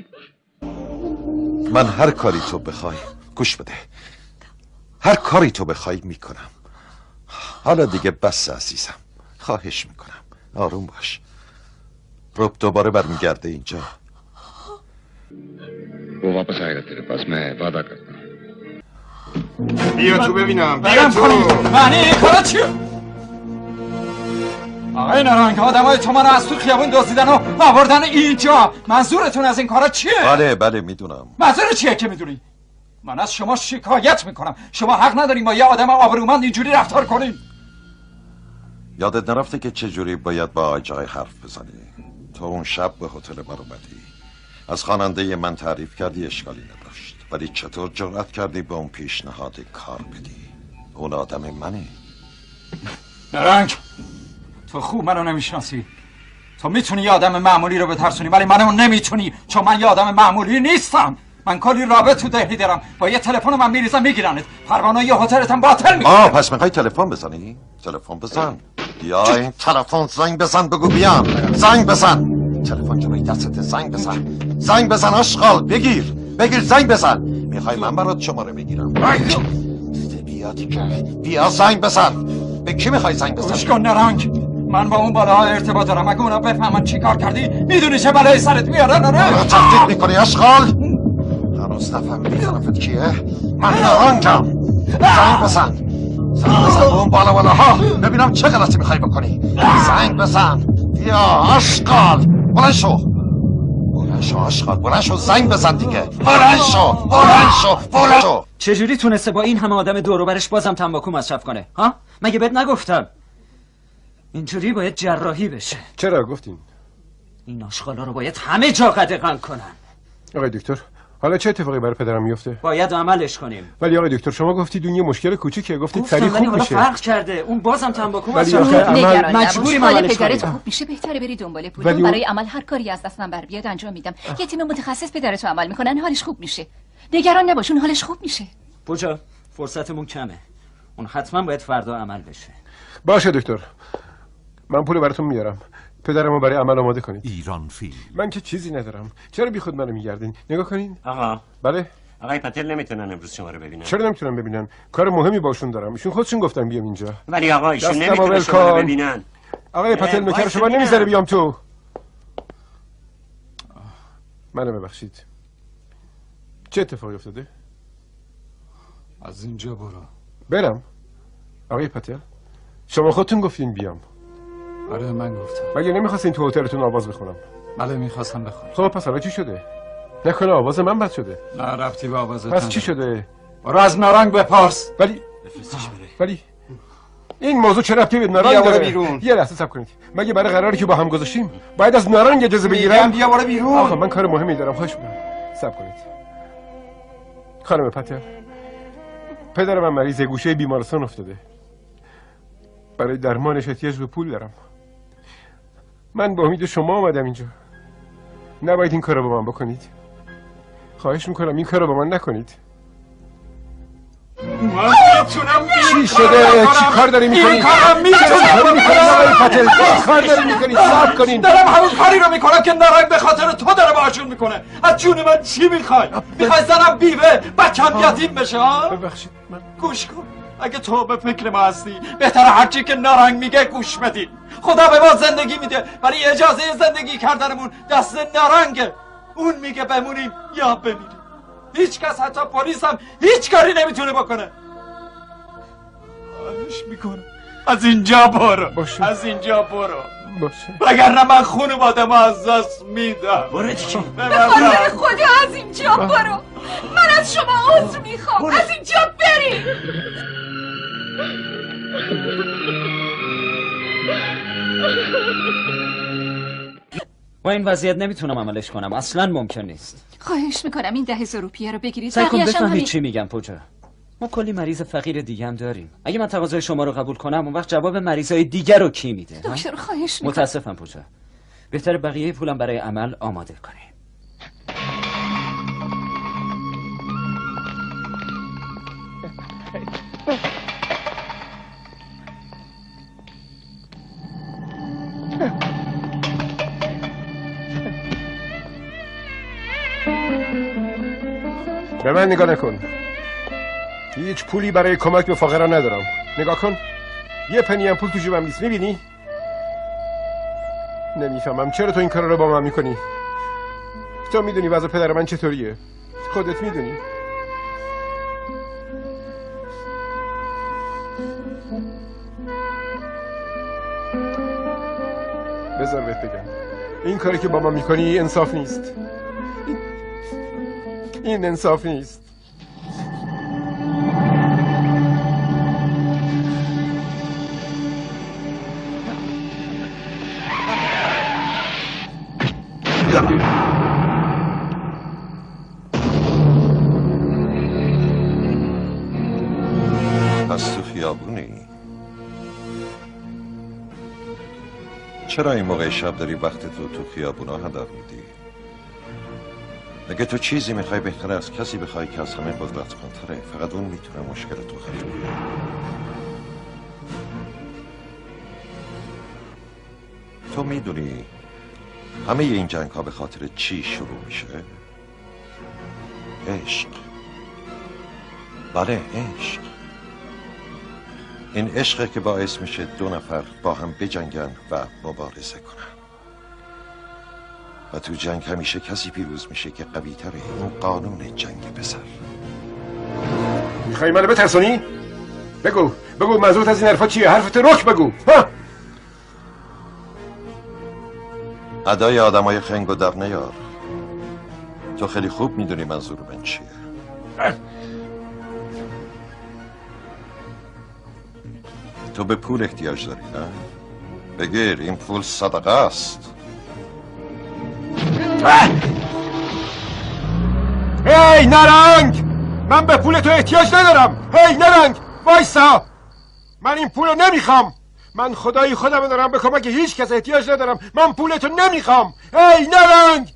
من هر کاری تو بخوای گوش بده، هر کاری تو بخوای میکنم. حالا دیگه بس عزیزم، خواهش میکنم آروم باش. روب دوباره برمیگرده اینجا. वो वापस आएगा तेरे पास, मैं वादा करता हूँ। بیا تو ببینم، بیا تو. معنی این کارا چیه؟ آقای نارنگ، آدمای تو من از تو خیابون دزدیدن و آوردن اینجا. منظورتون از این کارا چیه؟ بله بله میدونم. منظور چیه که میدونی؟ من از شما شکایت میکنم. شما حق نداریم با یه آدم آبرومند اینجوری رفتار کنیم. یادت نرفته که چجوری باید با آجای حرف بزنی؟ تو اون شب به هتل بر اومدی، از خواننده من تعریف کردی، اشکالی نداشت، ولی چطور جرأت کردی به اون پیشنهاد کار بدی؟ اون آدم منی. نارنگ، تو خوب منو نمیشناسی. تو میتونی یه آدم معمولی رو بترسونی، ولی منو نمیتونی، چون من یه آدم معمولی نیستم. من کلی رابط تو دهلی دارم، با یه تلفن من میریزم میگیرنت، پروانه یه هتلتم باطل میکنم. پس میخوای تلفن بزنی؟ تلفن بزن. یا این تلفن زنگ بزن، بگو بیان. زنگ بزن. تلفن جلوی دستت، زنگ بزن. زنگ بزن آشغال، بگیر زنگ بزن. میخوای من برات شماره بگیرم؟ بیا دیگه، بیا زنگ بزن. به کی میخوای زنگ بزن؟ گوش کن نارنگ، من با اون بالاها ارتباط دارم. اگه اونا بفهمن چی کار کردی میدونی چه بلایی سرت میارن. آره تهدید میکنی آشغال؟ هنوز نفهمیدی طرفت کیه؟ من نارنگم. زنگ بزن. زنگ بزن به اون بالاها، ببینم چه غلطی میخوای بکنی. زنگ بزن. بیا آشغال، بلند شو. بلند شو آشغال، بلند شو، زنگ بزن دیگه. بلند شو. چجوری تونسته با این همه آدم دور و برش بازم تنباکو مصرف کنه؟ ها؟ مگه بهت نگفتم اینجوری باید جراحی بشه؟ چرا گفتین؟ این آشغالا رو باید همه جا قدغن کنن. آقای دکتر، حالا چه اتفاقی برای پدرم میفته؟ باید عملش کنیم. ولی آقای دکتر شما گفتید اون یه مشکل کوچیکه، گفتید سریع خوب میشه. فرق کرده، اون بازم تنباکو ولی مصرف عمل مجبوری عملش پدرت خوب میشه، بهتره بری دنبال پول. ولی برای عمل هر کاری از دستم بر بیاد انجام میدم. یه تیم متخصص پدرتو عمل میکنن، حالش خوب میشه. نگران نباش، اون حالش خوب میشه. پوجا، فرصتمون کمه. اون حتما باید فردا عمل بشه. باشه دکتر، من پول براتون میارم. پدرمو برای عمل آماده کنید. ایران فیلم. من که چیزی ندارم، چرا بیخود منو میگردین؟ نگاه کنین. آقا. بله. آقای پتل نمیتونن امروز شما رو ببینن. چرا نمیتونن ببینن؟ کار مهمی باشون دارم. ایشون خودشون گفتن بیام اینجا. ولی آقا ایشون نمیتونن شما رو ببینن. آقای پتل نوکر شما نمیذاره بیام تو. منو ببخشید. چه اتفاقی افتاده؟ از اینجا برو. برم. آقای پتل شما خودتون گفتین بیام. آره من گفتم. مگه نمیخواستین تو هتلتون آواز بخونم؟ بله میخواستم بخونم. خب پس حالا چی شده؟ نکنه آواز من بد شده؟ نه ربطی به آوازت پس چی شده؟ برو از نارنگ بپرس. ولی این موضوع چه ربطی به نارنگ بیا برو داره؟ بیرون. یه لحظه صبر کنید. مگه برای قراری که با هم گذاشتیم باید از نارنگ اجازه بگیرم؟ بیا برو بیرون. آقا من کار مهمی دارم، خواهش می‌کنم صبر کنید. خانم پتر، پدر من مریض گوشه بیمارستان افتاده. برای درمانش احتیاج به پول دارم. من با امید شما آمدم اینجا. نباید این کارو با من بکنید. خواهش میکنم این کارو با من نکنید. چی شده؟ چی کار داری میکنی؟ این کارم کار داری میکنی؟ صبر کنین. دارم همون کاری رو میکنم که نارنگ به خاطر تو داره باهاشون میکنه. از جون من چی میخوای؟ میخوای زنم بیوه بچم یتیم بشه ها؟ ببخشید من گوش کن. اگه تو به فکر ما هستی بهتر هرچی که نارنگ میگه گوش بدی. خدا به ما زندگی میده ولی اجازه زندگی کردنمون دست نارنگه. اون میگه بمونیم یا بمیریم. هیچ کس حتی پلیس هم هیچ کاری نمیتونه بکنه. خواهش میکنم از اینجا برو. باشه. از اینجا برو باشه. وگرنه من خانواده‌ام از دست میدم. برو دیگه. به خاطر خدا از اینجا برو. من از شما عذر میخوام. از اینجا بری. با این وضعیت نمیتونم عملش کنم، اصلا ممکن نیست. خواهش میکنم این 10,000 روپیه رو بگیرید. سعی کن بقیه‌شم بفهمی همین. چی میگم پوجا. ما کلی مریض فقیر دیگه هم داریم. اگه من تقاضای شما رو قبول کنم اون وقت جواب مریضای دیگر رو کی میده؟ دکتر خواهش میکنم. متاسفم پوجا. بهتره بقیه پولم برای عمل آماده کنی. به من نگاه نکن. هیچ پولی برای کمک به فقرا ندارم. نگاه کن. یه پنی هم پول تو جیبم نیست. میبینی؟ نمیفهمم چرا تو این کار رو با من میکنی. تو میدونی وضع پدر من چطوریه. خودت میدونی. بذار بهت بگم این کاری که با من میکنی انصاف نیست. این انصاف نیست. پس تو خیابونی؟ چرا این موقع شب داری وقت تو خیابونا هدر میدی؟ اگه تو چیزی میخوای بهتره از کسی بخوای که از همه قدرتمندتره. فقط اون میتونه مشکل تو حل کنه. تو میدونی همه این جنگ ها به خاطر چی شروع میشه؟ عشق. بله عشق. این عشقه که باعث میشه دو نفر با هم بجنگن و مبارزه کنن و تو جنگ همیشه کسی پیروز میشه که قوی تره. این قانون جنگ پسر. میخوای منو بترسونی؟ بگو منظورت از این حرفا چیه؟ حرفت رک بگو. ها؟ ادای آدمای خنگو در نیار. تو خیلی خوب میدونی منظور من چیه. تو به پول احتیاج داری نه؟ بگیر، این پول صدقه است. هی نارنگ، من به پول تو احتیاج ندارم. هی نارنگ وایسا، من این پول رو نمیخوام. من خدای خودم دارم، به کمک هیچ کس احتیاج ندارم. من پول تو نمیخوام. هی نارنگ.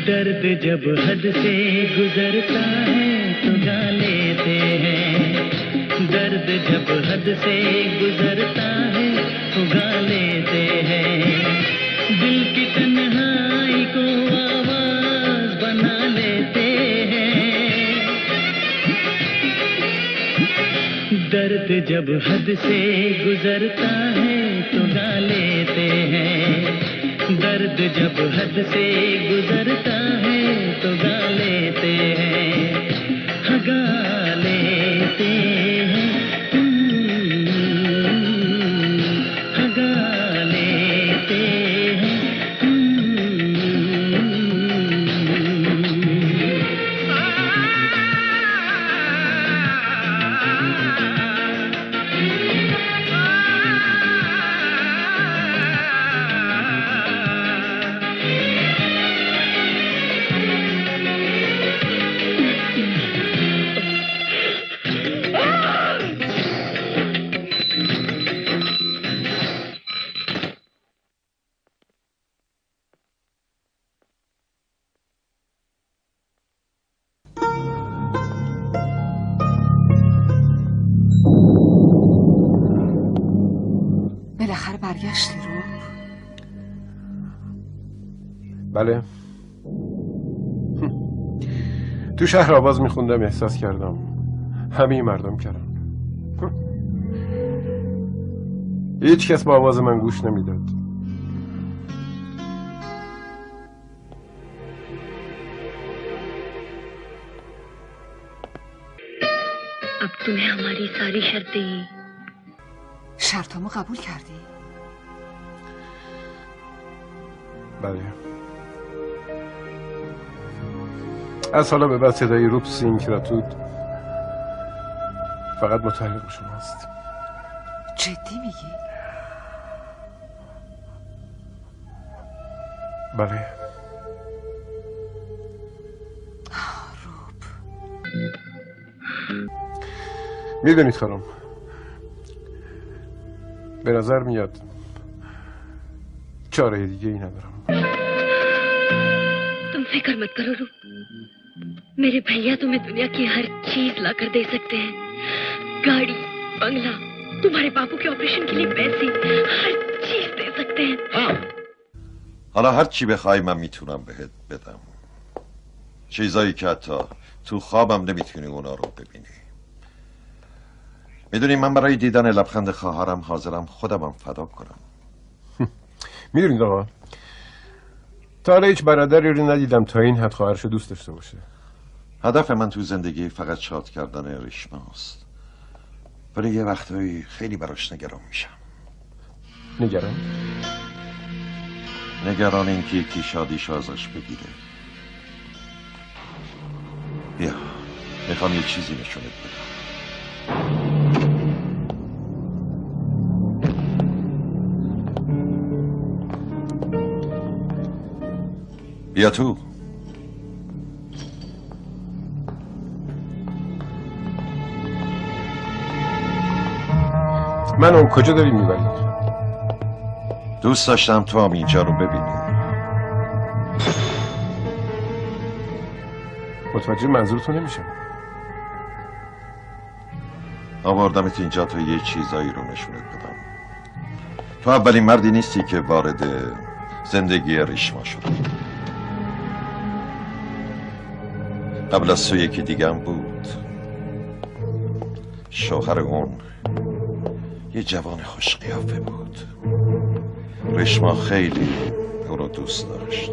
दर्द जब हद से गुजरता है तो गा लेते हैं, दर्द जब हद से गुजरता है तो गा लेते हैं, दिल की तन्हाई को आवाज बना लेते हैं, दर्द जब हद से गुजरता है तो गा लेते हैं, दर्द जब हद से गुजरता है तो गा लेते हैं, गा लेते हैं, गा लेते हैं। بالاخره برگشتی رو؟ بله. تو شهر آواز میخوندم احساس کردم همه مردم کردم. هیچ کس با آواز من گوش نمیداد. अब तूने हमारी सारी शर्तें شرطامو قبول کردی؟ بله. از حالا به بعد صدای روپ سینکراتود فقط متعلق به شماست. جدی میگی؟ بله. روپ میدونید خانم، به نظر میاد چاره دیگه ای ندارم. तुम फिक्र मत करो रूप, मेरे भैया तुम्हें दुनिया की हर चीज ला कर दे सकते हैं, गाड़ी, बंगला, तुम्हारे बापू के ऑपरेशन के लिए पैसे, हर चीज दे सकते हैं. حالا هر چی بخوای من میتونم بهت بدم، چیزایی که حتی تو خوابم نمیتونی اونا رو ببینی. میدونی من برای دیدن لبخند خواهرم حاضرم خودمم فدا کنم. میدونید آقا، تا حالا هیچ برادری رو ندیدم تا این حد خواهرشو دوست داشته باشه. هدف من تو زندگی فقط شاد کردن ریشماست، ولی یه وقتایی خیلی براش نگران میشم. نگران؟ نگران اینکه یکی شادیش ازش بگیره. بیا میخوام یه چیزی نشونت بدم. بیا تو. منو کجا داری میبرید؟ دوست داشتم تو هم اینجا رو ببینی. متوجه منظورتون نمیشم. آوردمت اینجا تا یه چیزایی رو نشونت بدم. تو اولین مردی نیستی که وارد زندگی ریشما شدی. قبل از تو یکی دیگه هم بود. شوهر اون یه جوان خوش قیافه بود. ریشما خیلی او رو دوست داشت.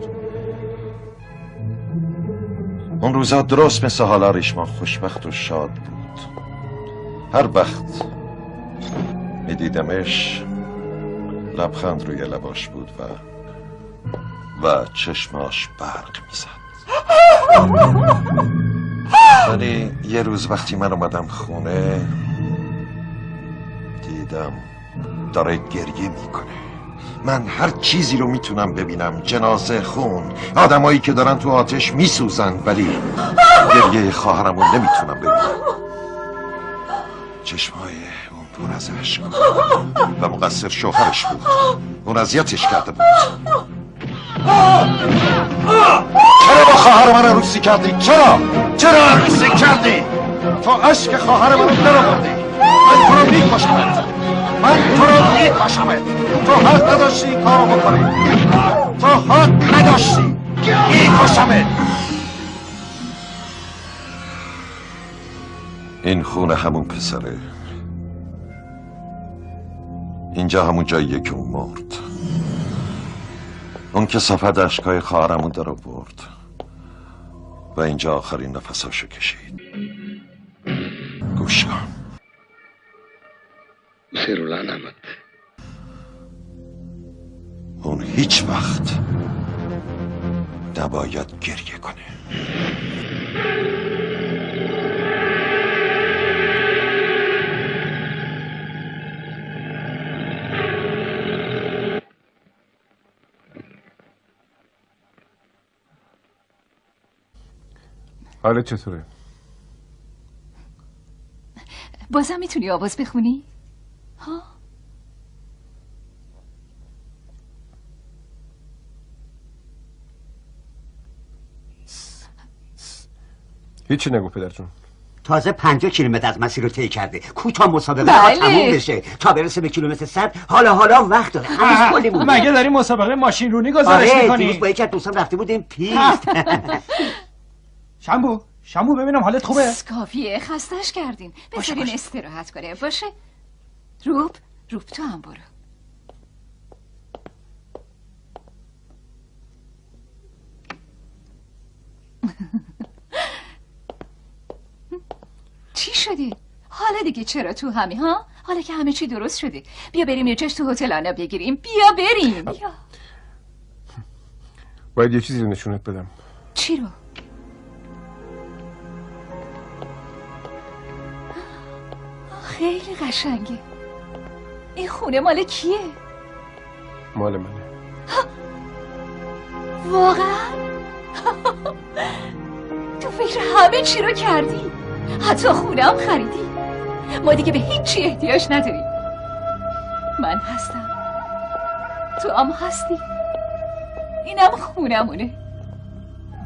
اون روزا درست مثل حالا ریشما خوشبخت و شاد بود. هر وقت میدیدمش لبخند روی لباش بود و چشماش برق میزد. ولی یه روز وقتی من اومدم خونه دیدم داره گریه میکنه. من هر چیزی رو میتونم ببینم، جنازه، خون، آدمایی که دارن تو آتش میسوزن، ولی گریه خواهرم رو نمیتونم ببینم. چشمای اون پر از عشق و مقصر شوهرش بود. اون اذیتش کرده بود. خواهر من عروسی کردی؟ چرا عروسی کردی؟ تو عشق خواهر من در آوردی. من تو رو میکشمت، تو حق نداشتی این کارو بکنی، تو حق نداشتی، میکشمت. این خونه همون پسره، اینجا همون جاییه که اون مرد، اون که صفت اشکای خواهرمون در آورد و اینجا آخرین نفساشو کشید. گوش کن. उसे रुलाना मत. اون هیچ وقت نباید گریه کنه. حالت چطوره؟ بازم میتونی آواز بخونی؟ ها؟ هیچی نگو پدر جون. تازه 50 کیلومتر از مسیر رو طی کرده. کوتاه مسابقه تموم بشه تا برسه به کیلومتر 100. حالا وقت داره. هنوز کلی مونده. مگه داری مسابقه ماشین رونی گزارش می‌کنی؟ دیروز با یکی از دوستان رفته بودیم پیست. شنبو ببینم حالت خوبه؟ کافیه، خستش کردین. بذارین استراحت کنه. باشه؟ روب تو هم برو. چی شده؟ حالا دیگه چرا تو همی ها؟ حالا که همه چی درست شده بیا بریم یه جاش تو هتل آنا بگیریم. بیا بریم. بیا. باید یه چیزی رو نشونت بدم. چی رو؟ خیلی قشنگه. این خونه مال کیه؟ مال منه. واقعا؟ تو فکر همه چی رو کردی؟ حتی خونه هم خریدی؟ ما دیگه به هیچ چی احتیاج نداریم. من هستم، تو هم هستی، اینم خونمونه.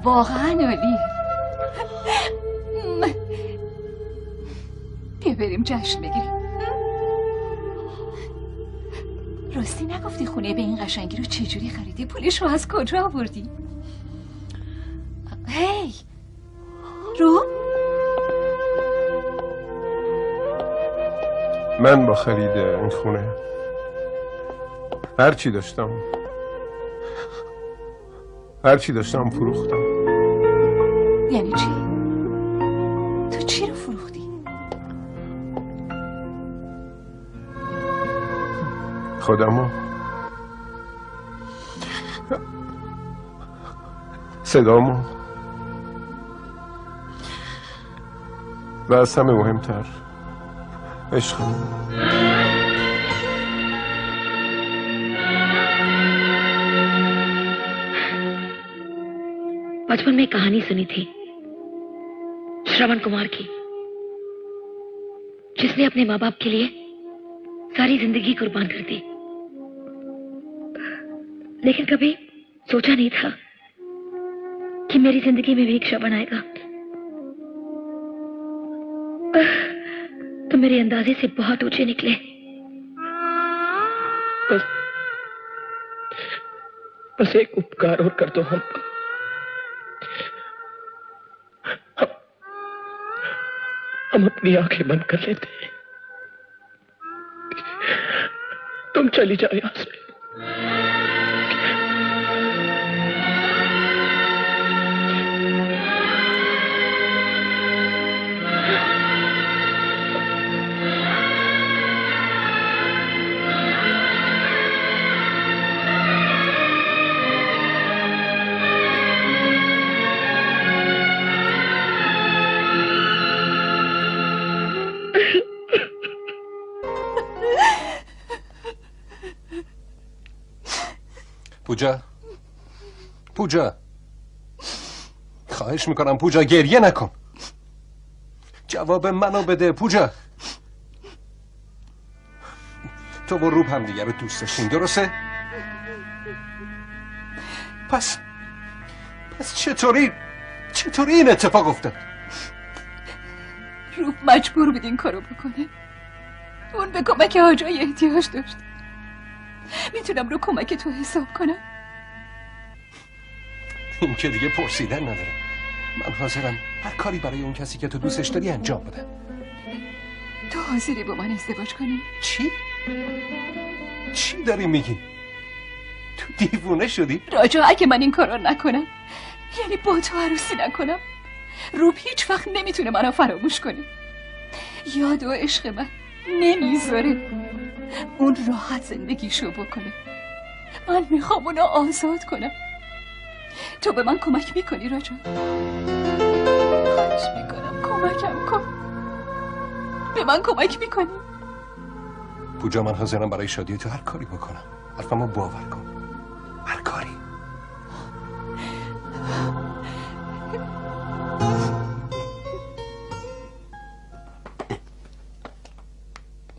واقعا عالیه. بیا بریم جشن بگیریم. راستی نگفتی خونه به این قشنگی رو چجوری خریدی؟ پولش رو از کجا آوردی؟ هی رو من با خرید این خونه هر چی داشتم فروختم. یعنی چی؟ تو چی رو فروختی؟ خودمو، صدامو و از همه مهمتر عشقمو. बचपन में एक कहानी सुनी थी श्रवण कुमार की, जिसने अपने माँ बाप के लिए सारी जिंदगी कुर्बान कर दी, लेकिन कभी सोचा नहीं था कि मेरी जिंदगी में भी एक श्रवण आएगा। तो मेरे अंदाजे से बहुत ऊंचे निकले। बस एक उपकार और कर दो हम अपनी आंखें बंद कर लेते हैं। तुम चली जाओ यहां से। پوجا خواهش میکنم پوجا گریه نکن. جواب منو بده پوجا. تو و روب هم دیگه رو دوست داشتین درسته؟ پس چطوری چطوری این اتفاق افتاد؟ روح مجبور بود این کارو بکنه. اون به کمک آجای احتیاج داشت. میتونم رو کمک تو حساب کنم؟ این که دیگه پرسیدن نداره. من حاضرم هر کاری برای اون کسی که تو دوستش داری انجام بدم. تو حاضری با من ازدواج کنی؟ چی داری میگی؟ تو دیوونه شدی؟ راجا اگه من این کارو نکنم، یعنی با تو عروسی نکنم، روب هیچ وقت نمیتونه منو فراموش کنه. یاد و عشق من نمیذاره اون راحت زندگیشو بکنه. من میخوام اونو آزاد کنم. تو به من کمک میکنی راجا؟ خواهش میکنم کمکم کن. به من کمک میکنی؟ پوجا، من حاضرم برای شادی تو هر کاری بکنم. حرفمو باور کن. هر کاری.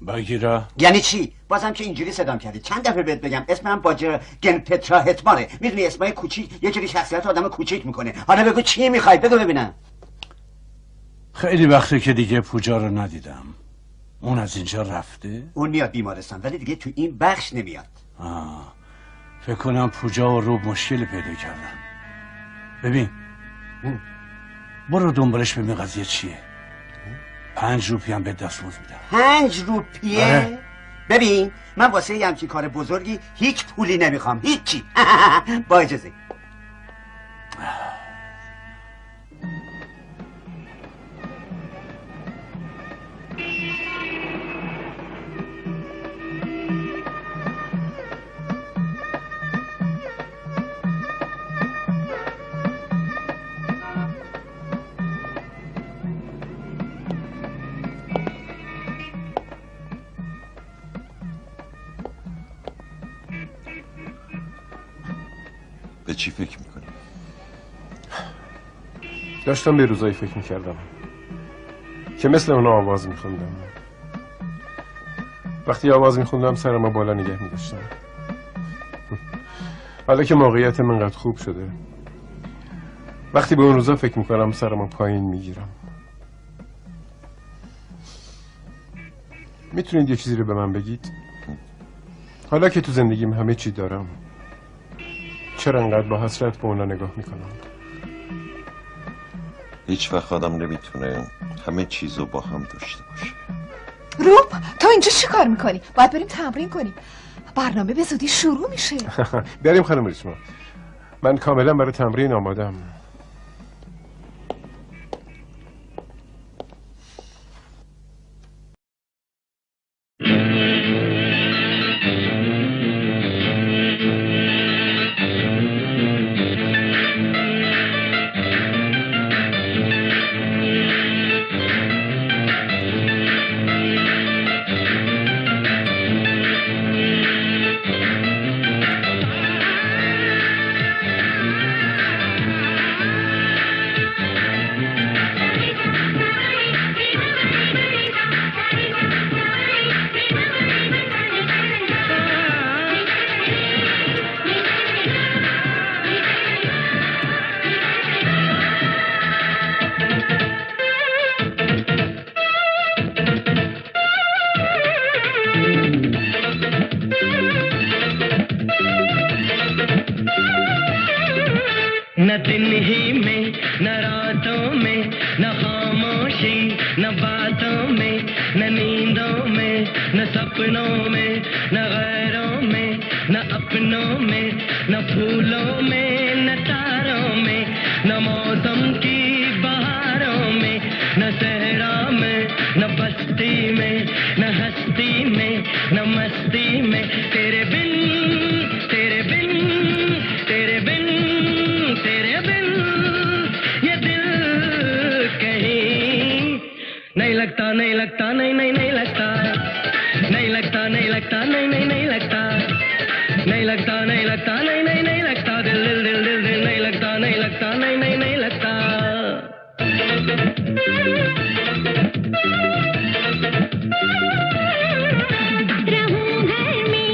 باگیرا یعنی چی؟ بازم که اینجوری صدام کردی. چند دفعه بهت بگم اسمم باجرا گن پترا هتماره. میدونی اسمای کوچیک یه جوری شخصیت آدم کوچیک میکنه. حالا بگو چی میخوای؟ بگو ببینم. خیلی وقته که دیگه پوجا رو ندیدم. اون از اینجا رفته؟ اون میاد بیمارستان ولی دیگه تو این بخش نمیاد. فکر کنم پوجا و روب مشکلی پیدا کردن. ببین برو دنبالش ببین قضیه چیه. 5 روپیه هم به دستمزد میدم. 5 روپیه؟ آره. ببین من واسه یه همچین کار بزرگی هیچ پولی نمیخوام. هیچی. با اجازه. به چی فکر میکنی؟ داشتم به روزایی فکر میکردم که مثل اونا آواز میخوندم. وقتی آواز میخوندم سرمو بالا نگه میداشتم. حالا که موقعیت من قد خوب شده، وقتی به اون روزا فکر میکنم سرمو پایین میگیرم. میتونید یه چیزی رو به من بگید؟ حالا که تو زندگیم همه چی دارم، چرا انقدر با حسرت به اونا نگاه میکنم؟ هیچ وقت آدم نمیتونه همه چیزو با هم داشته باشه. روب تو اینجا چی کار میکنی؟ باید بریم تمرین کنیم. برنامه به زودی شروع میشه. بریم خانم ریشما. من کاملا برای تمرین آمادم. न दिन ही में न रातों में न खामोशी न बातों में न नींदों में न सपनों में न गैरों में न अपनों में न फूलों में न तारों में न मौसम की बहारों में न सहरा में न बस्ती में न हस्ती में न मस्ती में तेरे बिन तेरे बिन तेरे बिन तेरे बिन ये दिल कहीं नहीं लगता नहीं लगता नहीं नहीं नहीं लगता नहीं लगता नहीं लगता नहीं नहीं नहीं लगता नहीं लगता नहीं लगता नहीं नहीं नहीं लगता दिल दिल दिल दिल दिल नहीं लगता नहीं लगता नहीं नहीं नहीं लगता रहूं घर में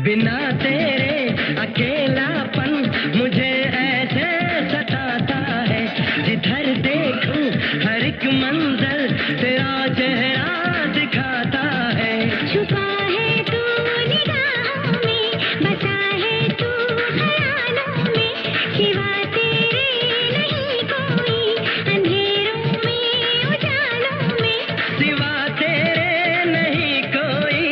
बिना तेरे अकेलापन मुझे ऐसे सताता है, जिधर देखूं हर एक मंजर तेरा चेहरा दिखाता है। छुपा है तू निगाहों में, बसा है तू ख्यालों में, सिवा तेरे नहीं कोई अंधेरों में उजालों में। सिवा तेरे नहीं कोई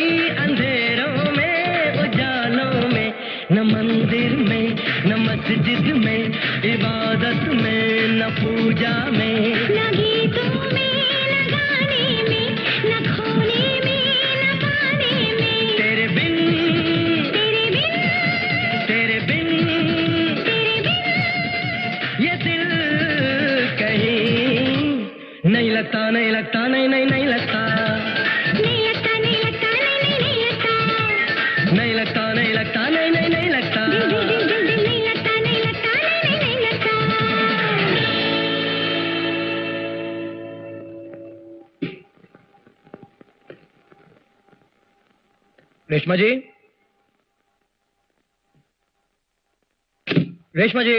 अंधेरों में उजालों में। न मंदिर में न मस्जिद में, इबादत में न पूजा में, न गीतों में न गाने में, न खोने में न पाने में। तेरे बिन तेरे बिन तेरे बिन तेरे बिन ये दिल कहीं नहीं लगता, नहीं लगता, नहीं नहीं नहीं लगता, नहीं लगता, नहीं लगता, नहीं नहीं नहीं लगता, नहीं लगता, नहीं लगता, नहीं नहीं नहीं लगता। दिल दिल दिल दिल दिल नहीं लगता, नहीं लगता, नहीं नहीं नहीं लगता। रेशमा जी, रेशमा जी,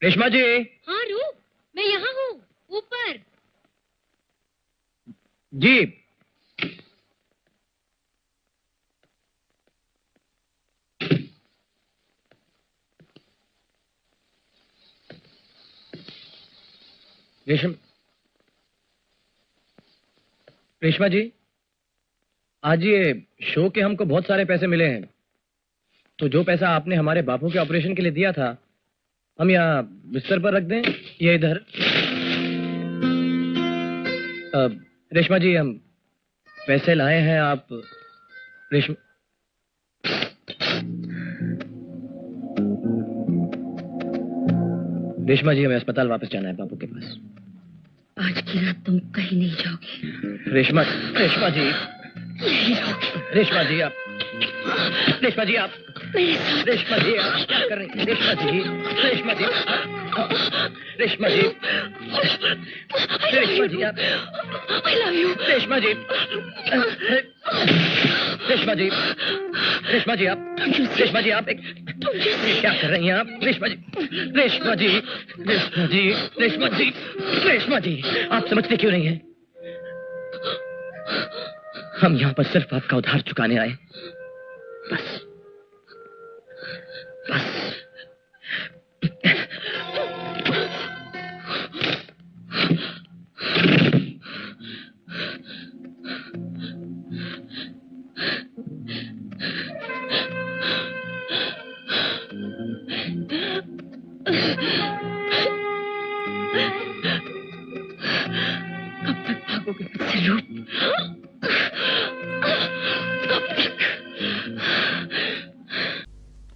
रेशमा जी। हाँ रूप, मैं यहाँ हूँ, ऊपर। जी। रेशमा जी, आज ये शो के हमको बहुत सारे पैसे मिले हैं, तो जो पैसा आपने हमारे बापू के ऑपरेशन के लिए दिया था, हम यहाँ बिस्तर पर रख दें या इधर? रेशमा जी, हम पैसे लाए हैं। आप रेशमा जी, हमें अस्पताल वापस जाना है बापू के पास। आज की रात तुम कहीं नहीं जाओगे। रेशमा जी, यहीं रहोगे। रेशमा जी आप मेरे साथ। रेशमा जी आप क्या कर रही हैं? रेशमा जी, रेशमा जी, रेशमा जी, रेशमा जी आप I love you। रेशमा जी, रेशमा जी, रेशमा जी आप रेशमा जी आप क्या कर रही हैं आप? रेशमा जी, रेशमा जी, रेशमा जी, रेशमा जी, रेशमा जी, आप समझते क्यों नहीं हैं? हम यहाँ पर सिर्फ आपका उधार चुकाने आए, बस बस। कब तक भागोगे मुझसे रूप?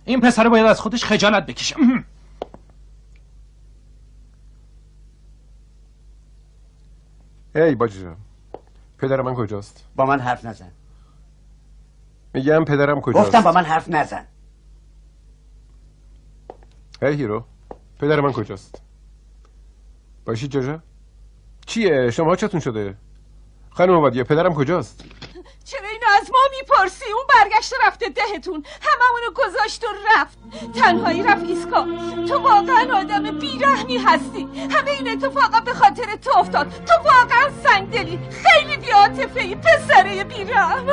این پسر باید از خودش خجالت بکشه. هی باجی جان، پدر من کجاست؟ با من حرف نزن. میگم پدرم کجاست؟ گفتم با من حرف نزن. هی هیرو، پدر من کجاست؟ باشید جوجا؟ چیه؟ شما چتون شده؟ خانم آبادیه، پدرم کجاست؟ چرا اینو از ما میپرسی؟ اون برگشته رفته دهتون، هممونو گذاشت و رفت، تنهایی رفت ایسکا. تو واقعا آدم بیرحمی هستی. همه این اتفاقا به خاطر تو افتاد. تو واقعا سنگدلی، خیلی بی‌عاطفه‌ای، پسره بیرحم.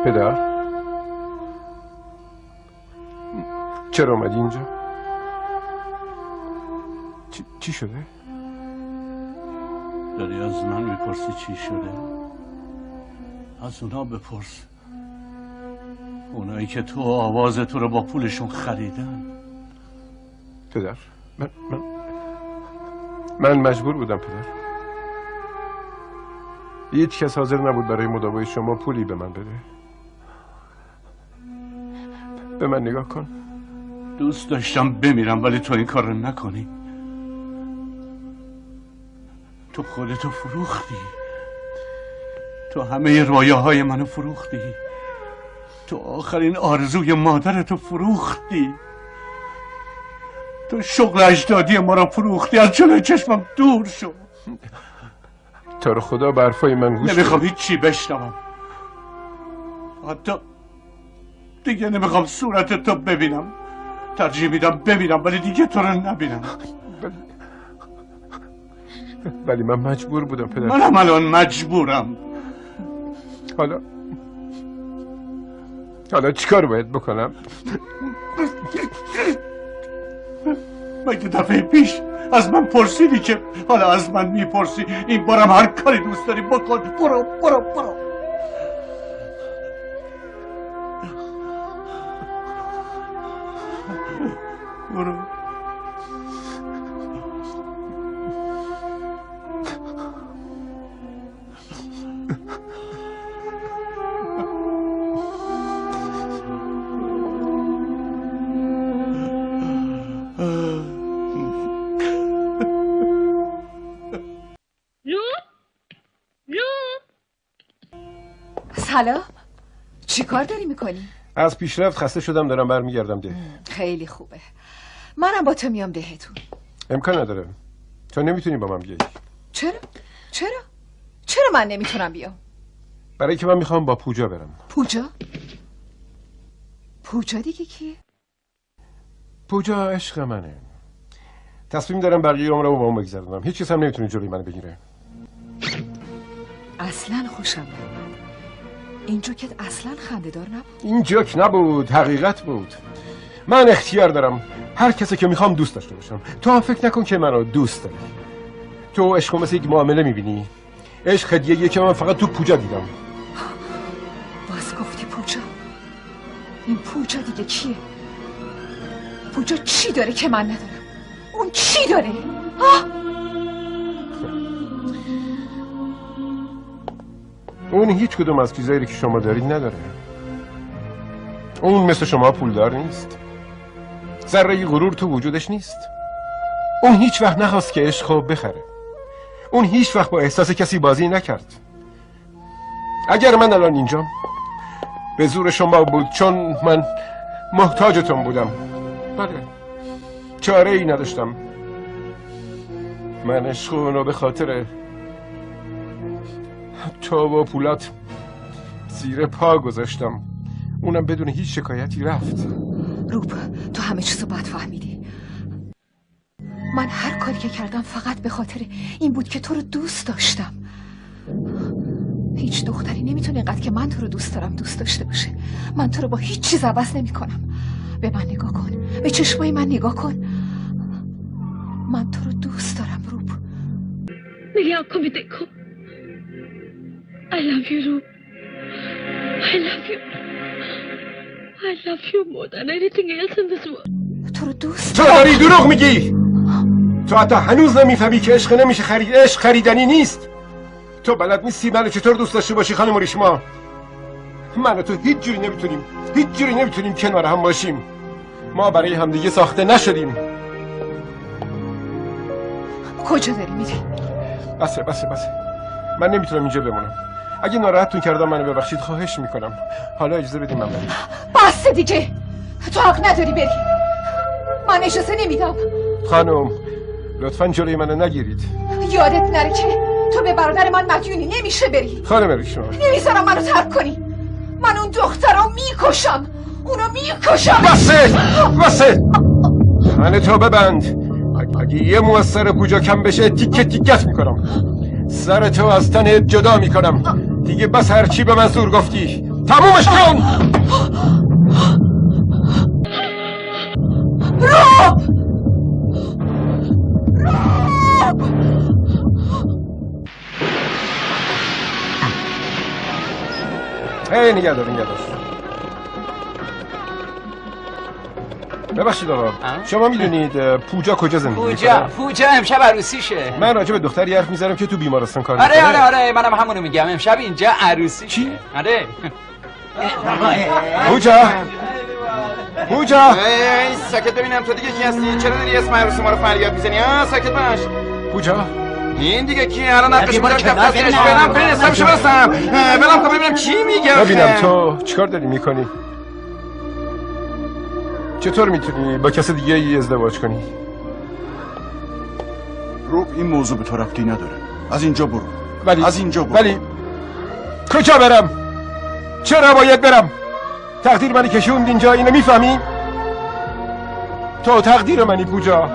پدر چرا اومدی اینجا؟ چی شده؟ داری از من میپرسی چی شده؟ از اونا بپرس، اونایی که تو آواز تو رو با پولشون خریدن. پدر من مجبور بودم پدر. هیچ کس حاضر نبود برای مداوای شما پولی به من بده. به من نگاه کن. دوست داشتم بمیرم ولی تو این کار رو نکنی. تو خودتو فروختی، تو همه رویاهای منو فروختی، تو آخرین آرزوی مادرتو فروختی، تو شغل اجدادی ما رو فروختی. از جلوی چشمم دور شو. تو رو خدا به حرفای من گوش نمیخوام هیچ چی بشنوم، حتی دیگه نمیخوام صورت تو ببینم. ترجیح میدم ببینم ولی دیگه تو رو نبینم. ولی من مجبور بودم پدر. منم الان مجبورم. حالا چیکار باید بکنم؟ مگه دفعه پیش از من پرسیدی که حالا از من میپرسی؟ این بارم هر کاری دوست داری بکن. برو برو برو. برو. سلام. چی کار داری میکنی؟ از پیشرفت خسته شدم، دارم برمیگردم ده. خیلی خوبه، منم با تو میام دهتون. امکان نداره، تو نمیتونی با من بیایی. چرا من نمیتونم بیام؟ برای که من میخوام با پوجا برم. پوجا دیگه کیه؟ پوجا عشق منه. تصمیم دارم بقیه عمرمو با اون بگذرونم. هیچ کس هم نمیتونه جلوی منو بگیره. اصلا خوشم نمیاد. این جوکت اصلا خنده‌دار نبود. این جوک نبود، حقیقت بود. من اختیار دارم هر کسی که میخوام دوست داشته باشم. تو هم فکر نکن که منو دوست داری. تو عشق مثل یک معامله میبینی. عشق هدیه‌ایه که من فقط تو پوجا دیدم. باز گفتی پوجا؟ این پوجا دیگه کیه؟ پوجا چی داره که من ندارم؟ اون چی داره؟ اون هیچ کدوم از چیزایی که شما دارید نداره. اون مثل شما پولدار نیست. ذره غرور تو وجودش نیست. اون هیچ وقت نخواست که عشقو بخره. اون هیچ وقت با احساس کسی بازی نکرد. اگر من الان اینجام به زور شما بود، چون من محتاجتون بودم. بله، چاره ای نداشتم. من عشق اونو به خاطر تو و پولات زیر پا گذاشتم. اونم بدون هیچ شکایتی رفت. روپ، تو همه چیزو بد فهمیدی. من هر کاری که کردم فقط به خاطر این بود که تو رو دوست داشتم. هیچ دختری نمیتونه اینقدر که من تو رو دوست دارم دوست داشته باشه. من تو رو با هیچ چیز عوض نمی کنم. به من نگاه کن، به چشمای من نگاه کن. من تو رو دوست دارم روپ. मेरी आंखों में देखो. I love you रूप. I love you. I love you more than anything else in this world. تو رو دوست تو داری دروغ میگی. تو حتی هنوز نمیفهمی که عشق نمیشه خرید. عشق خریدنی نیست. تو بلد نیستی منو چطور دوست داشته باشی خانم ریشما. من و تو هیچ جوری نمیتونیم کنار هم باشیم. ما برای همدیگه ساخته نشدیم. کجا داری میری؟ بسه من نمیتونم اینجا بمونم. اگه ناراحتتون کردم منو ببخشید، خواهش میکنم. حالا اجازه بدید من برم. بسه دیگه، تو حق نداری بری. من اجازه نمیدم. خانم لطفاً جلوی منو نگیرید. یادت نره که تو به برادر من مدیونی، نمیشه بری. خانم ریشما، نمیذارم منو ترک کنی. من اون دخترو میکشم. اونو میکشم. بسه من تو ببند. اگه یه مو از سر پوجا کم بشه تیکه تیکت میکنم. سر تو از تنت جدا میکنم. دیگه بس هرچی به من زور گفتی تمومش کن. نگهدار. ببخشید آقا، شما میدونید پوجا کجا زندگی میکنه؟ پوجا امشب عروسیشه. من راجع به دختری حرف میزنم که تو بیمارستان کار میکنه. آره منم همونو میگم، امشب اینجا عروسیشه. چی؟ آره. پوجا ساکت ببینم، تو دیگه کی هستی؟ چرا داری اسم عروس ما رو فریاد میزنی؟ ساکت باش. پوجا این دیگه کی؟ الان نقش میذارم دفترش برم حسابشو برسم. برم تا ببینم چی میگه. ببینم تو چیکار داری میکنی؟ چطور میتونی با کس دیگه ای ازدواج کنی؟ روب این موضوع به تو ربطی نداره. از اینجا برو. ولی کجا برم؟ چرا باید برم؟ تقدیر منی کشوند اینجا، اینو میفهمی؟ تو تقدیر منی پوجا،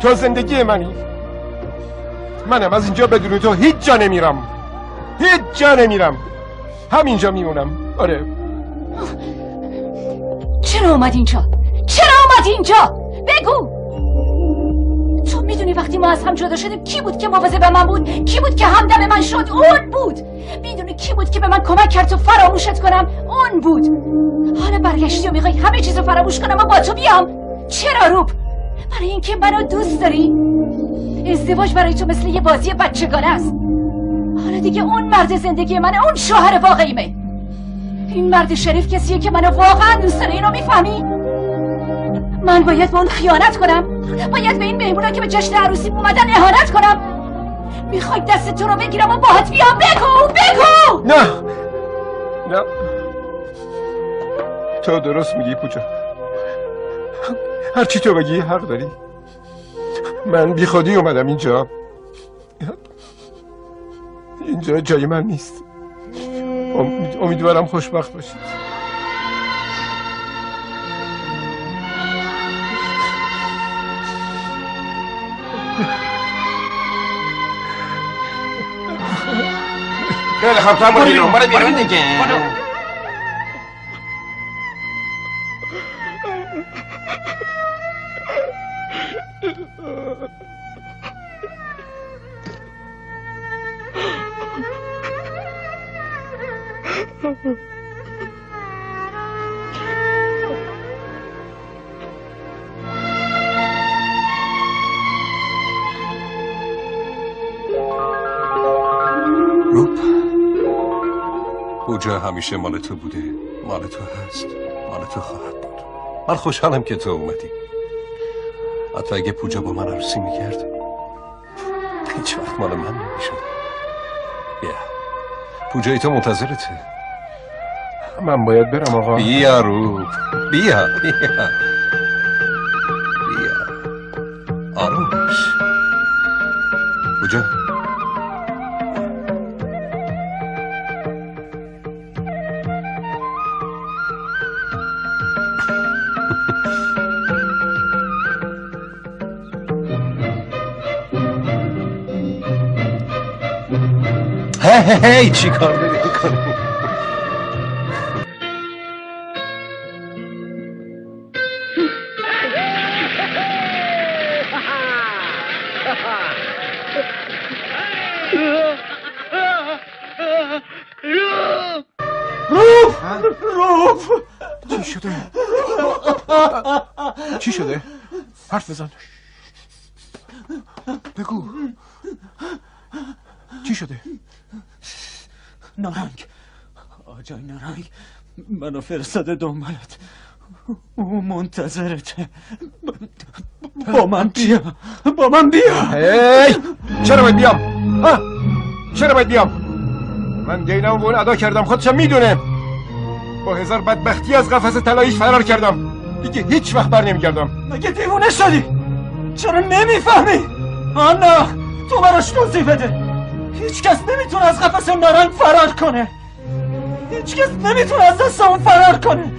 تو زندگی منی. منم از اینجا بدون تو هیچ جا نمیرم. همینجا میمونم. آره. چرا اومد اینجا؟ بگو. تو میدونی وقتی ما از هم جدا شدیم کی بود که مواظب من بود؟ کی بود که همدم من شد؟ اون بود. میدونی کی بود که به من کمک کرد تو فراموشت کنم؟ اون بود. حالا برگشتی و میخوای همه چیزو فراموش کنم و با تو بیام؟ چرا روب؟ برای اینکه منو دوست داری؟ ازدواج برای تو مثل یه بازی بچگانه است. حالا دیگه اون مرد زندگی منه، اون شوهر واقعیمه. این مرد شریف کسیه که منو واقعا دوست داره، اینو میفهمی؟ من باید به اون خیانت کنم؟ باید به این مهمونا که به جشن عروسی اومدن اهانت کنم؟ میخوای دست تو رو بگیرم و باهات بیام؟ بگو. نه تو درست میگی پوجا، هرچی تو بگی حق داری. من بی خودی اومدم اینجا جای من نیست. امیدوارم خوشبخت باشید. خیلی خوب، تو هم برو بیرون دیگه. پوجا همیشه مال تو بوده، مال تو هست، مال تو خواهد بود. من خوشحالم که تو اومدی. حتی اگه پوجا با من عروسی میکرد هیچ وقت مال من نمیشد. بیا پوجای تو منتظرته. من باید برم آقا. بیا روب، بیا آروم باش پوجا. هی چی کار داری میکنی؟ روب چی شده؟ حرف بزن، بگو چی شده؟ نارنگ، آجای نارنگ منو فرستاده دنبالت، او منتظرته. با من بیا. هی چرا باید بیام؟ چرا باید بیام؟ من دینم و اون ادا کردم، خودشم میدونه. با هزار بدبختی از قفس طلاییش فرار کردم، دیگه هیچ وقت بر نمیگردم. مگه دیوونه شدی؟ چرا نمیفهمی؟ آنا تو براش توضیح بده. هیچ کس نمیتونه از قفس نارنگ فرار کنه. هیچ کس نمیتونه از دست اون فرار کنه.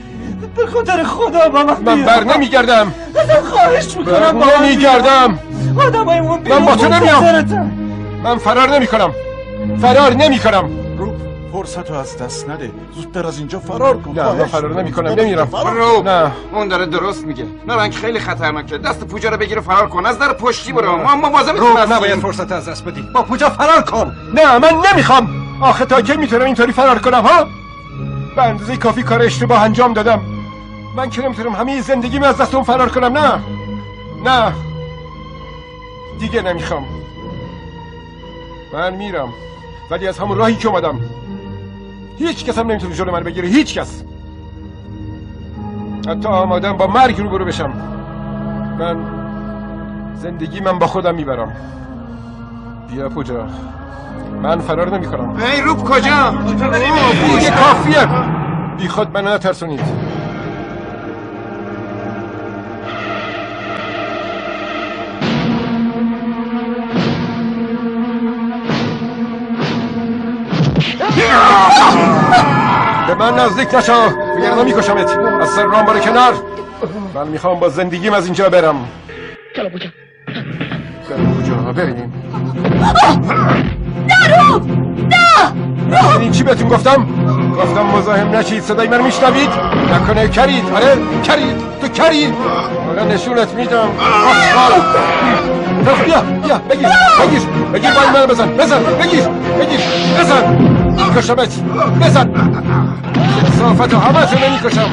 به خاطر خدا با من بیا. من بر نمیگردم. ازم خواهش میکنم بر نمیگردم. آدمایمون من با تو نمیام. من فرار نمیکنم. روب فرصتو از دست نده، زودتر از اینجا فرار کن. نه من فرار نمیکنم، نمیرم. روب نه، اون داره درست میگه. نارنگ خیلی خطرناکه. دست پوجا رو بگیر و فرار کن، از در پشتی برو. ما مواظبت هستیم. نباید فرصت از دست بدی. با پوجا فرار کن. نه من نمیخوام. آخه تا کی میتونم اینطوری فرار کنم ها؟ به اندازه کافی کار اشتباه انجام دادم. من که نمیتونم همه زندگیمو از دست اون فرار کنم. نه دیگه نمیخوام. من میرم، ولی از همون راهی که اومدم. هیچ کس هم نمیتونه جلو من بگیره، هیچ کس. حتی آمادم با مرگ روبرو بشم. من زندگی با خودم میبرم. بیا پوجا، من فرار نمی کنم. ای روب کجا؟ دیگه کافیه. بی خود منو نترسونید. به من نزدیک نشو، وگرنه میکشمت. از سر رام برو کنار. من میخوام با زندگیم از اینجا برم. چلو پوجا، بریم. نه روب، نه. این چی بهتون گفتم مزاحم نشید. صدای من میشنوید؟ نکنه کرید. آره کرید، تو کرید. حالا نشونت میدم. بیا بگیر با این منو بزن. بگیر میکشمت. بزن. صافتو همه تو نمیکشم.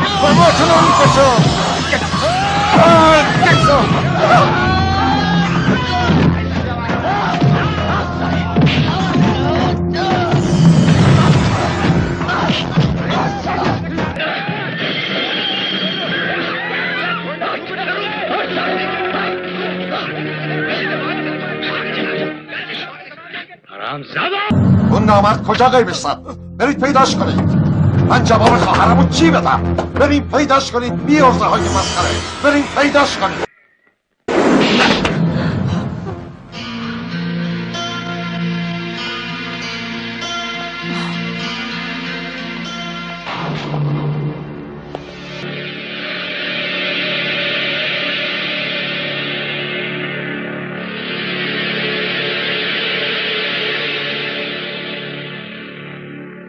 اون نامرد کجا غیبستن؟ برید پیداش کنید. من جواب خواهرمو چی بدم؟ برید پیداش کنید. بی عرضه های مسخره. برید پیداش کنید.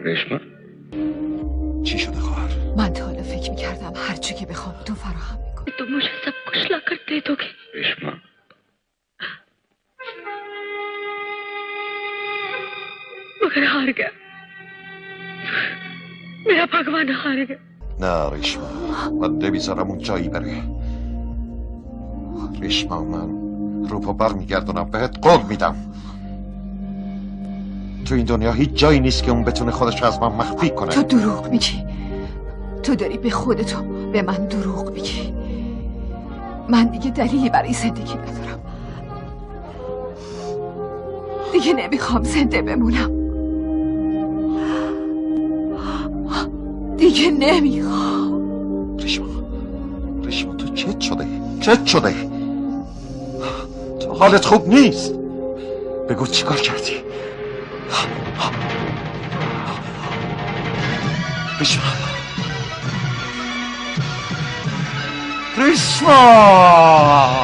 रेशमा چی شده خواهر؟ من تا حالا فکر میکردم هر چی که بخوام تو فراهم میکنی. तुम मुझे सब कुछ ला कर दे दोगे। रेशमा मगर हार गया, मेरा भगवान हार गया। نه ریشما، من نمیذارم اون جایی بره. ریشما، من رو پا بر میگردونم، بهت قول میدم. تو این دنیا هیچ جایی نیست که اون بتونه خودش از من مخفی کنه. تو دروغ میگی. تو داری به خودتو به من دروغ میگی. من دیگه دلیلی برای زندگی ندارم. دیگه نمیخوام زنده بمونم. دیگه نمیخوام. ریشما تو چت شده؟ تو حالت خوب نیست. بگو چیکار کردی؟ ریشما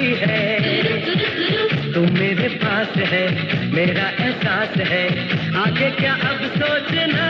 कोई है, तू मेरे पास है, मेरा एहसास है, आगे क्या अब सोचना।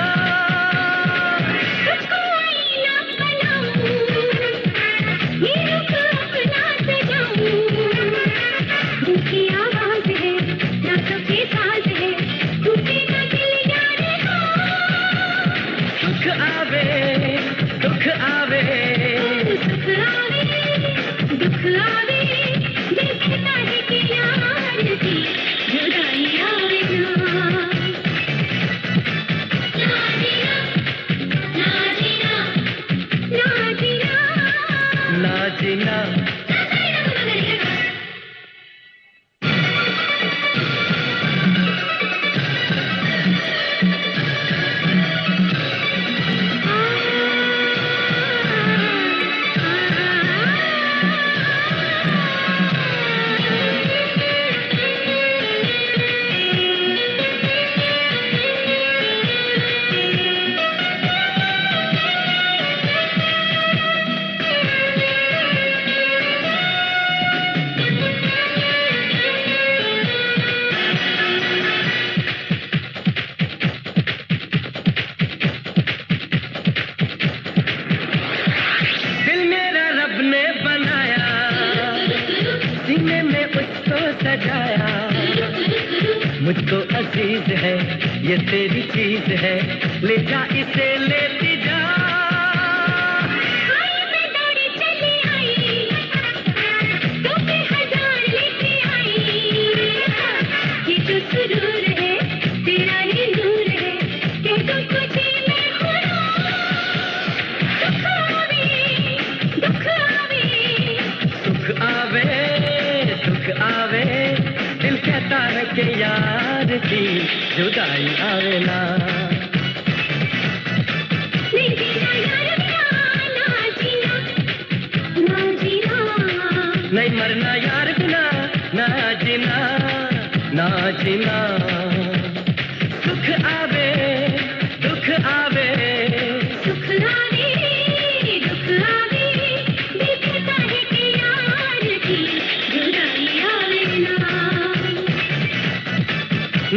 मुझको अजीज है ये तेरी चीज है, ले जा इसे लेती जा। ये जो सुरूर है तेरा ही नूर है, कह दो तुझे मैं खुदा। दुख आवे सुख आवे, दिल कहता है कि यार की जुदाई आवे ना। नहीं जीना यार बिना, ना जीना ना जीना, नहीं मरना यार बिना, ना जीना ना जीना। सुख आवे दुख आवे, सुख आवे दुख आवे, दिल कहता है कि यार की जुदाई आवे ना।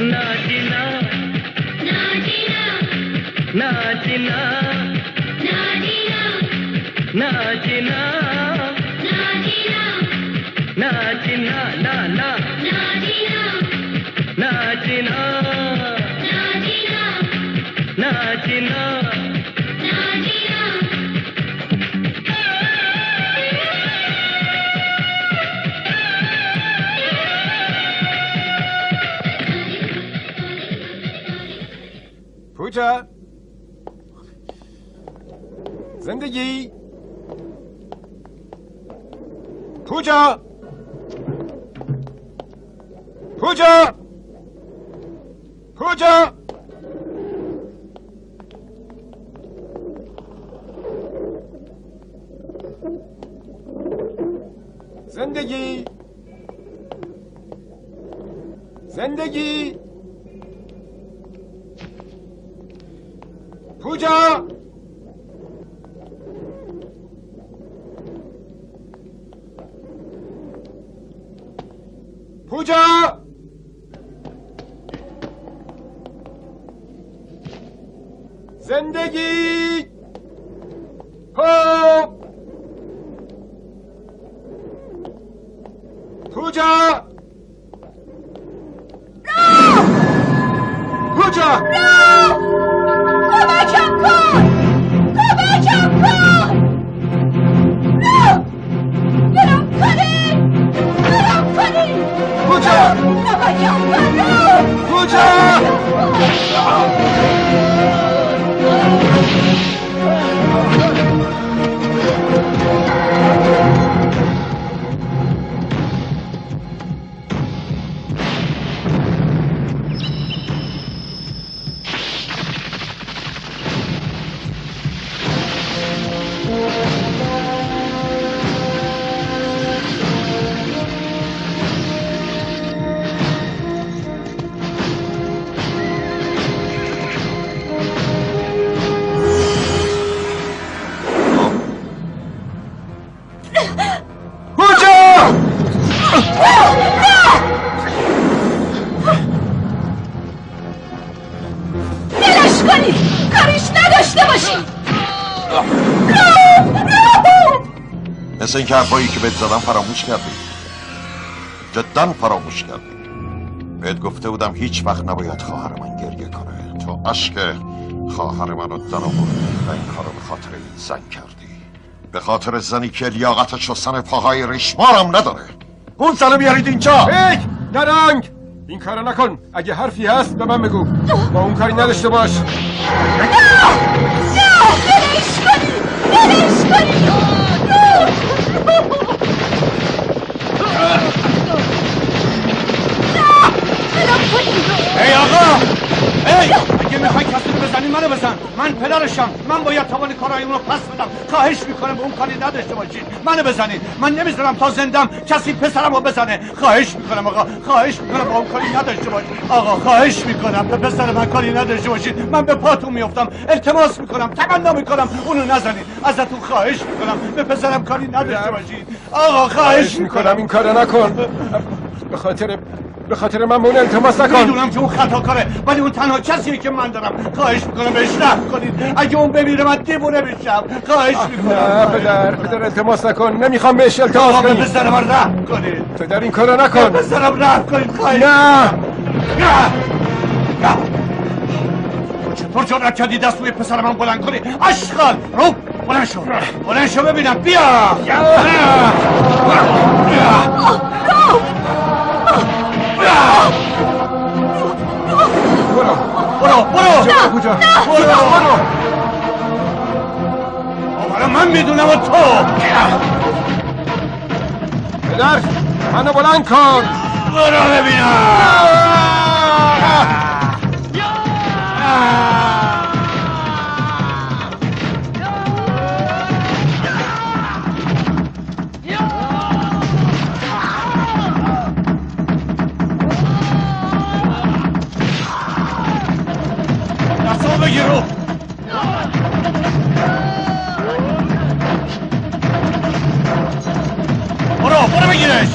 ना जीना ना जीना ना जीना ना जीना ना जीना ना जीना ना जीना ना ना ना जीना ना जीना ना जीना ना जीना ना जीना। पूजा जिंदगी, पूजा पूजा पूजा जिंदगी जिंदगी, पूजा पूजा जिंदगी हो, पूजा पूजा کمکم کن کمکم کن برام کنی برام کنی کجا کمکم کن کجا مثل اینکه حرفایی که بهت زدم فراموش کردی. جدا فراموش کردی. بهت گفته بودم هیچ وقت نباید خواهر من گریه کنه. تو اشک خواهر منو در آوردی و این کارو به خاطر این زن کردی. به خاطر زنی که لیاقت شستن پاهای ریشمارم نداره. اون زنو بیارید اینجا. هیچ نرنگ، این کارو نکن. اگه حرفی هست به من بگو. با اون کاری نداشته باش. نه بلش کنی، بلش کنی. ای آقا، ای اگه میخوای کسی رو بزنی منو بزن. من پدرشم. من باید توان کارهای اونو پس بدم. خواهش میکنم به اون کاری نداشته باشید. منو بزنید. من نمیذارم تا زندم کسی پسرم رو بزنه. خواهش میکنم آقا، خواهش میکنم با اون کاری نداشته باشید. آقا خواهش میکنم به پسر من کاری نداشته باشید. من به پاتون میافتم، التماس میکنم، تمنا میکنم اونو نزنید. ازتون خواهش میکنم به پسرم کاری نداشته باشید. آقا خواهش میکنم این کارو نکن. به خاطر من اون التماس نکن. میدونم که اون خطا کاره، ولی اون تنها کسیه که من دارم. خواهش میکنم بهش رحم کنید. اگه اون بمیره من دیوونه میشم. خواهش میکنم. پدر التماس نکن. نمیخوام بهش التماس کنی. به پسر من رحم کنید. پدر این کارو نکن. به پسرم رحم کنید. خواهش نه. چطور جرأت کردی دست روی پسر من بلند کنی؟ اشغال رو بلند شو ببینم. بیا برو. من میدونم و تو. پدر منو بلند کن. برو ببینم. دستو بگیرو. برو بگیرش.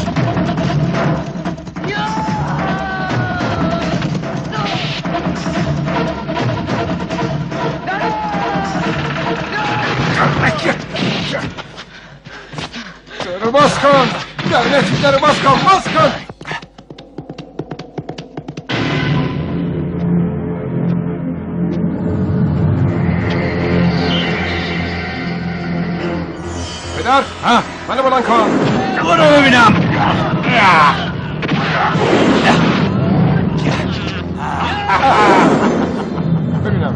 درو باز کن. درو باز کن. پدر منو بلند کن. برو ببینم. ببینم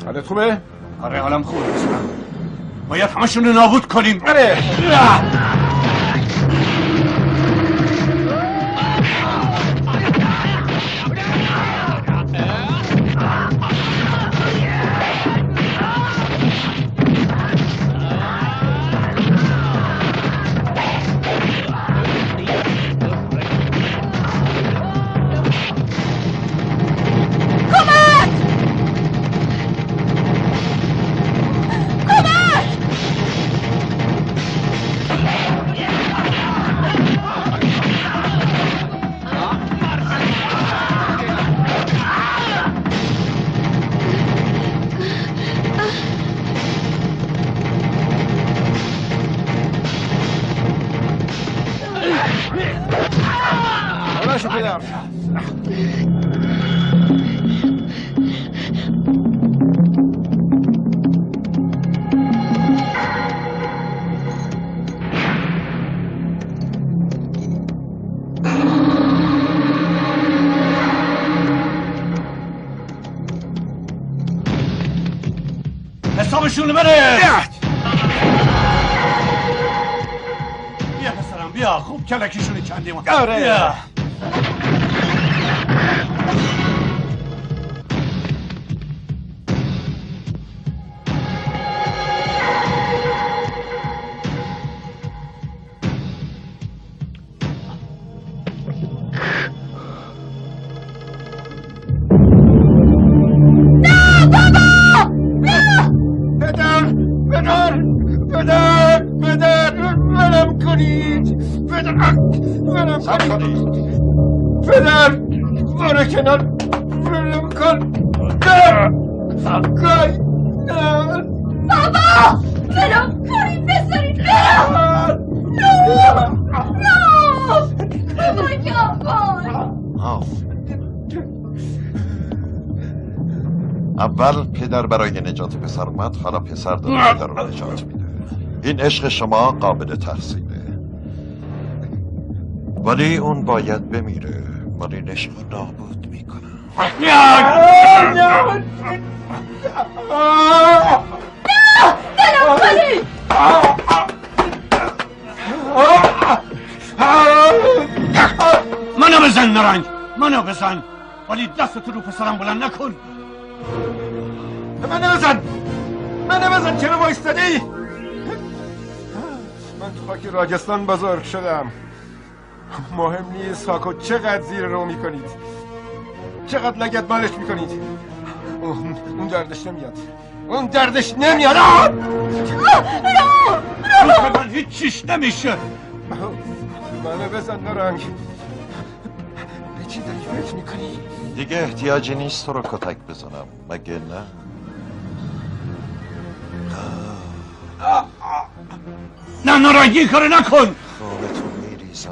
حالت خوبه؟ آره حالم خوبه. باید همشون رو نابود کنیم. آره. حسابشون بره. بیا پسرم بیا. خوب کلکیشونی کندیم. آره. پدر برو کنار. برم کن. بابا برو کنید بذارید برم. اول پدر برای نجات پسر اومد، حالا پسر داره پدر رو نجات میده. این عشق شما قابل تحسینه، ولی اون باید بمیره. من این عشق رو نابود میکنم. منو بزن نارنج، منو بزن، ولی دستتو رو پسرم بلند نکن. منو بزن چرا وایستادی؟ من تو خاک راجستان بزرگ شدم. مهم نیست خاکو چقدر زیر رو میکنید، چقدر لگد بالش میکنید، اون دردش نمیاد، اون دردش نمیاد. من هیچ چیش نمیشه. منو بزن نارنج. به چی داری فکر میکنی؟ دیگه احتیاجی نیست تو رو کتک بزنم، مگه نه؟ نه نارنج این کارو نکن. خونتون میریزم.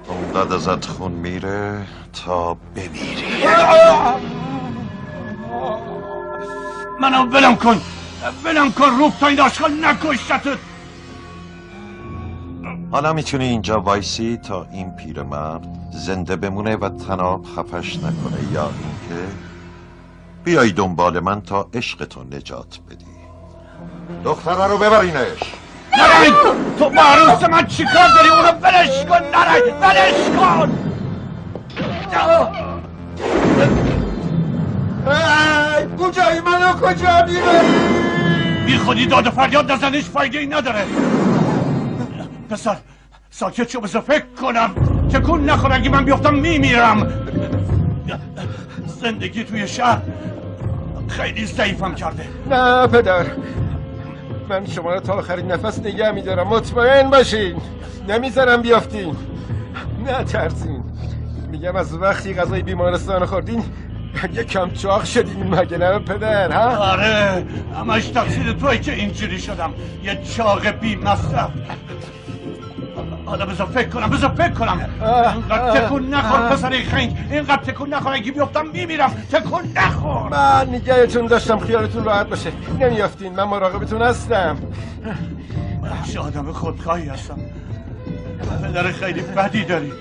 اونقدر ازت خون میره تا بمیری. منو ولم کن، ولم کن. روب تا این آشغال نکشتت. حالا میتونی اینجا وایسی تا این پیرمرد زنده بمونه و تناب خفش نکنه، یا اینکه بیای دنبال من تا عشقتو نجات بدی. دختره رو ببرینش. نارنج تو با عروس من چیکار داری؟ اونو ولش کن نارنج، ولش کن. کجایی؟ منو کجا میبری؟ بی خودی داد و فریاد نزنش، فایده ای نداره. پسر ساکت شو بذار فکر کنم. تکون نخور، اگه من بیفتم میمیرم. زندگی توی شهر خیلی ضعیفم کرده. نه پدر، من شما رو تا آخرین نفس نگه میدارم، مطمئن باشین. نمیذارم بیافتین، نه ترسین. میگم از وقتی غذای بیمارستان خوردین یکم چاق شدین، مگه نه پدر؟ ها؟ آره، همش تقصیر توی که اینجوری شدم، یه چاق بی مصرف. حالا بذار فکر کنم. اینقدر تکون نخور پسر خنگ، اینقدر تکون نخور، اگه بیفتم میمیرم. تکون نخور. من نگهتون داشتم خیالتون راحت باشه، نمیافتین. من مراقبتون هستم. من چه آدم خودخواهی هستم. پدر خیلی بدی داری.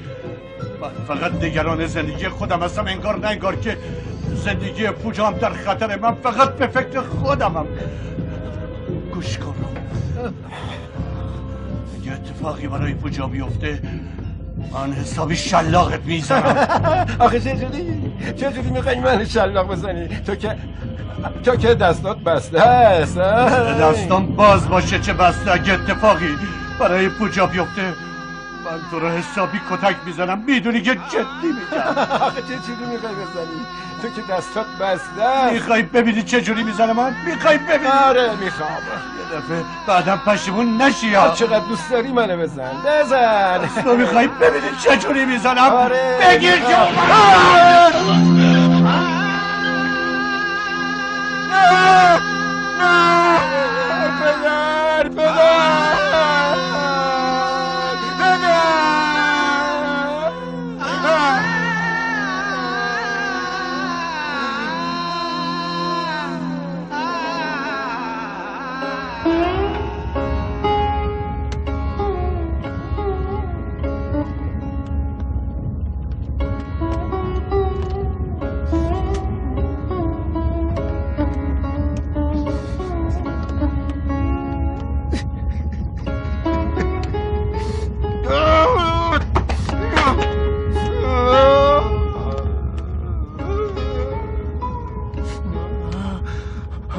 من فقط نگران زندگی خودم هستم، انگار نه انگار که زندگی پوجام در خطره. من فقط به فکر خودمم. گوش کن، اگه اتفاقی برای پوجا بیفته من حسابی شلاقت میزنم. آخه چجوری میخوایی من شلاق بزنی؟ تو که دستات بسته هست. دستان باز باشه چه بسته. اگه اتفاقی برای پوجا بیفته من تو رو حسابی کتک میزنم، میدونی که جدی میگم. آخه چجوری میخوای بزنی؟ تو که دستات بسته. میخوای ببینی چجوری میزنه من؟ میخوای ببینی؟ آره میخوام. یه دفعه بعدم پشیمون نشی. چقدر دوست داری منو بزن. تو میخوای ببینی چجوری میزنم؟ آره. بگیر که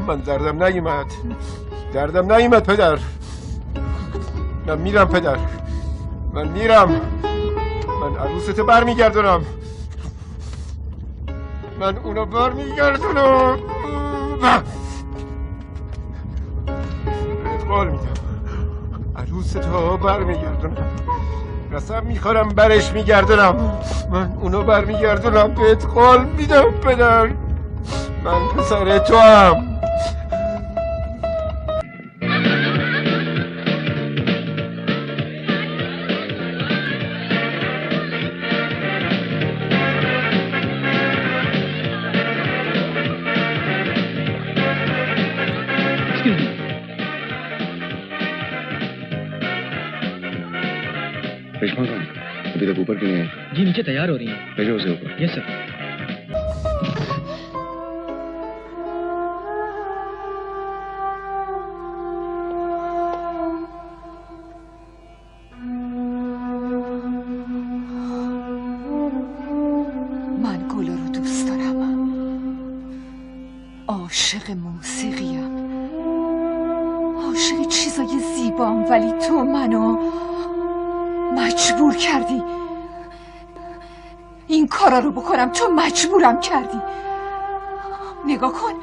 من دردم نیومد پدر. من میرم پدر، من میرم. من عروستو برمیگردونم، من اونو برمیگردونم. بهت قول میدم عروستو برمیگردونم، قسم میخورم برش میگردونم. من اونو برمیگردونم، بهت قول میدم پدر. من پسر تو هم. रेशमा कौन अभी तक ऊपर क्यों नहीं है? जी नीचे तैयार हो रही हैं। भेजो उसे ऊपर। Yes sir. من گل رو دوست دارم، عاشق موسیقیم، عاشق چیزای زیبام، ولی تو منو مجبور کردی این کارا رو بکنم. تو مجبورم کردی. نگاه کن،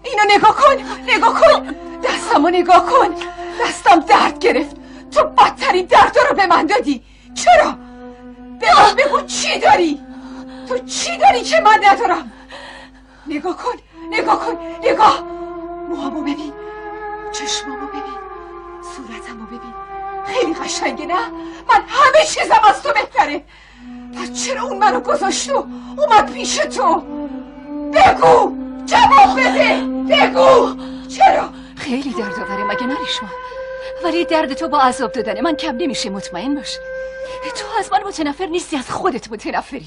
اینو نگاه کن، نگاه کن، دستمو نگاه کن، دستم درد گرفت. تو بدترین دردا رو به من دادی. چرا؟ به من بگو چی داری؟ تو چی داری که من ندارم؟ نگاه کن، نگاه کن، نگاه. موهامو ببین، چشمامو ببین، صورتمو ببین. خیلی قشنگه نه؟ من همه چیزم از تو بهتره. پس چرا اون منو گذاشت و اومد پیش تو؟ بگو، جواب بده، بگو چرا؟ خیلی دردآوره مگه نه ریشما؟ ولی درد تو با عذاب دادن من کم نمیشه، مطمئن باش. تو از من متنفر نیستی، از خودت متنفری.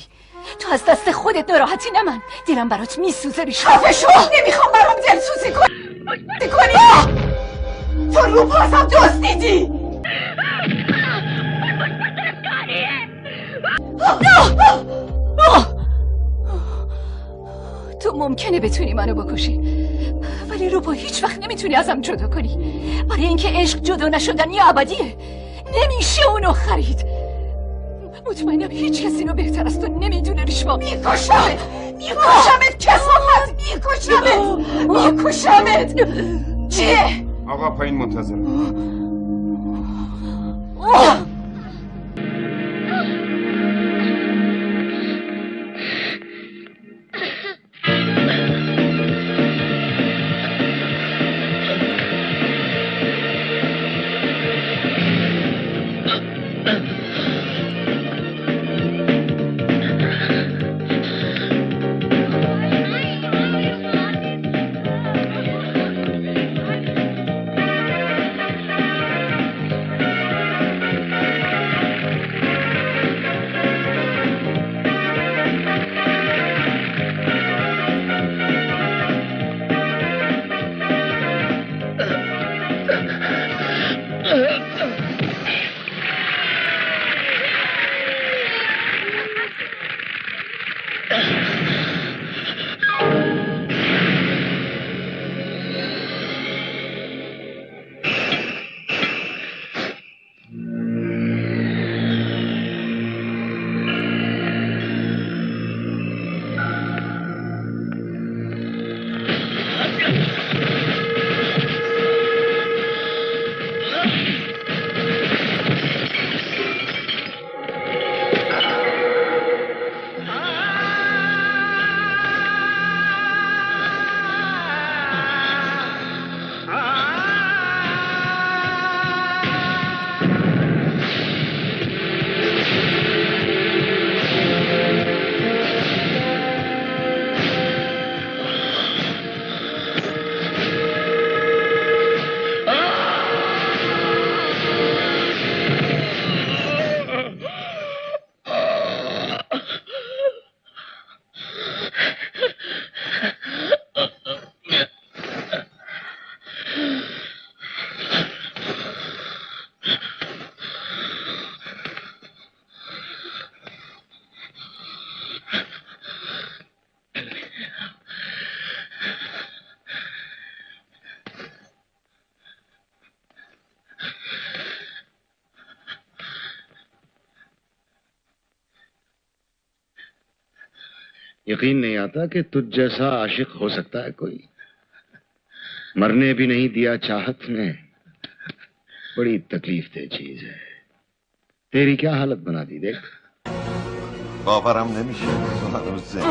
تو از دست خودت ناراحتی، نه من. دلم برات میسوزه ریشما. خفه شو، نمیخوام برام دلسوزی کنی. تو رو پاسم دزدیدی. تو ممکنه بتونی منو بکشی، ولی رو با هیچ وقت نمیتونی ازم جدا کنی. برای اینکه عشق جدا نشدنی ابدیه، نمیشه اونو خرید. مطمئنم هیچ کسی رو بهتر از تو نمیدونه ریشما. میکشمت، میکشمت کسافت، میکشمت. چیه؟ آقا پایین منتظر. यकीन नहीं आता कि तुझ जैसा आशिक हो सकता है कोई। मरने भी नहीं दिया चाहत ने, बड़ी तकलीफ दे चीज है। तेरी क्या हालत बना दी देख। باورم نمیشه تو هنوز زنده.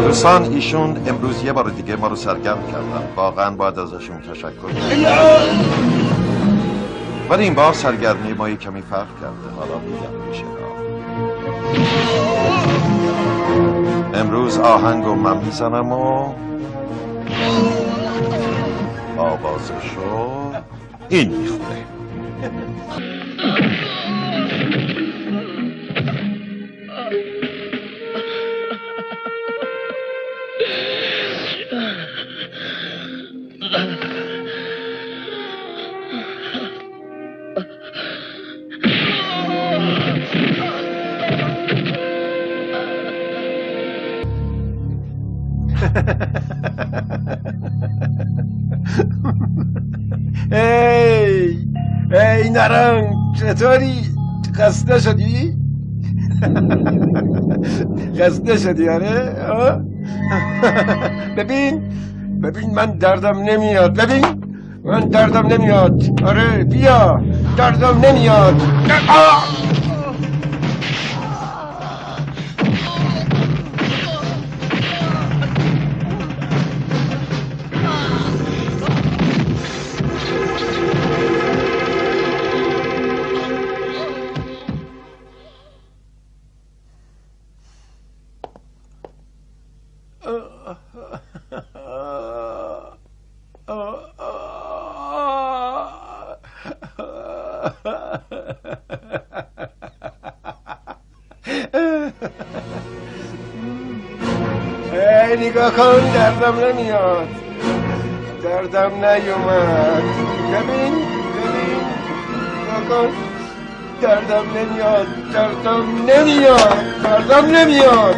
دوستان ایشون امروز یه بار دیگه ما رو سرگرم کردن، واقعا باید ازشون تشکر کنم. ولی این بار سرگرمی ما یک کمی فرق کرده. حالا میگم میشه. امروز آهنگو من میزنم و آوازشو این میخونه. ای نرنگ، چطوری؟ خسته شدی؟ خسته شدی آره؟ ببین من دردم نمیاد. ببین من دردم نمیاد. آره بیا، دردم نمیاد. نگاه کن، دردم نمیاد. دردم نیومد. ببین نگاه کن، دردم نمیاد. دردم نمیاد.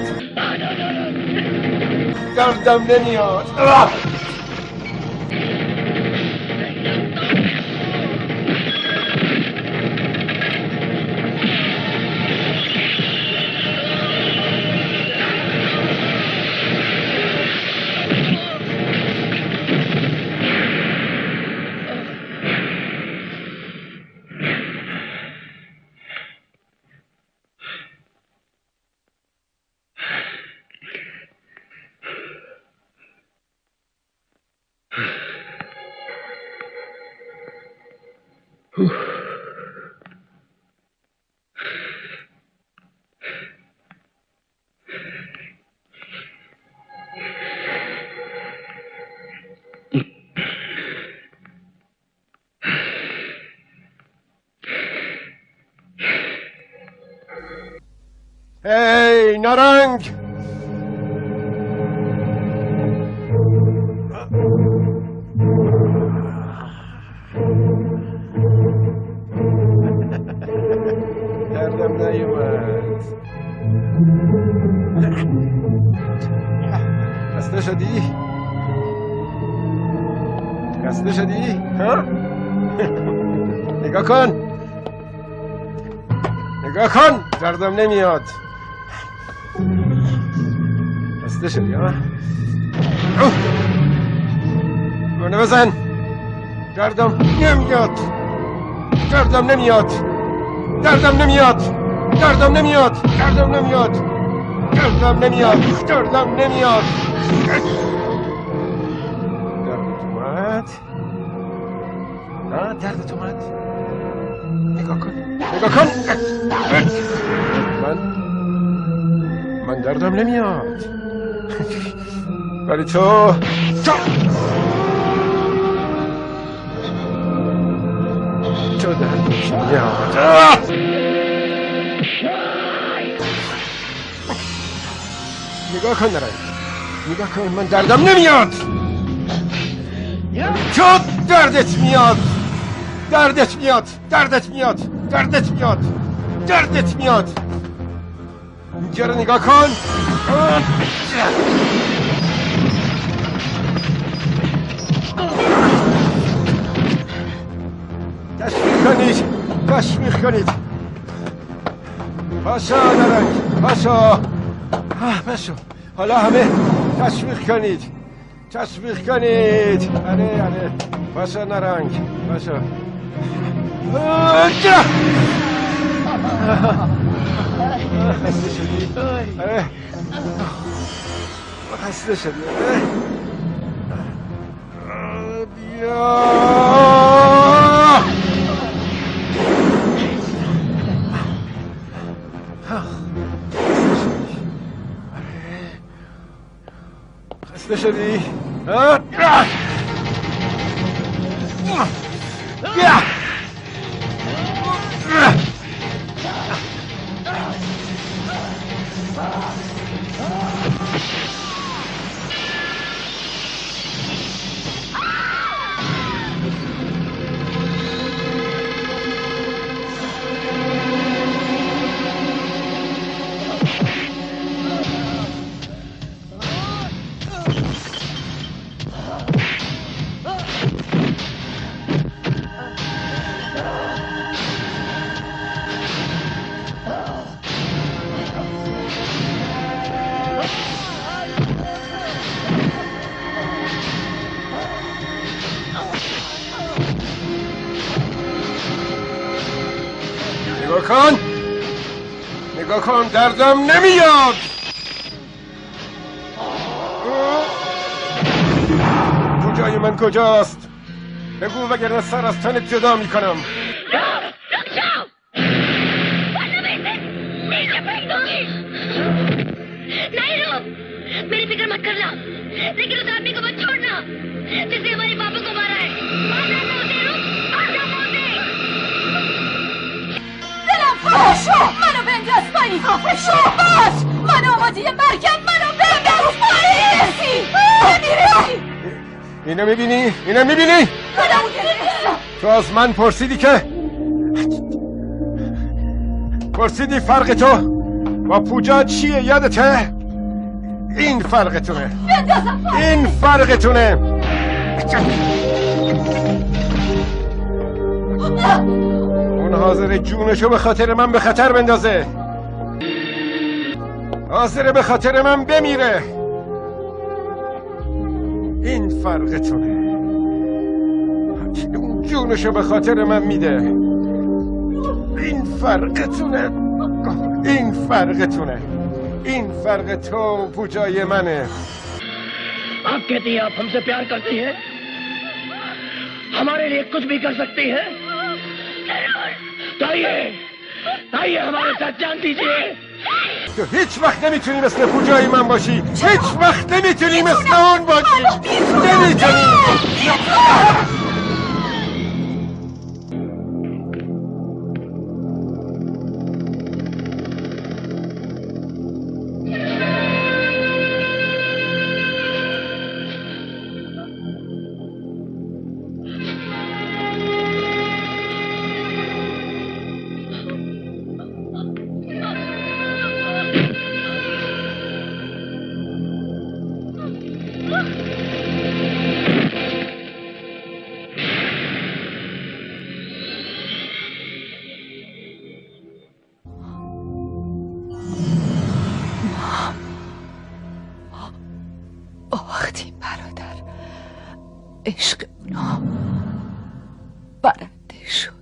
ای نارنج، دردم نیومد. خسته شدی؟ ها؟ نگاه کن، دردم نمیاد. خسته شدی ها؟ منو بزن. دردم نمیاد. دردت اومد؟ نگاه کن. من دردم نمیاد. ولی تو دردت میاد. نگاه کن نرنگ، من دردم نمیاد. تو دردت میاد. اینجا رو نگاه کن. تشویق کنید. پاشا نرنگ، پاشا. حالا همه تشویق کنید. آره پاشا نرنگ، پاشا. خسته شدی؟ آره خسته شدی. بیا خسته شدی؟ نگاه کن دردم نمیاد. پوجای من کجاست؟ بگو وگرنه سر از تنت جدا میکنم. नहीं रो, मेरी फिक्र मत करना, लेकिन उस आदमी को मत छोड़ना जिसने हमारे पापा को मारा है. دلم خواهشو منو بنداز پایین. خفشو باش. من آماده مرگم. منو بنداز پایین. نمیرسی. اینو میبینی؟ اینو میبینی؟ تو از من پرسیدی فرق تو با پوجا چیه؟ یادته؟ این فرقتونه. این فرقتونه. اون حاضر جونشو به خاطر من به خطر بندازه. حاضر به خاطر من بمیره. این فرقتونه. اون جونشو به خاطر من میده. این فرقتونه. این فرقتونه. این فرق تو پوجای منه. आप कहती हैं आप हमसे प्यार करती हैं, हमारे लिए कुछ भी कर सकती हैं, तो आइए हमारे साथ जान दीजिए. تو هیچ وقت نمیتونی مثل پوجای من باشی. هیچ وقت نمیتونی مثل اون باشی. نمیتونی. باختیم برادر. عشق اونا برنده شد.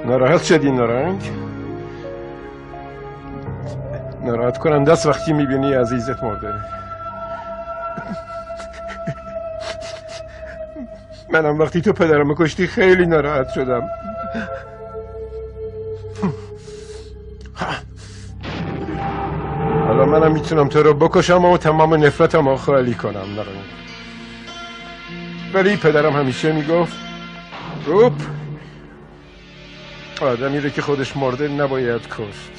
ناراحت شدی نارنگ؟ ناراحت کننده است وقتی میبینی عزیزت مرده. منم وقتی تو پدرم کشتی خیلی ناراحت شدم. حالا منم میتونم تو رو بکشم و تمام نفرتم رو خالی کنم نارنگ. ولی پدرم همیشه میگفت روپ آدمی رو که خودش مرده نباید کشت.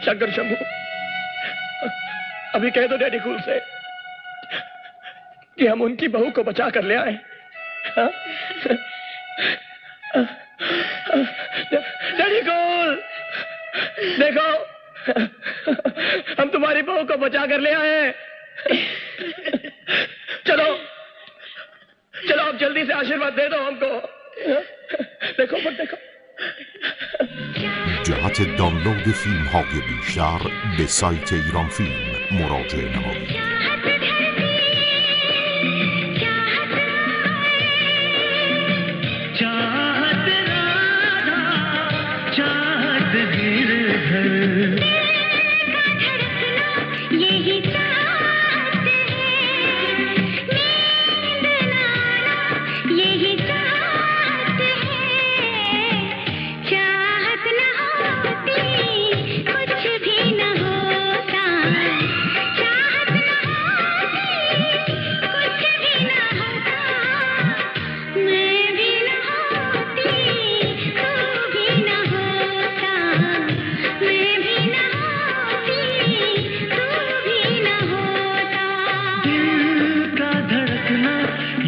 शंकर शंभू अभी कह दो डैडी कूल से कि हम उनकी बहू को बचा कर ले आए। डैडी कूल देखो हम तुम्हारी बहू को बचा कर ले आए हैं। चलो चलो आप जल्दी से आशीर्वाद दे दो हमको। देखो मत देखो। جهت دانلود فیلم های بیشتر به سایت ایران فیلم مراجعه نمایید.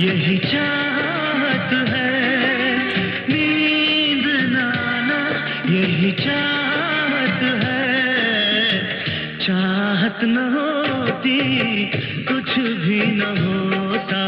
यही चाहत है, नींद नाना यही चाहत है। चाहत न होती कुछ भी न होता।